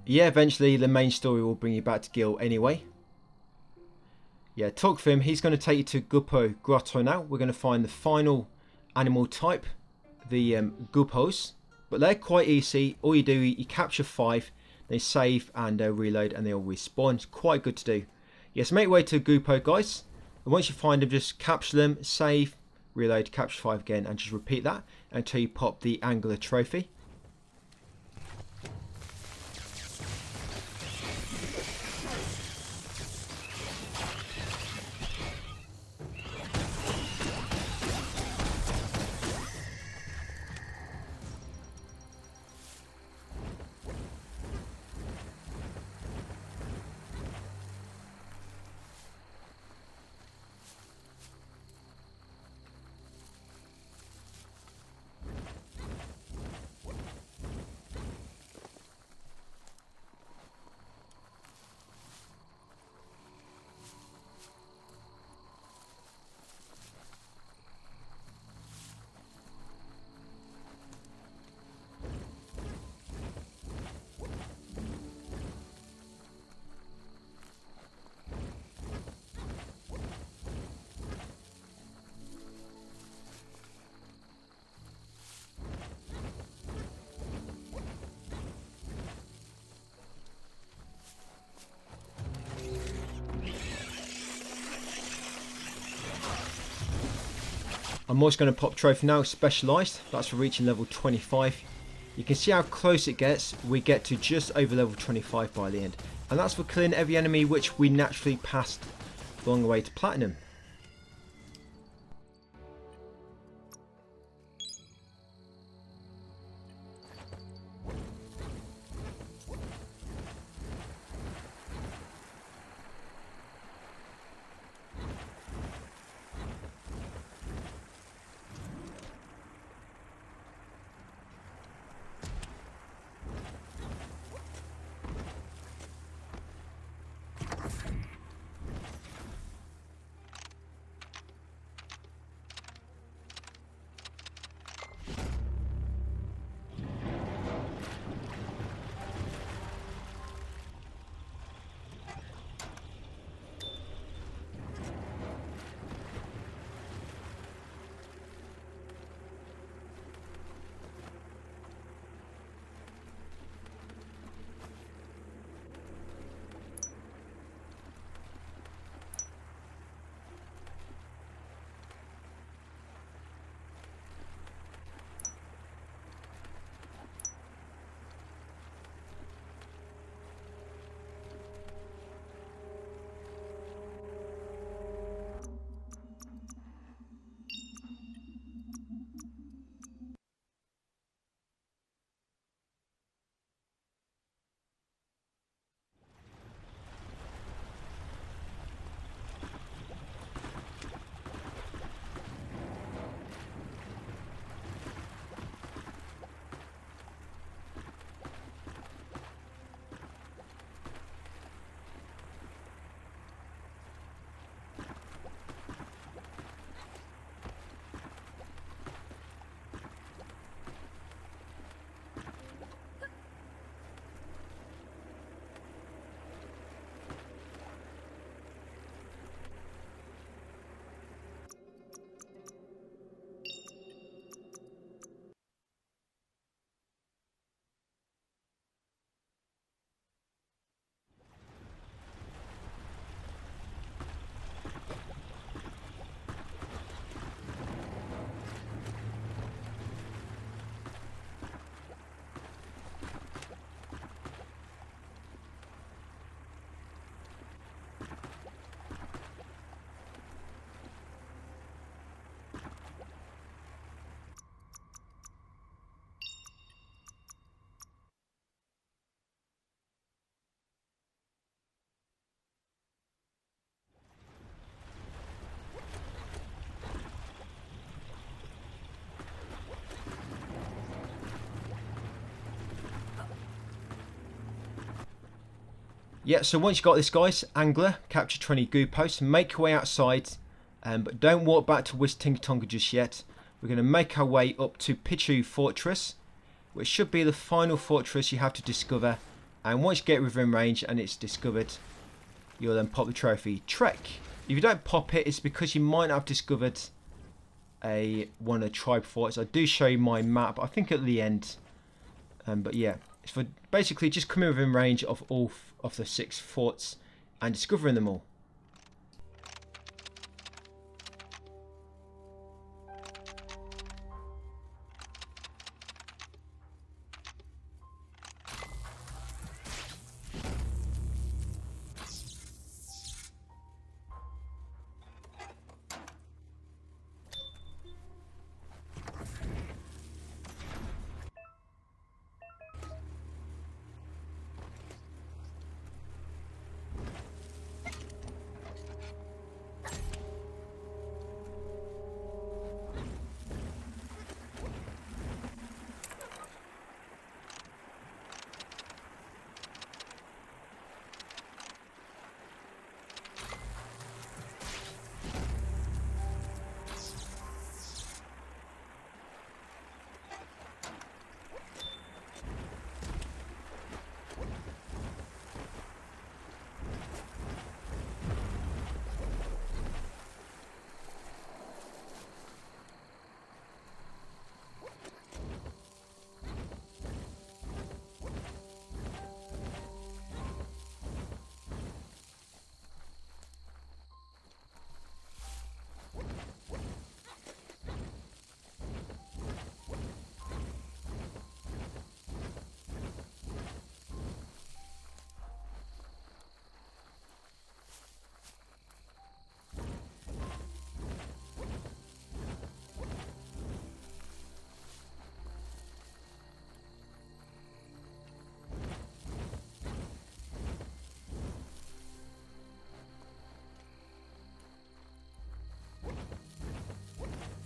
Yeah, eventually the main story will bring you back to Gil anyway. Yeah, talk for him. He's going to take you to Gupo Grotto now. We're going to find the final animal type, the Gupos. But they're quite easy. All you do, you capture 5, they save and reload, and they all respawn. It's quite good to do. Yes, make your way to Gupo, guys. And once you find them, just capture them, save, reload, capture 5 again, and just repeat that until you pop the Angler trophy. I'm also going to pop trophy now, specialised. That's for reaching level 25. You can see how close it gets. We get to just over level 25 by the end. And that's for killing every enemy which we naturally passed along the way to platinum. Yeah, so once you got this, guys, angler, capture 20 goo posts, make your way outside, but don't walk back to Wistinga just yet. We're going to make our way up to Pichu Fortress, which should be the final fortress you have to discover. And once you get within range and it's discovered, you'll then pop the trophy. Trek. If you don't pop it, it's because you might not have discovered one of the tribe forts. I do show you my map, I think at the end. But yeah, it's for basically just coming within range of all of the 6 forts and discovering them all.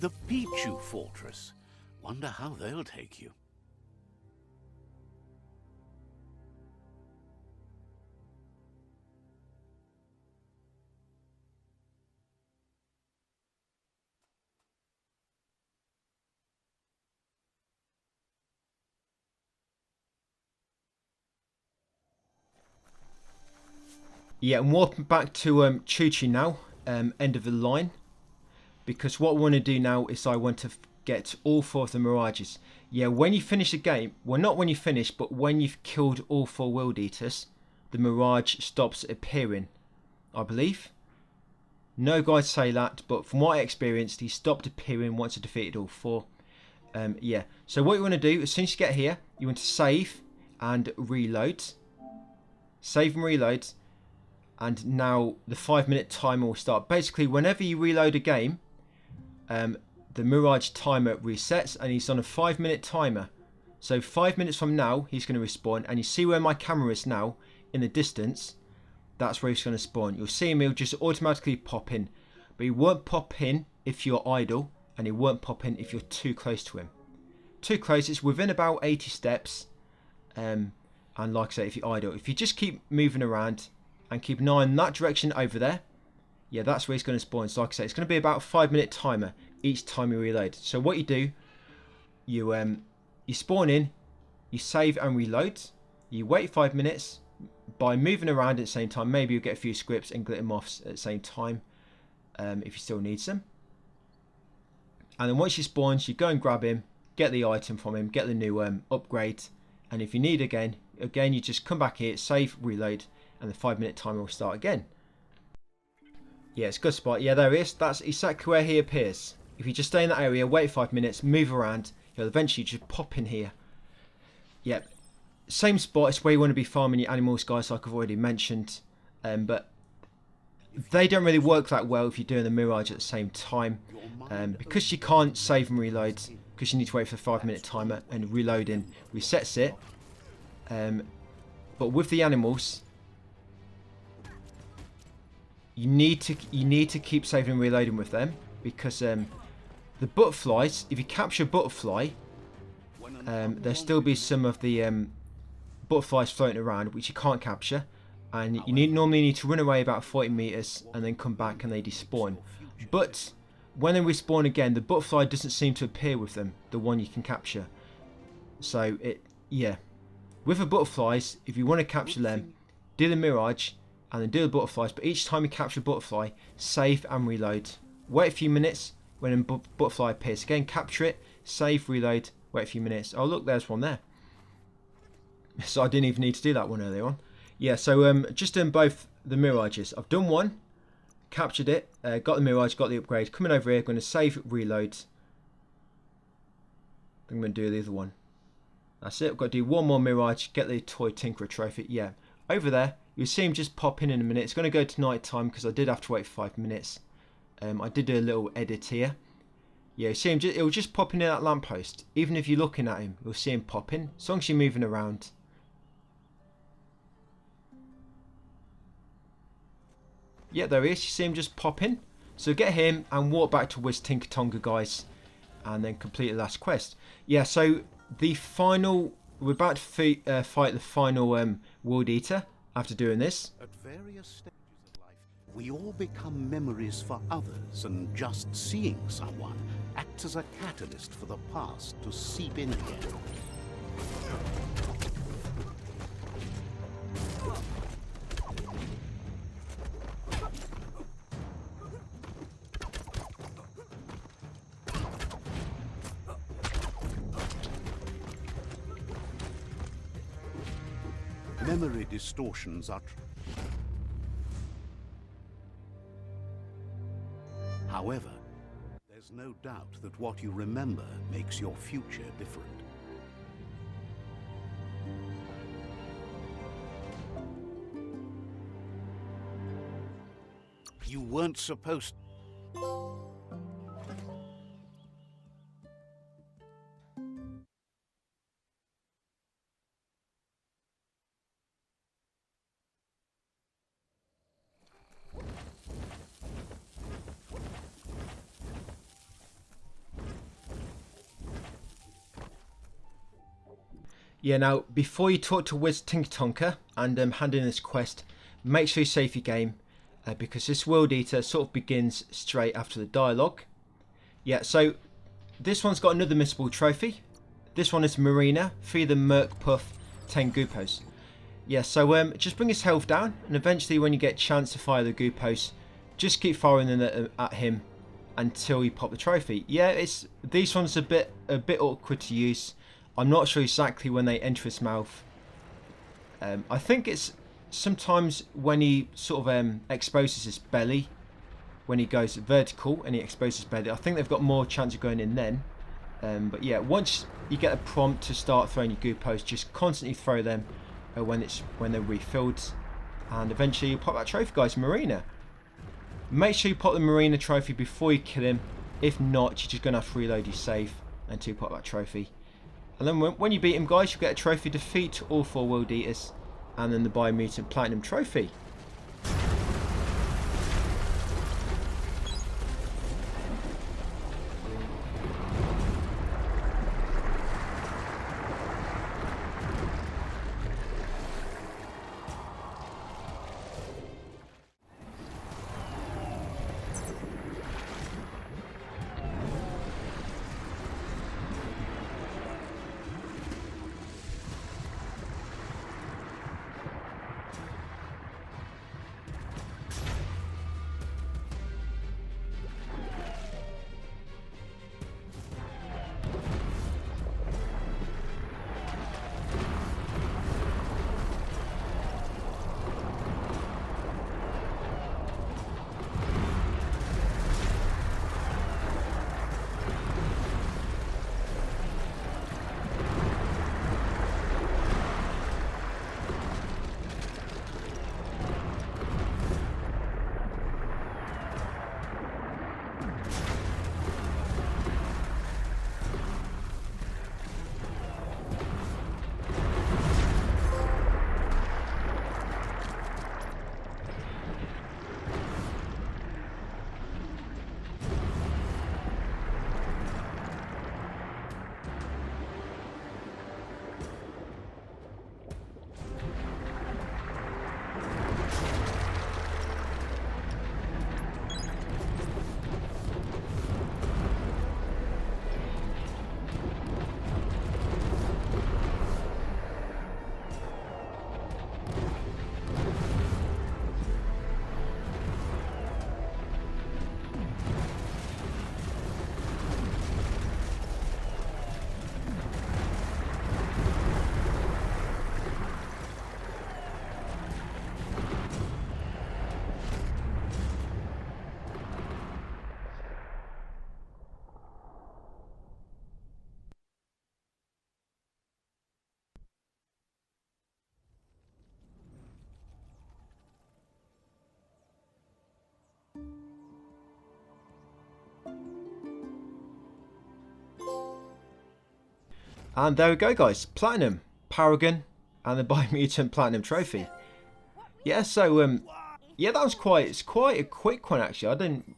The Pichu Fortress. Wonder how they'll take you. Yeah, and warping back to Choo Choo now, end of the line. Because what I want to do now is I want to get all 4 of the Mirages. Yeah, when you finish the game, well not when you finish, but when you've killed all 4 World Eaters, the Mirage stops appearing, I believe. No guides say that, but from what I experienced, he stopped appearing once I defeated all 4. Yeah, so what you want to do, as soon as you get here, you want to save and reload. Save and reload. And now the 5-minute timer will start. Basically, whenever you reload a game, the Mirage timer resets and he's on a 5-minute timer. So 5 minutes from now, he's going to respawn. And you see where my camera is now, in the distance, that's where he's going to spawn. You'll see him, he'll just automatically pop in. But he won't pop in if you're idle, and he won't pop in if you're too close to him. Too close, it's within about 80 steps. And like I say, if you're idle, if you just keep moving around and keep an eye in that direction over there, yeah, that's where he's going to spawn. So like I say, it's going to be about a 5-minute timer each time you reload. So what you do, you spawn in, you save and reload, you wait 5 minutes by moving around at the same time. Maybe you'll get a few scripts and glitter moths at the same time if you still need some. And then once he spawns, you go and grab him, get the item from him, get the new upgrade, and if you need again you just come back here, save, reload, and the 5-minute timer will start again. Yeah, it's a good spot. Yeah, there he is. That's exactly where he appears. If you just stay in that area, wait 5 minutes, move around, he'll eventually just pop in here. Yeah, same spot. It's where you want to be farming your animals, guys, like I've already mentioned. But they don't really work that well if you're doing the Mirage at the same time. Because you can't save and reload, because you need to wait for the 5-minute timer, and reloading resets it. But with the animals, you need to keep saving and reloading with them, because the butterflies, if you capture a butterfly, there'll still be some of the butterflies floating around which you can't capture, and you normally need to run away about 40 meters and then come back and they despawn. But when they respawn again, the butterfly doesn't seem to appear with them, the one you can capture. So yeah, with the butterflies, if you want to capture them, do the mirage and then do the butterflies, but each time you capture a butterfly, save and reload. Wait a few minutes. When a butterfly appears again, capture it, save, reload, wait a few minutes. Oh look, there's one there. So I didn't even need to do that one earlier on. Yeah, so just done both the mirages. I've done one, captured it, got the mirage, got the upgrade. Coming over here, going to save, reload. I'm going to do the other one. That's it. I've got to do one more mirage, get the toy Tinkerer trophy. Yeah, over there. You'll see him just pop in a minute. It's going to go to night time because I did have to wait for 5 minutes. I did do a little edit here. Yeah, you see him. It'll just pop in that lamppost. Even if you're looking at him, you'll see him pop in. As long as you're moving around. Yeah, there he is. You see him just pop in. So get him and walk back to Wiz Tinker Tonga, guys, and then complete the last quest. Yeah, so the final. We're about to fight the final World Eater after doing this. At various stages of life, we all become memories for others, and just seeing someone acts as a catalyst for the past to seep in again. Memory distortions are However, there's no doubt that what you remember makes your future different. You weren't supposed. Yeah, now, before you talk to Wiz Tinker Tonka and hand in this quest, make sure you save your game, because this World Eater sort of begins straight after the dialogue. Yeah, so this one's got another missable trophy. This one is Marina, free the Merc Puff 10 Goopos. Yeah, so just bring his health down, and eventually when you get a chance to fire the Goopos, just keep firing them at him until you pop the trophy. Yeah, these ones are a bit awkward to use. I'm not sure exactly when they enter his mouth. I think it's sometimes when he sort of exposes his belly, when he goes vertical and he exposes his belly. I think they've got more chance of going in then. But yeah, once you get a prompt to start throwing your Goopos, just constantly throw them when they're refilled, and eventually you pop that trophy, guys. Marina. Make sure you pop the Marina trophy before you kill him. If not, you're just gonna have to reload your save until you pop that trophy. And then when you beat him, guys, you get a trophy, defeat all 4 World Eaters, and then the Biomutant Platinum trophy. And there we go, guys. Platinum, Paragon, and the Biomutant Platinum Trophy. Yeah, so yeah, that was it's quite a quick one actually. I didn't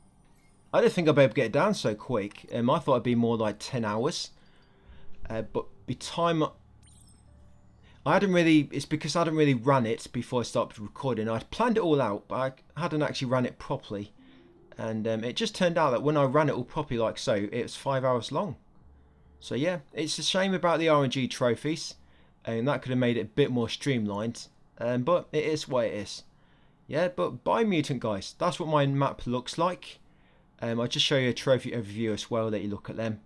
think I'd be able to get it down so quick. I thought it'd be more like 10 hours. But the time I hadn't really, it's because I hadn't really run it before I started recording. I'd planned it all out, but I hadn't actually ran it properly. And it just turned out that when I ran it all properly like so, it was 5 hours long. So yeah, it's a shame about the RNG trophies. And that could have made it a bit more streamlined. But it is what it is. Yeah, but Biomutant, guys, that's what my map looks like. I'll just show you a trophy overview as well, let you look at them.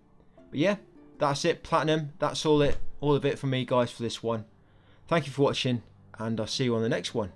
But yeah, that's it, Platinum. That's all of it for me, guys, for this one. Thank you for watching, and I'll see you on the next one.